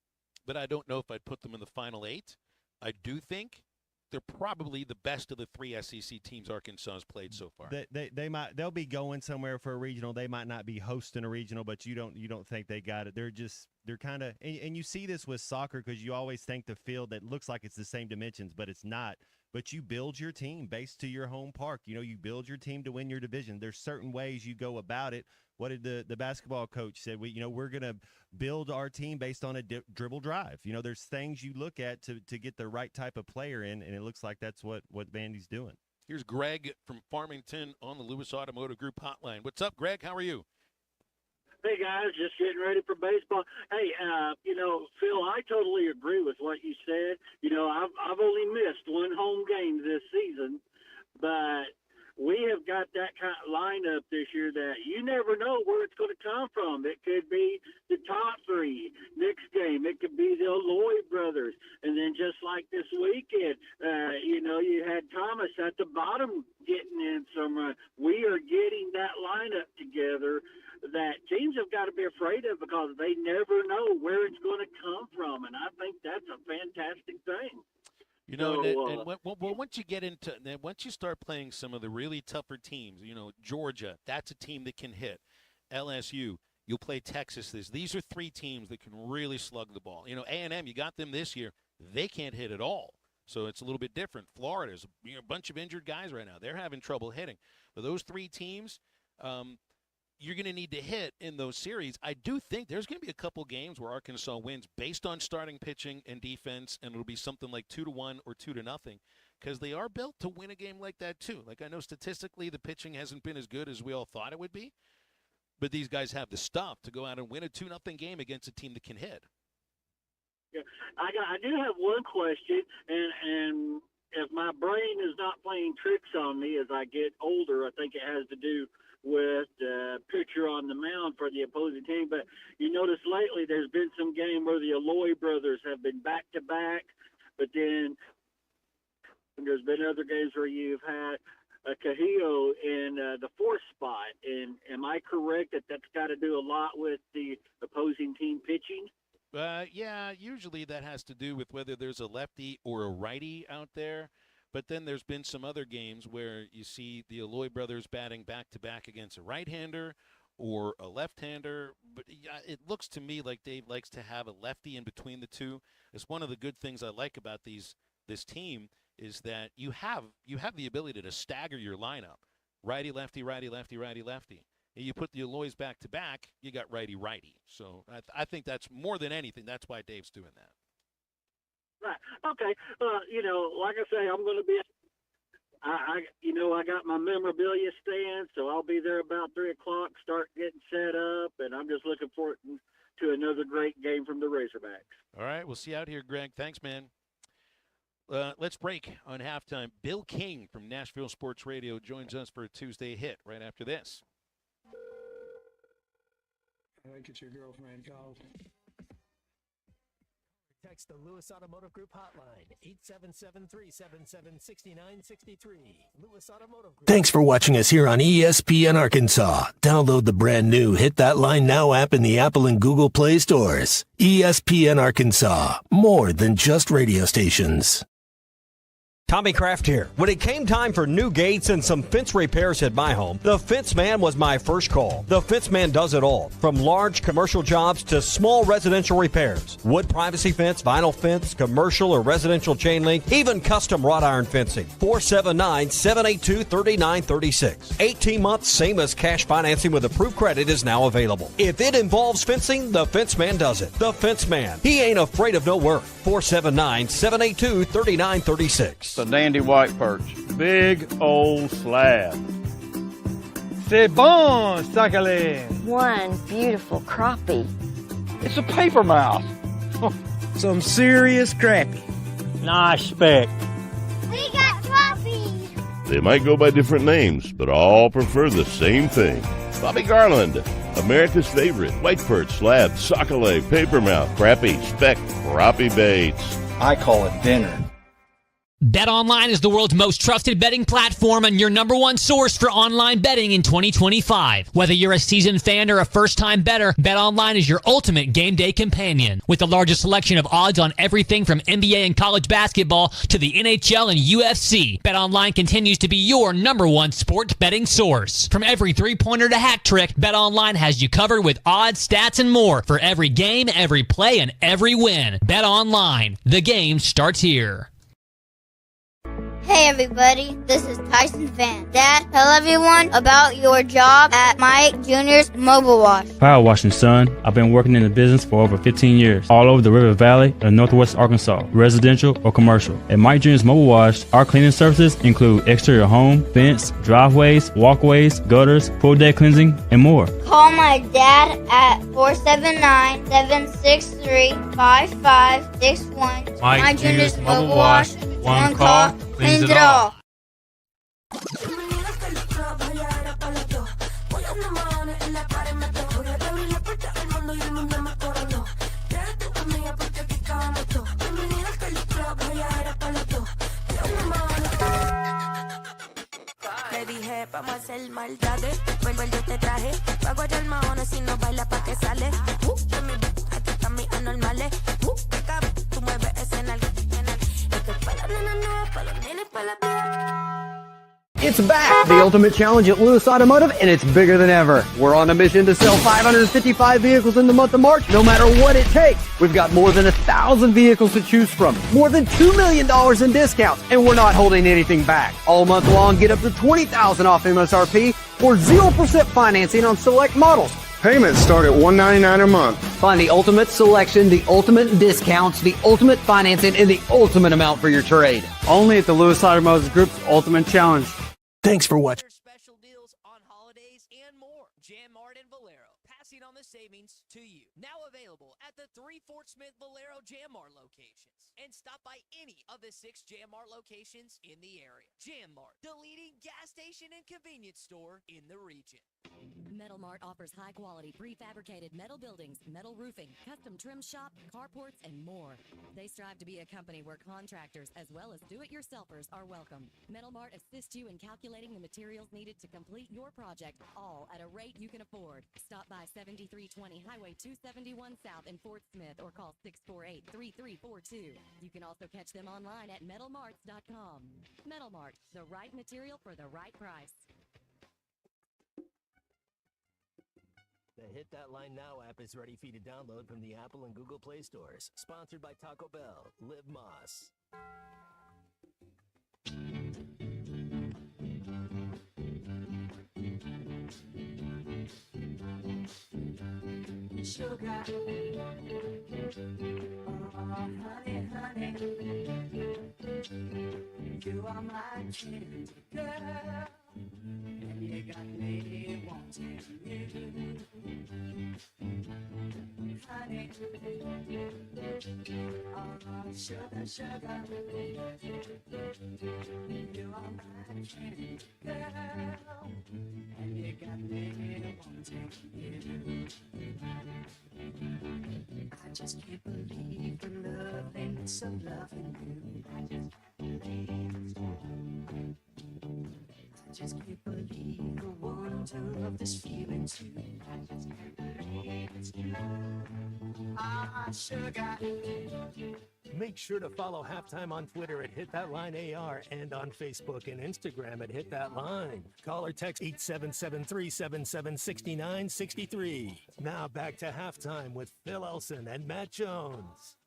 but I don't know if I'd put them in the Final Eight. I do think they're probably the best of the three SEC teams Arkansas has played so far. They'll be going somewhere for a regional. They might not be hosting a regional, but you don't think they got it. They're kind of, and you see this with soccer because you always think the field that looks like it's the same dimensions, but it's not. But you build your team based to your home park. You build your team to win your division. There's certain ways you go about it. What did the basketball coach said? We're going to build our team based on a dribble drive. There's things you look at to get the right type of player in, and it looks like that's what Vandy's doing. Here's Greg from Farmington on the Lewis Automotive Group hotline. What's up, Greg? How are you? Hey, guys, just getting ready for baseball. Hey, Phil, I totally agree with what you said. I've only missed one home game this season, but we have got that kind of lineup this year that you never know where it's going to come from. It could be the top three next game. It could be the Lloyd brothers. And then just like this weekend, you had Thomas Thomas at the bottom getting in some run. We are getting that lineup together that teams have got to be afraid of because they never know where it's going to come from, and I think that's a fantastic thing. You know, well, once you get into – once you start playing some of the really tougher teams, you know, Georgia, that's a team that can hit. LSU, you'll play Texas. These are three teams that can really slug the ball. You know, A&M, you got them this year. They can't hit at all. So it's a little bit different. Florida's a bunch of injured guys right now. They're having trouble hitting. But those three teams, you're going to need to hit in those series. I do think there's going to be a couple games where Arkansas wins based on starting pitching and defense, and it'll be something like 2-1 or 2-0 because they are built to win a game like that too. Like I know statistically the pitching hasn't been as good as we all thought it would be, but these guys have the stuff to go out and win a 2-0 game against a team that can hit. Yeah, I do have one question, and if my brain is not playing tricks on me as I get older, I think it has to do with the pitcher on the mound for the opposing team. But you notice lately there's been some game where the Aloy brothers have been back-to-back, but then there's been other games where you've had a Cajillo in the fourth spot. And am I correct that that's got to do a lot with the opposing team pitching? Yeah, usually that has to do with whether there's a lefty or a righty out there. But then there's been some other games where you see the Aloy brothers batting back-to-back against a right-hander or a left-hander. But it looks to me like Dave likes to have a lefty in between the two. It's one of the good things I like about this team is that you have the ability to stagger your lineup. Righty-lefty, righty-lefty, righty-lefty. You put the Aloys back-to-back, you got righty-righty. So I think that's more than anything. That's why Dave's doing that. Right. Okay. You know, like I say, I'm going to be. I got my memorabilia stand, so I'll be there about 3:00. Start getting set up, and I'm just looking forward to another great game from the Razorbacks. All right, we'll see you out here, Greg. Thanks, man. Let's break on halftime. Bill King from Nashville Sports Radio joins us for a Tuesday hit right after this. I think it's your girlfriend called. Text the Lewis Automotive Group hotline, 877-377-6963. Lewis Automotive Group. Thanks for watching us here on ESPN Arkansas. Download the brand new Hit That Line Now app in the Apple and Google Play stores. ESPN Arkansas, more than just radio stations. Tommy Kraft here. When it came time for new gates and some fence repairs at my home, the Fence Man was my first call. The Fence Man does it all, from large commercial jobs to small residential repairs. Wood privacy fence, vinyl fence, commercial or residential chain link, even custom wrought iron fencing. 479-782-3936. 18 months, same as cash financing with approved credit is now available. If it involves fencing, the Fence Man does it. The Fence Man. He ain't afraid of no work. 479-782-3936. A dandy white perch. Big old slab. C'est bon, sacalé. One beautiful crappie. It's a paper mouth. Some serious crappie. Nice speck. We got crappie. They might go by different names, but all prefer the same thing. Bobby Garland, America's favorite. White perch, slab, sockeye, papermouth, crappie, speck, crappie baits. I call it dinner. BetOnline is the world's most trusted betting platform and your number one source for online betting in 2025. Whether you're a seasoned fan or a first-time bettor, BetOnline is your ultimate game day companion. With the largest selection of odds on everything from NBA and college basketball to the NHL and UFC, BetOnline continues to be your number one sports betting source. From every three-pointer to hat trick, BetOnline has you covered with odds, stats, and more for every game, every play, and every win. BetOnline. The game starts here. Hey everybody, this is Tyson Fan. Dad, tell everyone about your job at Mike Jr.'s Mobile Wash. Power washing, son. I've been working in the business for over 15 years, all over the River Valley and Northwest Arkansas, residential or commercial. At Mike Jr.'s Mobile Wash, our cleaning services include exterior home, fence, driveways, walkways, gutters, pool deck cleansing, and more. Call my dad at 479-763-5561. Mike Jr.'s Mobile Wash. One call, cleans it all. vamos a hacer maldades. Vuelvo yo te traje, pago yo el mahones si no baila pa' que sale. Aquí están mis anormales. Tú mueves ese nalga. Esto es pa' las nenas nuevas, pa' los nenes, pa' las viejas. It's back, the Ultimate Challenge at Lewis Automotive, and it's bigger than ever. We're on a mission to sell 555 vehicles in the month of March, no matter what it takes. We've got more than 1,000 vehicles to choose from, more than $2 million in discounts, and we're not holding anything back. All month long, get up to $20,000 off MSRP or 0% financing on select models. Payments start at $199 a month. Find the ultimate selection, the ultimate discounts, the ultimate financing, and the ultimate amount for your trade. Only at the Lewis Automotive Group's Ultimate Challenge. Thanks for watching. Special deals on holidays and more. Jam Mart and Valero, passing on the savings to you. Now available at the 3 Fort Smith Valero Jam Mart locations. And stop by any of the 6 Jam Mart locations in the area. Jam Mart, the leading gas station and convenience store in the region. Metal Mart offers high-quality prefabricated metal buildings, metal roofing, custom trim shop, carports, and more. They strive to be a company where contractors as well as do-it-yourselfers are welcome. Metal Mart assists you in calculating the materials needed to complete your project, all at a rate you can afford. Stop by 7320 Highway 271 South in Fort Smith or call 648-3342. You can also catch them online at metalmarts.com. Metal Mart, the right material for the right price. The Hit That Line Now app is ready for you to download from the Apple and Google Play stores. Sponsored by Taco Bell. Live Moss. Sugar, oh honey, honey, you are my candy girl, and you got me wanting you, honey, oh sugar, sugar, you are my candy girl, and you got me wanting you. I just can't believe the loveliness of loving you. I just can't believe the wonder of this feeling too. I just can't believe it's you. Ah, sugar. Make sure to follow Halftime on Twitter at Hit That Line AR and on Facebook and Instagram at Hit That Line. Call or text 877-377-6963. Now back to Halftime with Phil Elson and Matt Jones.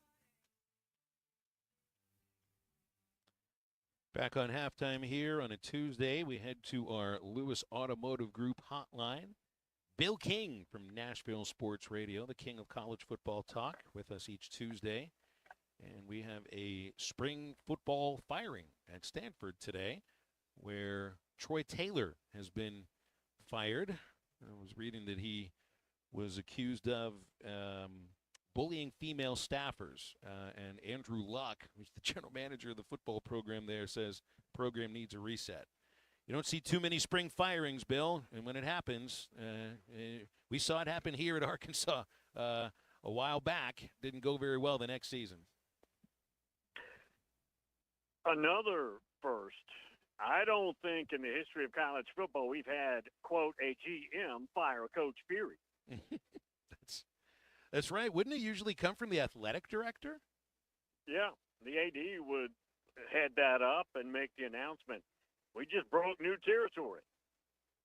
Back on Halftime here on a Tuesday. We head to our Lewis Automotive Group hotline. Bill King from Nashville Sports Radio, the king of college football talk, with us each Tuesday. And we have a spring football firing at Stanford today, where Troy Taylor has been fired. I was reading that he was accused of bullying female staffers. And Andrew Luck, who's the general manager of the football program there, says the program needs a reset. You don't see too many spring firings, Bill, and when it happens, we saw it happen here at Arkansas a while back. Didn't go very well the next season. Another first. I don't think in the history of college football we've had, quote, a GM fire a Coach Fury. That's right. Wouldn't it usually come from the athletic director? Yeah, the AD would head that up and make the announcement. We just broke new territory.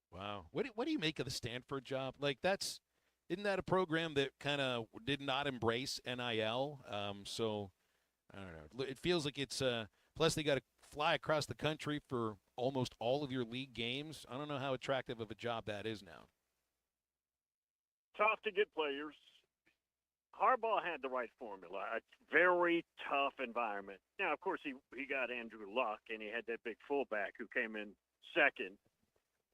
Wow. What do you make of the Stanford job? Like, isn't that a program that kind of did not embrace NIL? So, I don't know. It feels like it's plus they got to fly across the country for almost all of your league games. I don't know how attractive of a job that is now. Tough to get players. Harbaugh had the right formula. A very tough environment. Now, of course, he got Andrew Luck, and he had that big fullback who came in second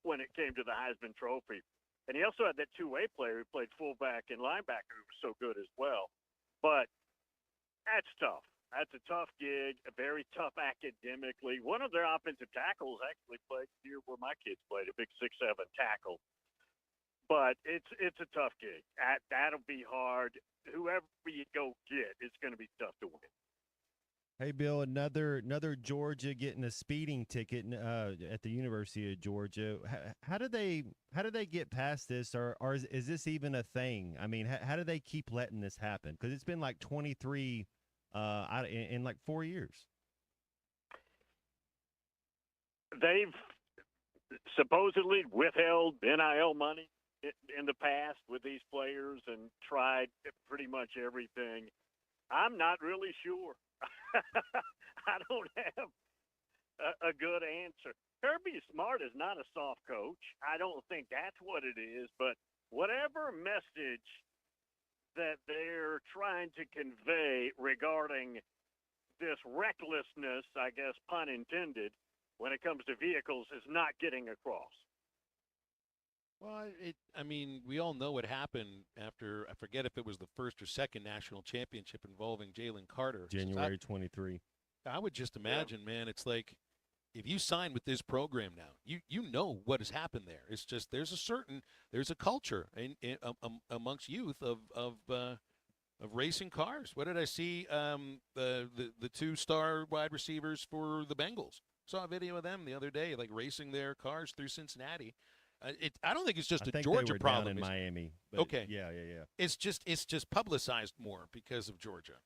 when it came to the Heisman Trophy. And he also had that two-way player who played fullback and linebacker who was so good as well. But that's tough. That's a tough gig, a very tough academically. One of their offensive tackles actually played here where my kids played, a big 6'7" tackle. But it's a tough gig. That'll be hard. Whoever you go get, it's going to be tough to win. Hey, Bill, another Georgia getting a speeding ticket at the University of Georgia. How do they get past this, or is this even a thing? I mean, how do they keep letting this happen? Because it's been like 23 in like 4 years. They've supposedly withheld NIL money in the past with these players and tried pretty much everything. I'm not really sure. I don't have a good answer. Kirby Smart is not a soft coach. I don't think that's what it is, but whatever message that they're trying to convey regarding this recklessness, I guess, pun intended, when it comes to vehicles is not getting across. Well, I mean, we all know what happened after, I forget if it was the first or second national championship involving Jalen Carter. January 23. I would just imagine, man, it's like if you sign with this program now, you know what has happened there. It's just there's a culture amongst youth of racing cars. What did I see? The 2-star wide receivers for the Bengals. Saw a video of them the other day, like racing their cars through Cincinnati. I don't think it's just a Georgia problem. Down in Miami. Okay. Yeah. It's just publicized more because of Georgia.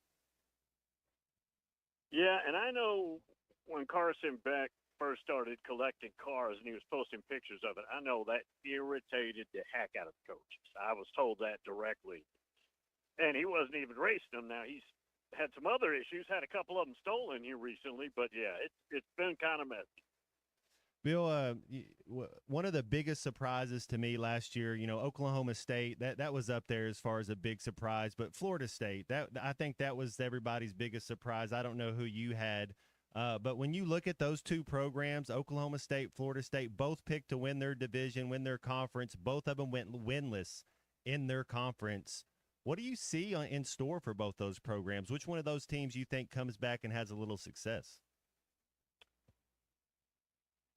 Yeah, and I know when Carson Beck first started collecting cars and he was posting pictures of it, I know that irritated the heck out of the coaches. I was told that directly. And he wasn't even racing them. Now he's had some other issues, had a couple of them stolen here recently, but yeah, it's been kind of messy. Bill, one of the biggest surprises to me last year, Oklahoma State, that was up there as far as a big surprise, but Florida State, I think that was everybody's biggest surprise. I don't know who you had, but when you look at those two programs, Oklahoma State, Florida State, both picked to win their division, win their conference. Both of them went winless in their conference. What do you see in store for both those programs? Which one of those teams you think comes back and has a little success?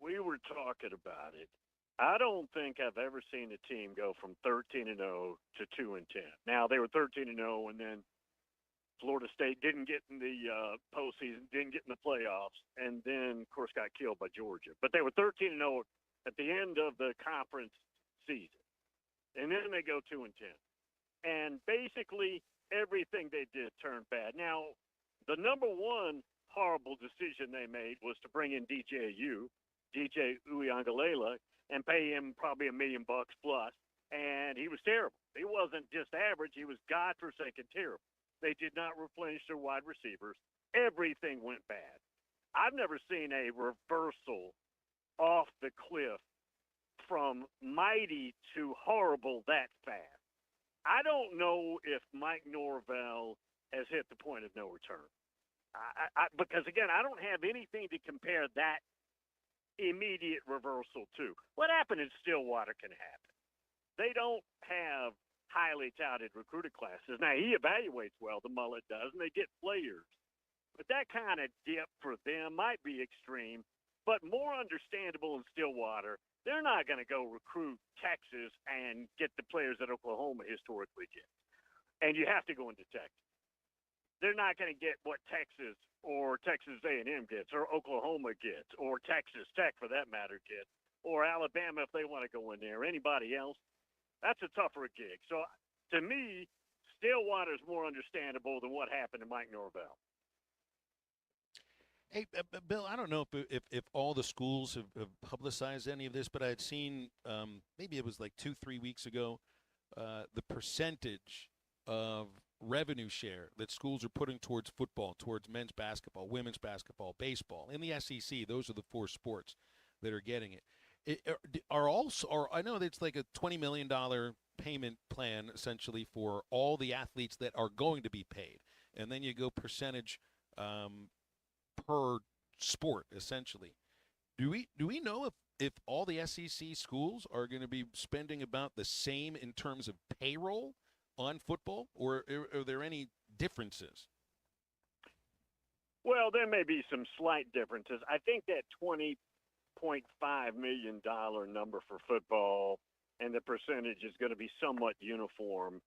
We were talking about it. I don't think I've ever seen a team go from 13-0 to 2-10. Now they were 13-0, and then Florida State didn't get in the postseason, didn't get in the playoffs, and then of course got killed by Georgia. But they were 13-0 at the end of the conference season, and then they go 2-10, and basically everything they did turned bad. Now the number one horrible decision they made was to bring in DJ Uiagalelei, and pay him probably $1 million plus, and he was terrible. He wasn't just average; he was godforsaken terrible. They did not replenish their wide receivers. Everything went bad. I've never seen a reversal off the cliff from mighty to horrible that fast. I don't know if Mike Norvell has hit the point of no return. Because again, I don't have anything to compare that immediate reversal to. What happened in Stillwater can happen. They don't have highly touted recruited classes. Now, he evaluates well, the mullet does, and they get players. But that kind of dip for them might be extreme, but more understandable in Stillwater. They're not going to go recruit Texas and get the players that Oklahoma historically gets. And you have to go into Texas. They're not going to get what Texas or Texas A&M gets, or Oklahoma gets, or Texas Tech, for that matter, gets, or Alabama if they want to go in there, or anybody else. That's a tougher gig. So, to me, Stillwater is more understandable than what happened to Mike Norvell. Hey, Bill, I don't know if all the schools have publicized any of this, but I had seen, maybe it was like 2-3 weeks ago, the percentage of revenue share that schools are putting towards football, towards men's basketball, women's basketball, baseball. In the SEC, those are the 4 sports that are getting it. I know that it's like a $20 million payment plan essentially for all the athletes that are going to be paid, and then you go percentage per sport essentially. Do we know if all the SEC schools are going to be spending about the same in terms of payroll on football, or are there any differences? Well, there may be some slight differences. I think that $20.5 million number for football and the percentage is going to be somewhat uniform.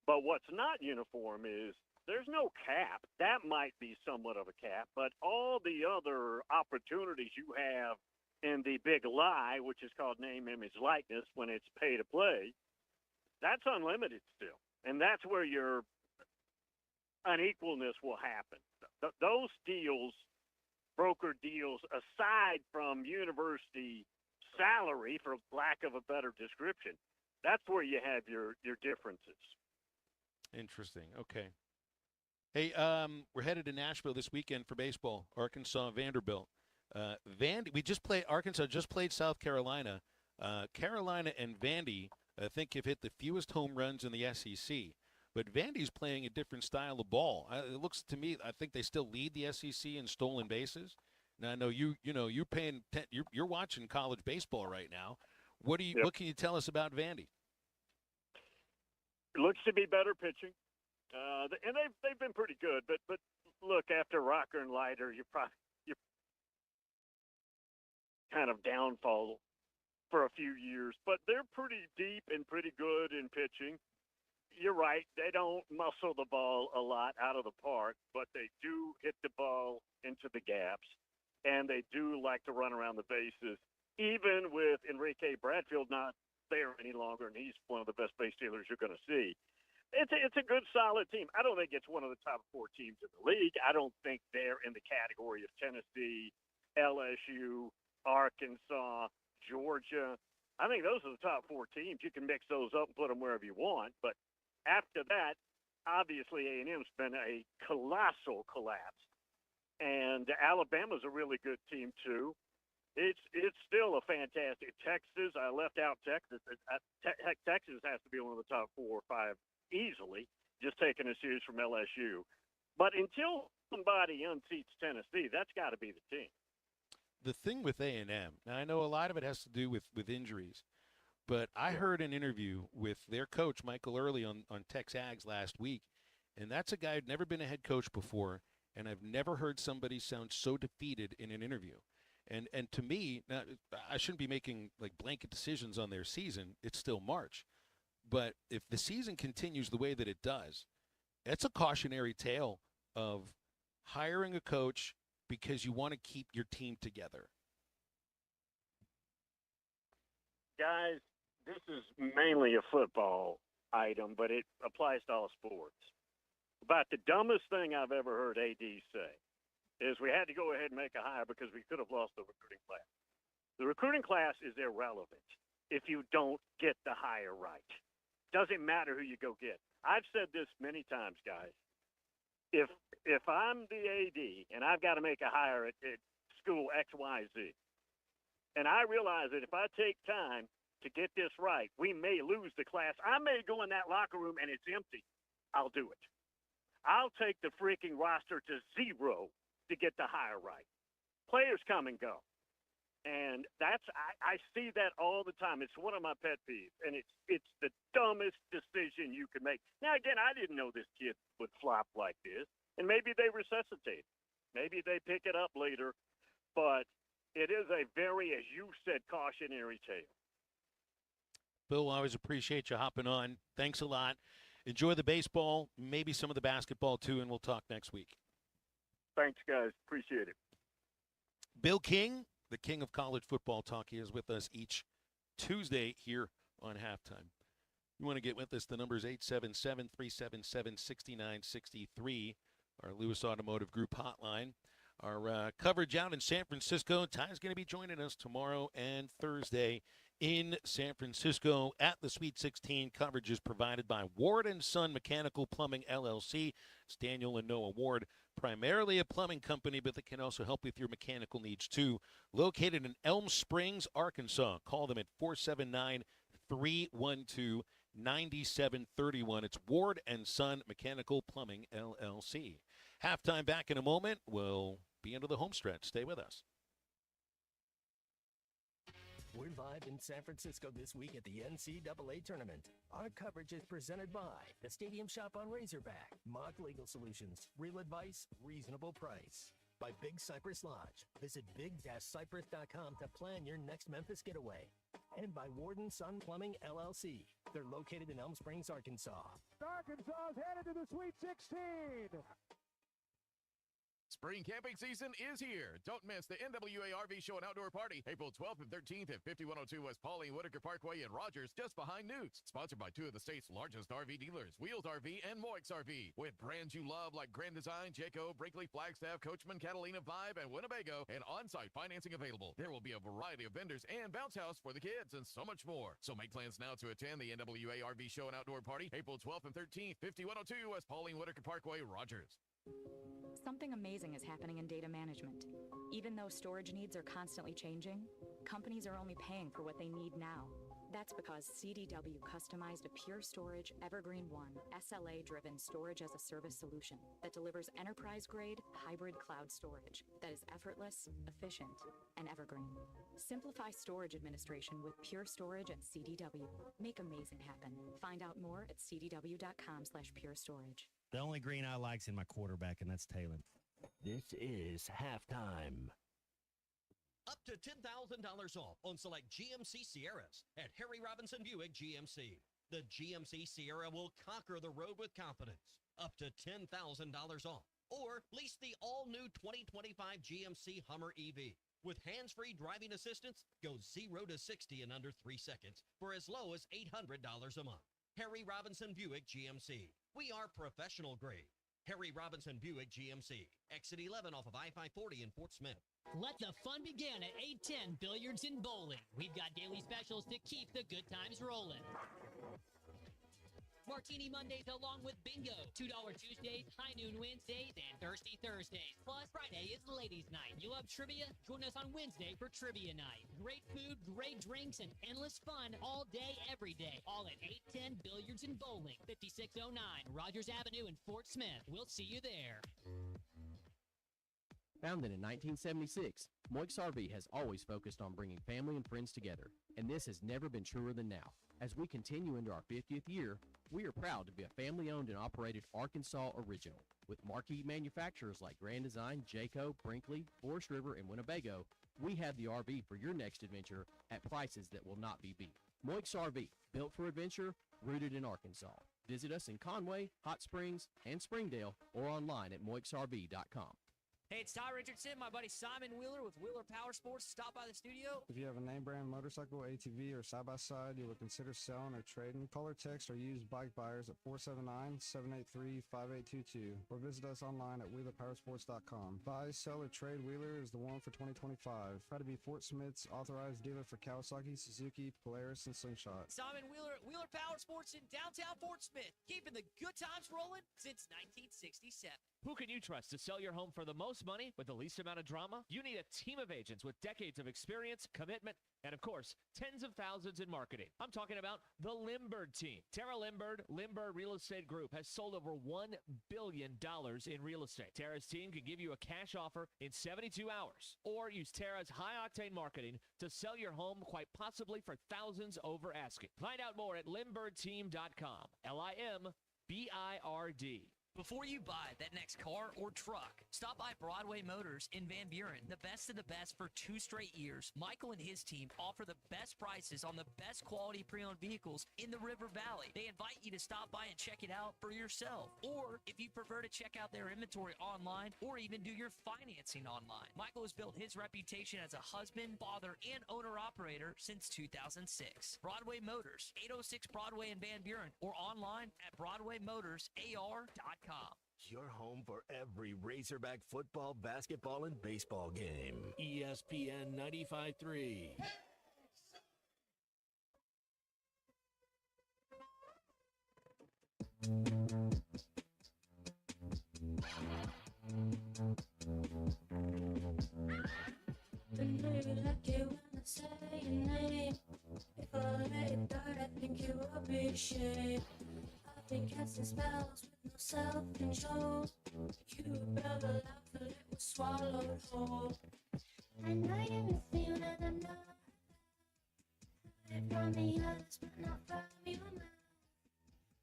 But what's not uniform is there's no cap. That might be somewhat of a cap, but all the other opportunities you have in the big lie, which is called name, image, likeness, when it's pay to play, that's unlimited still. And that's where your unequalness will happen. Those deals, broker deals, aside from university salary, for lack of a better description, that's where you have your differences. Interesting. Okay. Hey, we're headed to Nashville this weekend for baseball. Arkansas, Vanderbilt. Arkansas just played South Carolina. Carolina and Vandy, I think, have hit the fewest home runs in the SEC. But Vandy's playing a different style of ball. It looks to me, I think they still lead the SEC in stolen bases. Now I know you're watching college baseball right now. What can you tell us about Vandy? It looks to be better pitching, and they've been pretty good. But look, after Rocker and Leiter, you're kind of downfall for a few years. But they're pretty deep and pretty good in pitching. You're right. They don't muscle the ball a lot out of the park, but they do hit the ball into the gaps, and they do like to run around the bases, even with Enrique Bradfield not there any longer, and he's one of the best base stealers you're going to see. It's a good, solid team. I don't think it's one of the top 4 teams in the league. I don't think they're in the category of Tennessee, LSU, Arkansas, Georgia. I think those are the top 4 teams. You can mix those up and put them wherever you want, but after that, obviously A&M's been a colossal collapse, and Alabama's a really good team too. It's still a fantastic Texas. I left out Texas. Texas has to be one of the top 4 or 5 easily, just taking a series from LSU. But until somebody unseats Tennessee, that's got to be the team. The thing with A&M, now I know a lot of it has to do with injuries. But I heard an interview with their coach, Michael Early, on Tex Ags last week, and that's a guy who'd never been a head coach before, and I've never heard somebody sound so defeated in an interview. And to me, now, I shouldn't be making like blanket decisions on their season. It's still March. But if the season continues the way that it does, it's a cautionary tale of hiring a coach because you want to keep your team together. Guys, this is mainly a football item, but it applies to all sports. About the dumbest thing I've ever heard AD say is we had to go ahead and make a hire because we could have lost the recruiting class. The recruiting class is irrelevant if you don't get the hire right. Doesn't matter who you go get. I've said this many times, guys. If I'm the AD and I've got to make a hire at school XYZ, and I realize that if I take time to get this right, we may lose the class. I may go in that locker room and it's empty. I'll do it. I'll take the freaking roster to 0 to get the hire right. Players come and go. And I see that all the time. It's one of my pet peeves, and it's the dumbest decision you could make. Now, again, I didn't know this kid would flop like this, and maybe they resuscitate. Maybe they pick it up later, but it is a very, as you said, cautionary tale. Bill, I always appreciate you hopping on. Thanks a lot. Enjoy the baseball, maybe some of the basketball too, and we'll talk next week. Thanks, guys. Appreciate it. Bill King, the king of college football talk, he is with us each Tuesday here on Halftime. You want to get with us, the number is 877-377-6963, our Lewis Automotive Group hotline. Our coverage out in San Francisco. Ty's going to be joining us tomorrow and Thursday in San Francisco at the Sweet 16. Coverage is provided by Ward & Son Mechanical Plumbing, LLC. It's Daniel and Noah Ward, primarily a plumbing company, but they can also help with your mechanical needs too. Located in Elm Springs, Arkansas. Call them at 479-312-9731. It's Ward & Son Mechanical Plumbing, LLC. Halftime back in a moment. We'll be into the home stretch. Stay with us. We're live in San Francisco this week at the NCAA Tournament. Our coverage is presented by the Stadium Shop on Razorback, Mock Legal Solutions, real advice, reasonable price. By Big Cypress Lodge. Visit big-cypress.com to plan your next Memphis getaway. and by Warden Sun Plumbing, LLC. They're located in Elm Springs, Arkansas. Arkansas is headed to the Sweet 16. Spring camping season is here. Don't miss the NWA RV Show and Outdoor Party, April 12th and 13th at 5102 West Pauline Whitaker Parkway in Rogers, just behind Newt's. Sponsored by two of the state's largest RV dealers, Wheels RV and Moix RV. With brands you love like Grand Design, Jayco, Brinkley, Flagstaff, Coachman, Catalina, Vibe, and Winnebago, and on-site financing available. There will be a variety of vendors and bounce house for the kids and so much more. So make plans now to attend the NWA RV Show and Outdoor Party, April 12th and 13th, 5102 West Pauline Whitaker Parkway, Rogers. Something amazing is happening in data management. Even though storage needs are constantly changing, companies are only paying for what they need now. That's because CDW customized a Pure Storage Evergreen One SLA-driven storage as a service solution that delivers enterprise-grade hybrid cloud storage that is effortless, efficient, and evergreen. Simplify storage administration with Pure Storage at CDW. Make amazing happen. Find out more at cdw.com/purestorage. The only green I like's in my quarterback, and that's Talon. This is halftime. Up to $10,000 off on select GMC Sierras at Harry Robinson Buick GMC. The GMC Sierra will conquer the road with confidence. Up to $10,000 off. Or lease the all-new 2025 GMC Hummer EV. With hands-free driving assistance, go 0 to 60 in under 3 seconds for as low as $800 a month. Harry Robinson Buick GMC. We are professional grade. Harry Robinson Buick GMC. Exit 11 off of I-540 in Fort Smith. Let the fun begin at 810 Billiards and Bowling. We've got daily specials to keep the good times rolling. Martini Mondays along with bingo, $2 Tuesdays, high noon Wednesdays, and thirsty Thursdays. Plus, Friday is ladies' night. You love trivia? Join us on Wednesday for trivia night. Great food, great drinks, and endless fun all day, every day. All at 810 Billiards and Bowling, 5609 Rogers Avenue in Fort Smith. We'll see you there. Founded in 1976, Moix RV has always focused on bringing family and friends together, and this has never been truer than now. As we continue into our 50th year, we are proud to be a family-owned and operated Arkansas original. With marquee manufacturers like Grand Design, Jayco, Brinkley, Forest River, and Winnebago, we have the RV for your next adventure at prices that will not be beat. Moix RV, built for adventure, rooted in Arkansas. Visit us in Conway, Hot Springs, and Springdale, or online at moixrv.com. Hey, it's Ty Richardson, my buddy Simon Wheeler with Wheeler Power Sports. Stop by the studio. If you have a name brand motorcycle, ATV, or side-by-side you would consider selling or trading, call or text or use bike buyers at 479-783-5822 or visit us online at wheelerpowersports.com. Buy, sell, or trade Wheeler is the one for 2025. Proud to be Fort Smith's authorized dealer for Kawasaki, Suzuki, Polaris, and Slingshot. Simon Wheeler at Wheeler Power Sports in downtown Fort Smith, keeping the good times rolling since 1967. Who can you trust to sell your home for the most money with the least amount of drama? You need a team of agents with decades of experience, commitment, and of course, tens of thousands in marketing. I'm talking about the Limbird team. Tara Limbird Real Estate Group has sold over $1 billion in real estate. Tara's team can give you a cash offer in 72 hours or use Tara's high-octane marketing to sell your home quite possibly for thousands over asking. Find out more at limbirdteam.com. LIMBIRD. Before you buy that next car or truck, stop by Broadway Motors in Van Buren. The best of the best for 2 straight years. Michael and his team offer the best prices on the best quality pre-owned vehicles in the River Valley. They invite you to stop by and check it out for yourself. Or if you prefer to check out their inventory online or even do your financing online. Michael has built his reputation as a husband, father, and owner-operator since 2006. Broadway Motors, 806 Broadway in Van Buren, or online at BroadwayMotorsAR.com. Your home for every Razorback football, basketball, and baseball game. ESPN 95.3. I know you like it when I say your name. If I let it start, I think you will be ashamed. I've been casting spells with no self-control. You better laugh till it was swallowed whole. I know you miss me when I'm not. It from the others, but not from your mouth.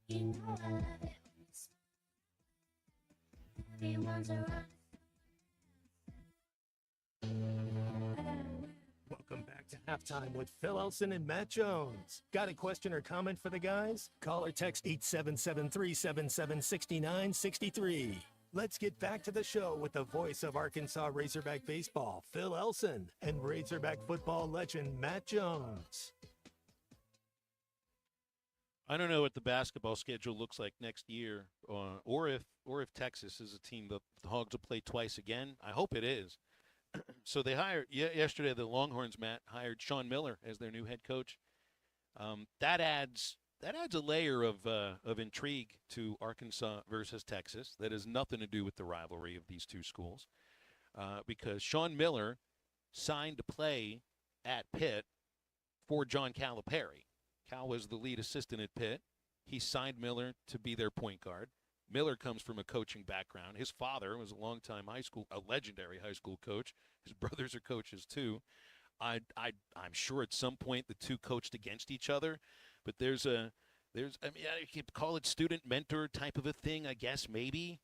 You know I love it when you smile. Everyone's around. Welcome back to Halftime with Phil Elson and Matt Jones. Got a question or comment for the guys? Call or text 877-377-6963. Let's get back to the show with the voice of Arkansas Razorback baseball, Phil Elson, and Razorback football legend Matt Jones. I don't know what the basketball schedule looks like next year, or if Texas is a team that the Hogs will play twice again. I hope it is. So they hired yesterday. The Longhorns, Matt, hired Sean Miller as their new head coach. That adds a layer of intrigue to Arkansas versus Texas. That has nothing to do with the rivalry of these two schools, because Sean Miller signed to play at Pitt for John Calipari. Cal was the lead assistant at Pitt. He signed Miller to be their point guard. Miller comes from a coaching background. His father was a legendary high school coach. His brothers are coaches too. I'm sure at some point the two coached against each other, but I mean, you could call it student mentor type of a thing, I guess, maybe.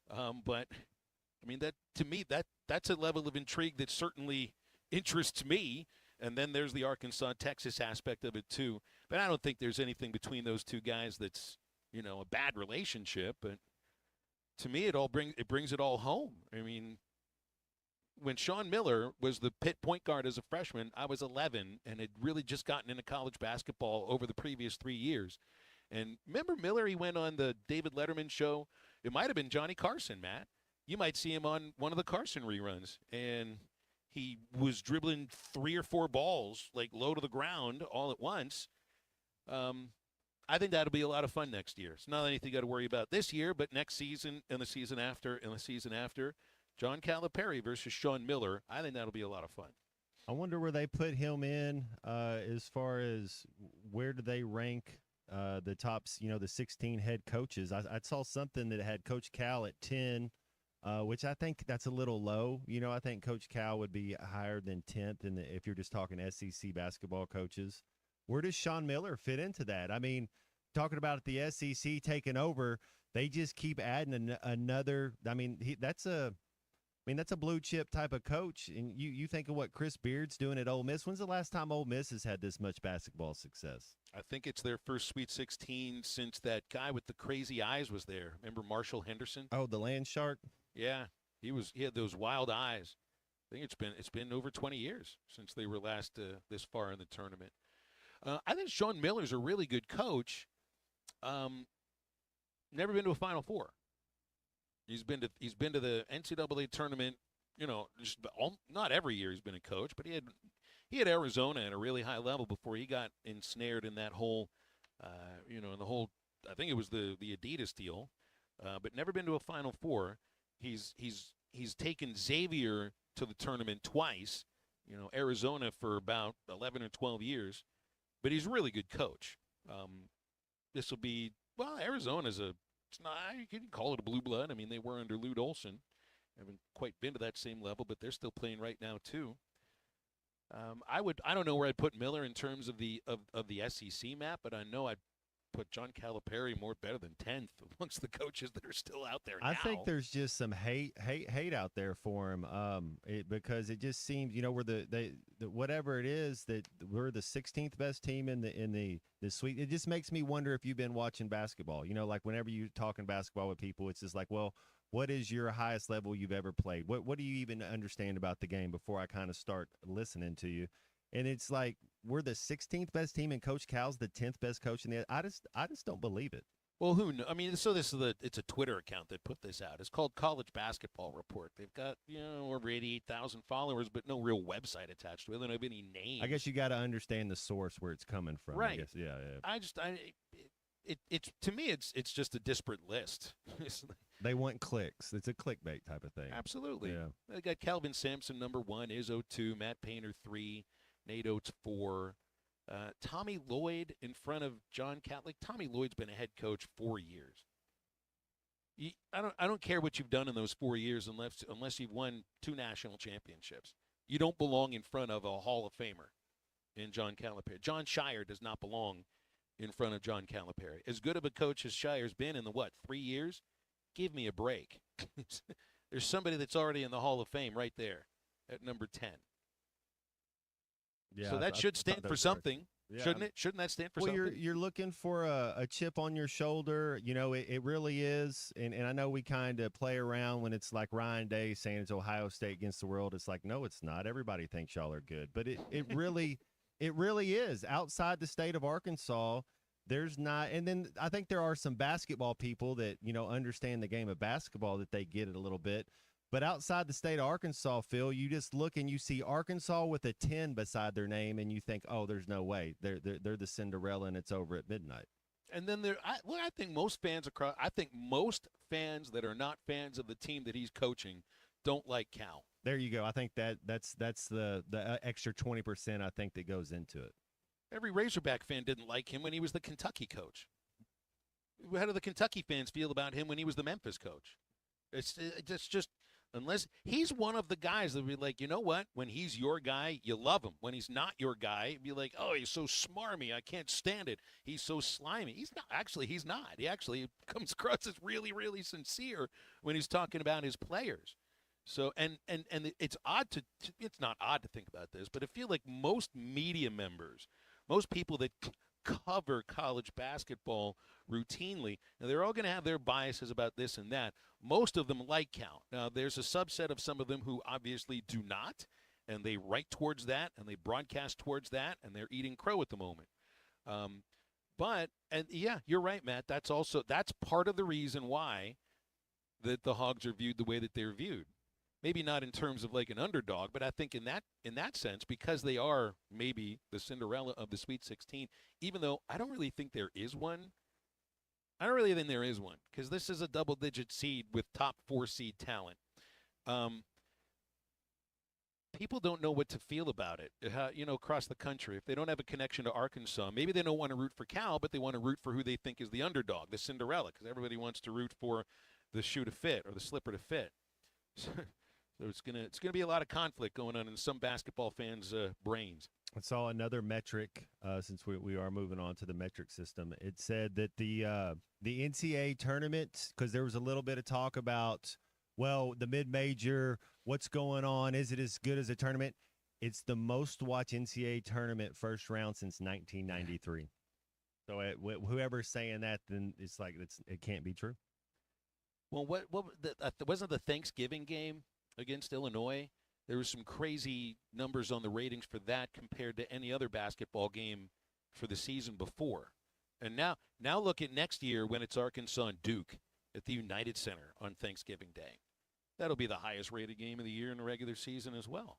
But I mean, that to me, that's a level of intrigue that certainly interests me. And then there's the Arkansas-Texas aspect of it too. But I don't think there's anything between those two guys that's, a bad relationship. But to me, it brings it all home. I mean, when Sean Miller was the Pitt point guard as a freshman, I was 11 and had really just gotten into college basketball over the previous 3 years. And remember Miller, he went on the David Letterman show. It might have been Johnny Carson, Matt. You might see him on one of the Carson reruns. And he was dribbling 3 or 4 balls, like low to the ground all at once. I think that'll be a lot of fun next year. It's not anything you got to worry about this year, but next season and the season after and the season after, John Calipari versus Sean Miller, I think that'll be a lot of fun. I wonder where they put him in as far as where do they rank the top, the 16 head coaches. I saw something that had Coach Cal at 10. Which I think that's a little low. I think Coach Cal would be higher than 10th if you're just talking SEC basketball coaches. Where does Sean Miller fit into that? I mean, talking about the SEC taking over, they just keep adding another. I mean, that's a blue chip type of coach. And you think of what Chris Beard's doing at Ole Miss. When's the last time Ole Miss has had this much basketball success? I think it's their first Sweet 16 since that guy with the crazy eyes was there. Remember Marshall Henderson? Oh, the land shark. Yeah, he had those wild eyes. I think it's been over 20 years since they were last this far in the tournament. I think Sean Miller's a really good coach. Never been to a Final Four. He's been to the NCAA tournament. Just not every year he's been a coach, but he had Arizona at a really high level before he got ensnared in that whole, in the whole. I think it was the Adidas deal, but never been to a Final Four. He's taken Xavier to the tournament twice, Arizona for about 11 or 12 years, but he's a really good coach. This will be, Arizona's it's not, you can call it a blue blood. I mean, they were under Lute Olson. Haven't quite been to that same level, but they're still playing right now too. I don't know where I'd put Miller in terms of the SEC map, but I know I'd put John Calipari more better than 10th amongst the coaches that are still out there now. I think there's just some hate out there for him, because it just seems, we're whatever it is that we're the 16th best team in the suite. It just makes me wonder if you've been watching basketball. Like whenever you're talking basketball with people, it's just like, well, what is your highest level you've ever played? What do you even understand about the game before I kind of start listening to you? And it's like we're the 16th best team, and Coach Cal's the 10th best coach in the. I just don't believe it. Well, who knows? I mean, so it's a Twitter account that put this out. It's called College Basketball Report. They've got over 88,000 followers, but no real website attached to it. They don't have any names. I guess you got to understand the source where it's coming from. Right. I guess. Yeah. It's to me, it's just a disparate list. They want clicks. It's a clickbait type of thing. Absolutely. Yeah. They got Calvin Sampson #1, Izzo 2, Matt Painter 3. Nate Oates 4, Tommy Lloyd in front of John Catlett. Tommy Lloyd's been a head coach 4 years. I don't care what you've done in those 4 years unless you've won 2 national championships. You don't belong in front of a Hall of Famer in John Calipari. John Shire does not belong in front of John Calipari. As good of a coach as Shire's been in the 3 years, give me a break. There's somebody that's already in the Hall of Fame right there at number 10. Yeah, So that should stand for something, Yeah. shouldn't it? Shouldn't that stand for Well, something? you're looking for a chip on your shoulder. You know, it really is. And I know we kind of play around when it's like Ryan Day saying it's Ohio State against the world. It's like, no, it's not. Everybody thinks y'all are good. But it really it really is. Outside the state of Arkansas, there's not. And then I think there are some basketball people that, you know, understand the game of basketball, that they get it a little bit. But outside the state of Arkansas, Phil, you just look and you see Arkansas with a 10 beside their name, and you think, oh, there's no way. They're the Cinderella, and it's over at midnight. And then I think most fans that are not fans of the team that he's coaching don't like Cal. There you go. I think that's the extra 20% I think that goes into it. Every Razorback fan didn't like him when he was the Kentucky coach. How do the Kentucky fans feel about him when he was the Memphis coach? It's just unless he's one of the guys that would be like, you know what? When he's your guy, you love him. When he's not your guy, you'd be like, oh, he's so smarmy. I can't stand it. He's so slimy. He's not. Actually, he's not. He actually comes across as really, really sincere when he's talking about his players. So, and it's odd it's not odd to think about this, but I feel like most media members, most people that cover college basketball routinely, and they're all going to have their biases about this and that. Most of them like Cal. Now, there's a subset of some of them who obviously do not, and they write towards that, and they broadcast towards that, and they're eating crow at the moment. And yeah, you're right, Matt. That's part of the reason why that the Hogs are viewed the way that they're viewed. Maybe not in terms of like an underdog, but I think in that sense, because they are maybe the Cinderella of the Sweet 16, even though I don't really think there is one. I don't really think there is one, because this is a double-digit seed with top 4 seed talent. People don't know what to feel about it, across the country. If they don't have a connection to Arkansas, maybe they don't want to root for Cal, but they want to root for who they think is the underdog, the Cinderella, because everybody wants to root for the shoe to fit or the slipper to fit. So it's gonna be a lot of conflict going on in some basketball fans' brains. I saw another metric, since we are moving on to the metric system. It said that the NCAA tournament, because there was a little bit of talk about, well, the mid-major, what's going on? Is it as good as a tournament? It's the most watched NCAA tournament first round since 1993. So whoever's saying that, then it's like it can't be true. Well, wasn't the Thanksgiving game against Illinois? There was some crazy numbers on the ratings for that compared to any other basketball game for the season before. And now look at next year when it's Arkansas and Duke at the United Center on Thanksgiving Day. That'll be the highest rated game of the year in the regular season as well.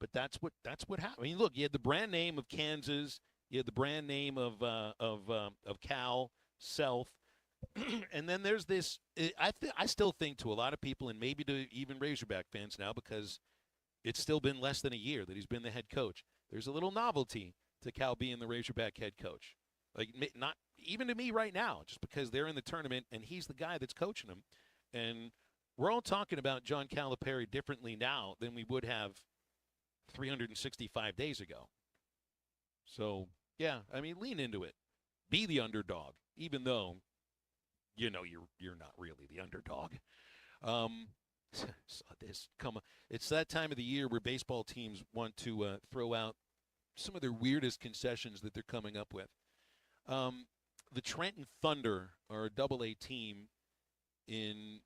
But that's what happened. I mean, look, you had the brand name of Kansas, you had the brand name of Cal, South. And then there's this. I still think to a lot of people, and maybe to even Razorback fans now, because it's still been less than a year that he's been the head coach, there's a little novelty to Cal being the Razorback head coach. Like, not even to me right now, just because they're in the tournament and he's the guy that's coaching them. And we're all talking about John Calipari differently now than we would have 365 days ago. So, yeah, I mean, lean into it. Be the underdog, even though you're not really the underdog. It's that time of the year where baseball teams want to throw out some of their weirdest concessions that they're coming up with. The Trenton Thunder are a Double-A team in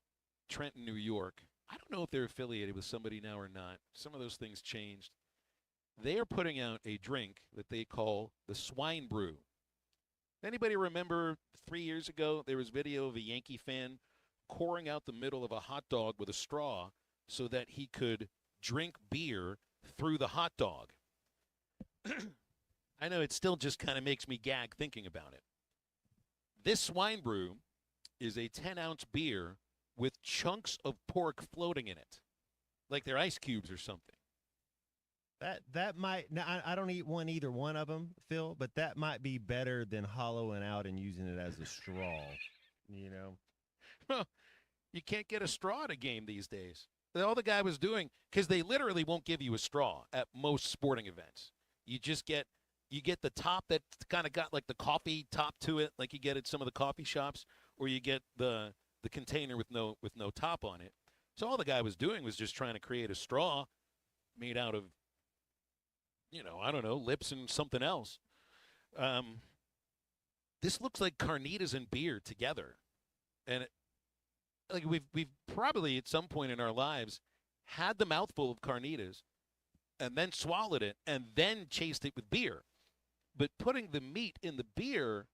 Trenton, New York. I don't know if they're affiliated with somebody now or not. Some of those things changed. They are putting out a drink that they call the Swine Brew. Anybody remember 3 years ago there was video of a Yankee fan pouring out the middle of a hot dog with a straw so that he could drink beer through the hot dog? I know it still just kind of makes me gag thinking about it. This Swine Brew is a 10-ounce beer with chunks of pork floating in it, like they're ice cubes or something. That might. Now, I don't eat either one of them, Phil, but that might be better than hollowing out and using it as a straw. Well, you can't get a straw at a game these days. All the guy was doing, because they literally won't give you a straw at most sporting events. You get the top that kind of got like the coffee top to it, like you get at some of the coffee shops, or you get the container with no top on it. So all the guy was doing was just trying to create a straw made out of I don't know, lips and something else. This looks like carnitas and beer together. And like we've probably at some point in our lives had the mouthful of carnitas and then swallowed it and then chased it with beer. But putting the meat in the beer,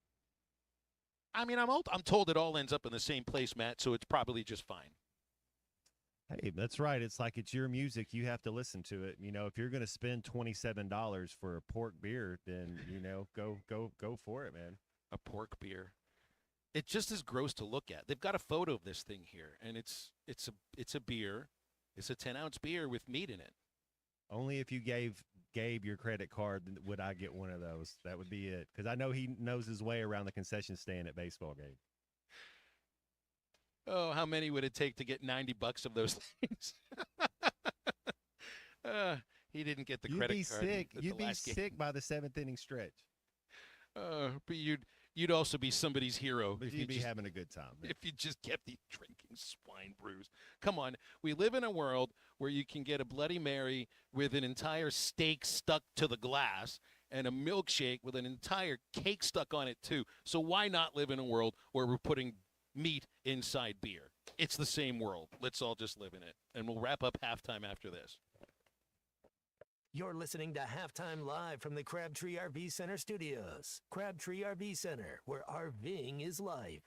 I mean, I'm told it all ends up in the same place, Matt, so it's probably just fine. Hey, that's right. It's like it's your music. You have to listen to it. If you're going to spend $27 for a pork beer, then, go for it, man. A pork beer. It just is gross to look at. They've got a photo of this thing here, and it's a beer. It's a 10-ounce beer with meat in it. Only if you gave Gabe your credit card would I get one of those. That would be it. Because I know he knows his way around the concession stand at baseball games. Oh, how many would it take to get $90 of those things? He didn't get the credit card. You'd be sick by the 7th inning stretch. But you'd also be somebody's hero. But you'd be having a good time. Man. If you just kept drinking swine brews. Come on. We live in a world where you can get a Bloody Mary with an entire steak stuck to the glass and a milkshake with an entire cake stuck on it, too. So why not live in a world where we're putting meat inside beer? It's the same world. Let's all just live in it. And we'll wrap up halftime after this. You're listening to Halftime Live from the Crabtree RV Center studios. Crabtree RV Center, where RVing is life.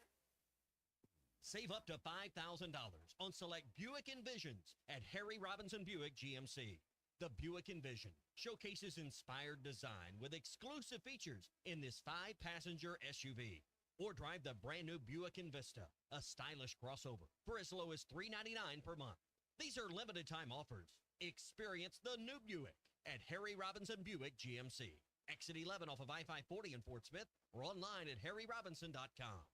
Save up to $5,000 on select Buick Envisions at Harry Robinson Buick GMC. The Buick Envision showcases inspired design with exclusive features in this 5-passenger SUV. Or drive the brand new Buick Envista, a stylish crossover, for as low as $399 per month. These are limited time offers. Experience the new Buick at Harry Robinson Buick GMC. Exit 11 off of I-540 in Fort Smith or online at harryrobinson.com.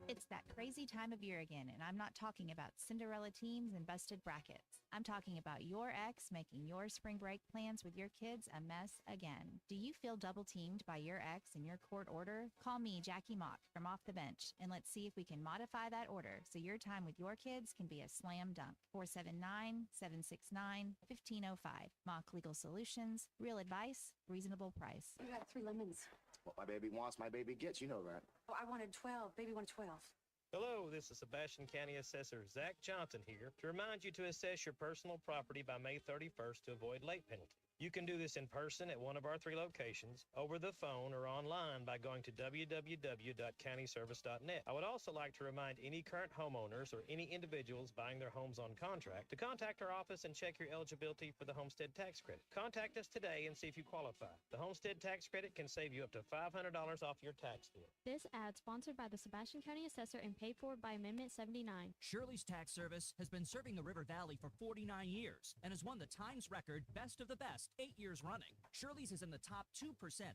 It's that crazy time of year again, and I'm not talking about Cinderella teams and busted brackets. I'm talking about your ex making your spring break plans with your kids a mess again. Do you feel double teamed by your ex in your court order? Call me, Jackie Mock, from Off the Bench, and let's see if we can modify that order so your time with your kids can be a slam dunk. 479-769-1505. Mock Legal Solutions. Real advice, reasonable price. You got 3 lemons. What my baby wants, my baby gets. You know that. Oh, I wanted 12. Baby wanted 12. Hello, this is Sebastian County Assessor Zach Johnson here to remind you to assess your personal property by May 31st to avoid late penalty. You can do this in person at one of our 3 locations, over the phone, or online by going to www.countyservice.net. I would also like to remind any current homeowners or any individuals buying their homes on contract to contact our office and check your eligibility for the homestead tax credit. Contact us today and see if you qualify. The homestead tax credit can save you up to $500 off your tax bill. This ad sponsored by the Sebastian County Assessor and paid for by Amendment 79. Shirley's Tax Service has been serving the River Valley for 49 years and has won the Times record Best of the Best 8 years running. Shirley's is in the top 2%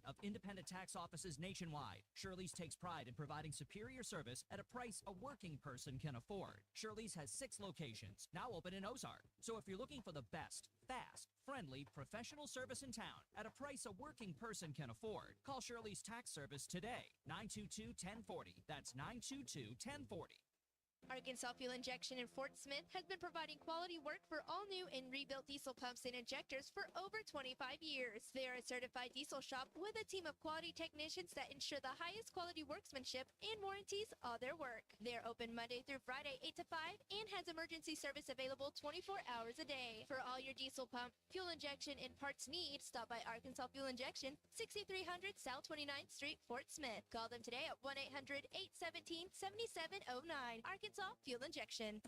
of independent tax offices nationwide. Shirley's takes pride in providing superior service at a price a working person can afford. Shirley's has 6 locations, now open in Ozark. So if you're looking for the best, fast, friendly, professional service in town at a price a working person can afford, call Shirley's Tax Service today. 922-1040. That's 922-1040. Arkansas Fuel Injection in Fort Smith has been providing quality work for all new and rebuilt diesel pumps and injectors for over 25 years. They are a certified diesel shop with a team of quality technicians that ensure the highest quality workmanship and warranties all their work. They're open Monday through Friday 8 to 5 and has emergency service available 24 hours a day. For all your diesel pump, fuel injection, and parts needs, stop by Arkansas Fuel Injection, 6300 South 29th Street, Fort Smith. Call them today at 1-800-817-7709. Arkansas Fuel Injection.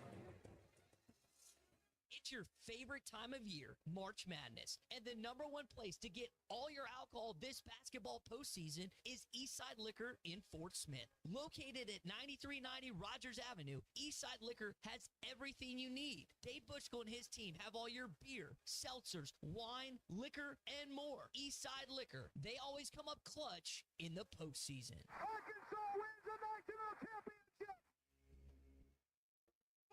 It's your favorite time of year, March Madness, and the #1 place to get all your alcohol this basketball postseason is Eastside Liquor in Fort Smith. Located at 9390 Rogers Avenue, Eastside Liquor has everything you need. Dave Bushko and his team have all your beer, seltzers, wine, liquor, and more. Eastside Liquor, they always come up clutch in the postseason. Arkansas wins the national championship!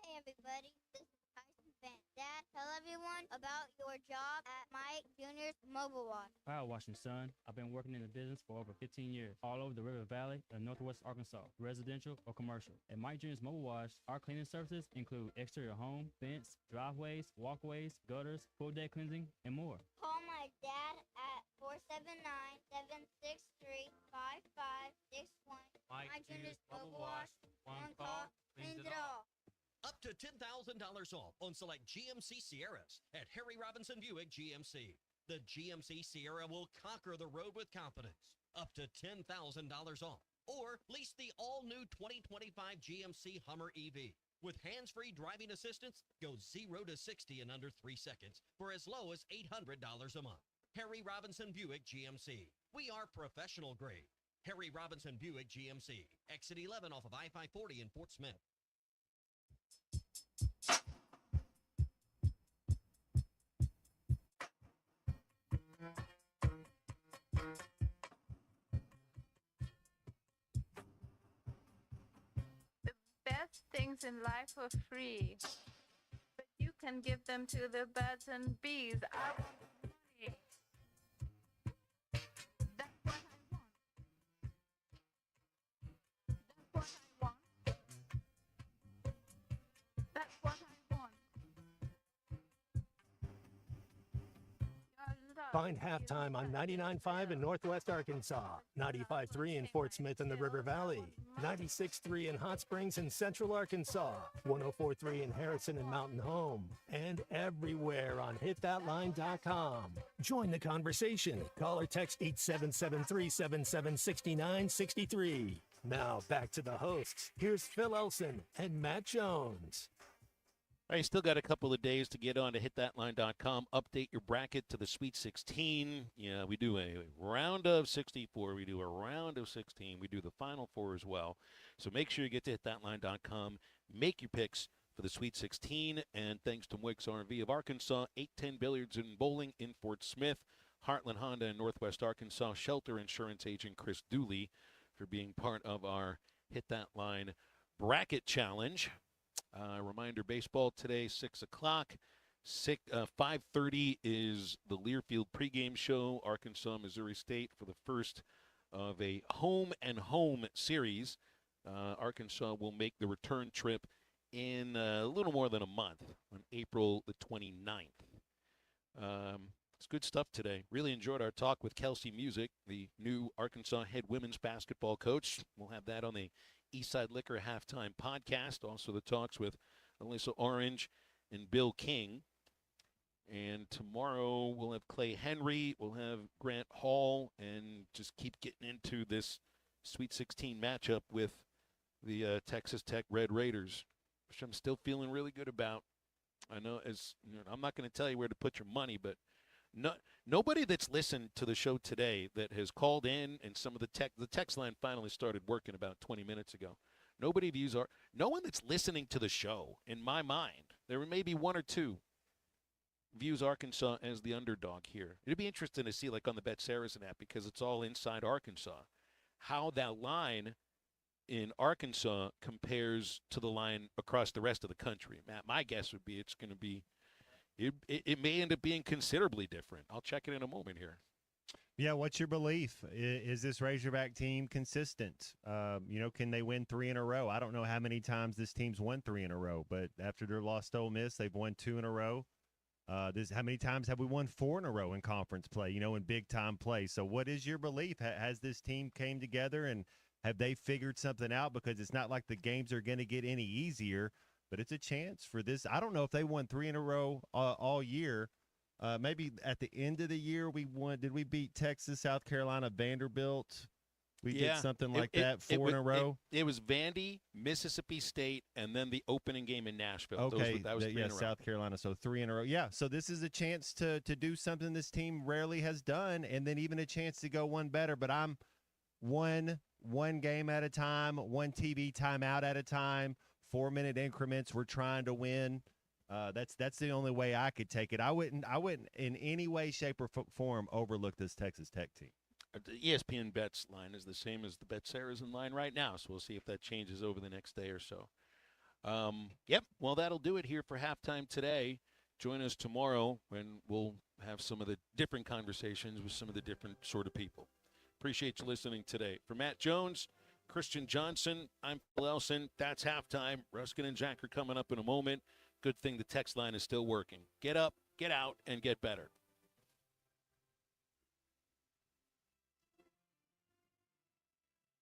Hey everybody, this is Tyson Van. Dad, tell everyone about your job at Mike Jr.'s Mobile Wash. Power washing, son. I've been working in the business for over 15 years, all over the River Valley and Northwest Arkansas, residential or commercial. At Mike Jr.'s Mobile Wash, our cleaning services include exterior home, fence, driveways, walkways, gutters, full deck cleansing, and more. Call my dad at to $10,000 off on select GMC Sierras at Harry Robinson Buick GMC. The GMC Sierra will conquer the road with confidence. Up to $10,000 off. Or lease the all-new 2025 GMC Hummer EV. With hands-free driving assistance, go 0 to 60 in under 3 seconds for as low as $800 a month. Harry Robinson Buick GMC. We are professional grade. Harry Robinson Buick GMC. Exit 11 off of I-540 in Fort Smith. The best things in life are free, but you can give them to the birds and bees. I want money. That's what I want. That's what I want. That's what I want. Find Halftime on 99.5 in Northwest Arkansas, 95.3 in Fort Smith and the River Valley, 96.3 in Hot Springs and Central Arkansas, 104.3 in Harrison and Mountain Home, and everywhere on hitthatline.com. Join the conversation. Call or text 877-377-6963. Now back to the hosts. Here's Phil Elson and Matt Jones. All right, still got a couple of days to get on to hitthatline.com. Update your bracket to the Sweet 16. Yeah, we do a round of 64. We do a round of 16. We do the Final Four as well. So make sure you get to hitthatline.com. Make your picks for the Sweet 16. And thanks to Moix R&V of Arkansas, 810 Billiards and Bowling in Fort Smith, Heartland Honda in Northwest Arkansas, Shelter Insurance Agent Chris Dooley for being part of our Hit That Line Bracket Challenge. Reminder, baseball today, 6 o'clock. 5:30 is the Learfield pregame show, Arkansas, Missouri State, for the first of a home-and-home series. Arkansas will make the return trip in a little more than a month, on April the 29th. It's good stuff today. Really enjoyed our talk with Kelsi Musick, the new Arkansas head women's basketball coach. We'll have that on the Eastside Liquor Halftime Podcast. Also the talks with Alyssa Orange and Bill King. And tomorrow we'll have Clay Henry, we'll have Grant Hall, and just keep getting into this Sweet 16 matchup with the Texas Tech Red Raiders, which I'm still feeling really good about. I know, I'm not going to tell you where to put your money, but nobody that's listened to the show today that has called in, and some of the text line finally started working about 20 minutes ago. No one that's listening to the show, in my mind, there may be one or two, views Arkansas as the underdog here. It'd be interesting to see, like on the Bet Saracen app, because it's all inside Arkansas, how that line in Arkansas compares to the line across the rest of the country. Matt, my guess would be it's going to be, it may end up being considerably different. I'll check it in a moment here. Yeah, what's your belief? Is this Razorback team consistent? Can they win 3 in a row? I don't know how many times this team's won 3 in a row, but after their loss to Ole Miss, they've won 2 in a row. How many times have we won 4 in a row in conference play, in big-time play? So what is your belief? Has this team came together, and have they figured something out? Because it's not like the games are going to get any easier, but it's a chance for this. I don't know if they won 3 in a row all year. Maybe at the end of the year we won. Did we beat Texas, South Carolina, Vanderbilt? We did something like that 4 in a row. It was Vandy, Mississippi State, and then the opening game in Nashville. Okay, that was 3 in a row. South Carolina, so 3 in a row. Yeah, so this is a chance to do something this team rarely has done, and then even a chance to go one better. But I'm one game at a time, one TV timeout at a time, 4-minute increments. We're trying to win. That's the only way I could take it. I wouldn't in any way, shape, or form overlook this Texas Tech team. The ESPN bets line is the same as the Bet Saracen line right now, so we'll see if that changes over the next day or so. Well, that'll do it here for halftime today. Join us tomorrow when we'll have some of the different conversations with some of the different sort of people. Appreciate you listening today. For Matt Jones, Christian Johnson, I'm Phil Elson. That's halftime. Ruskin and Jack are coming up in a moment. Good thing the text line is still working. Get up, get out, and get better.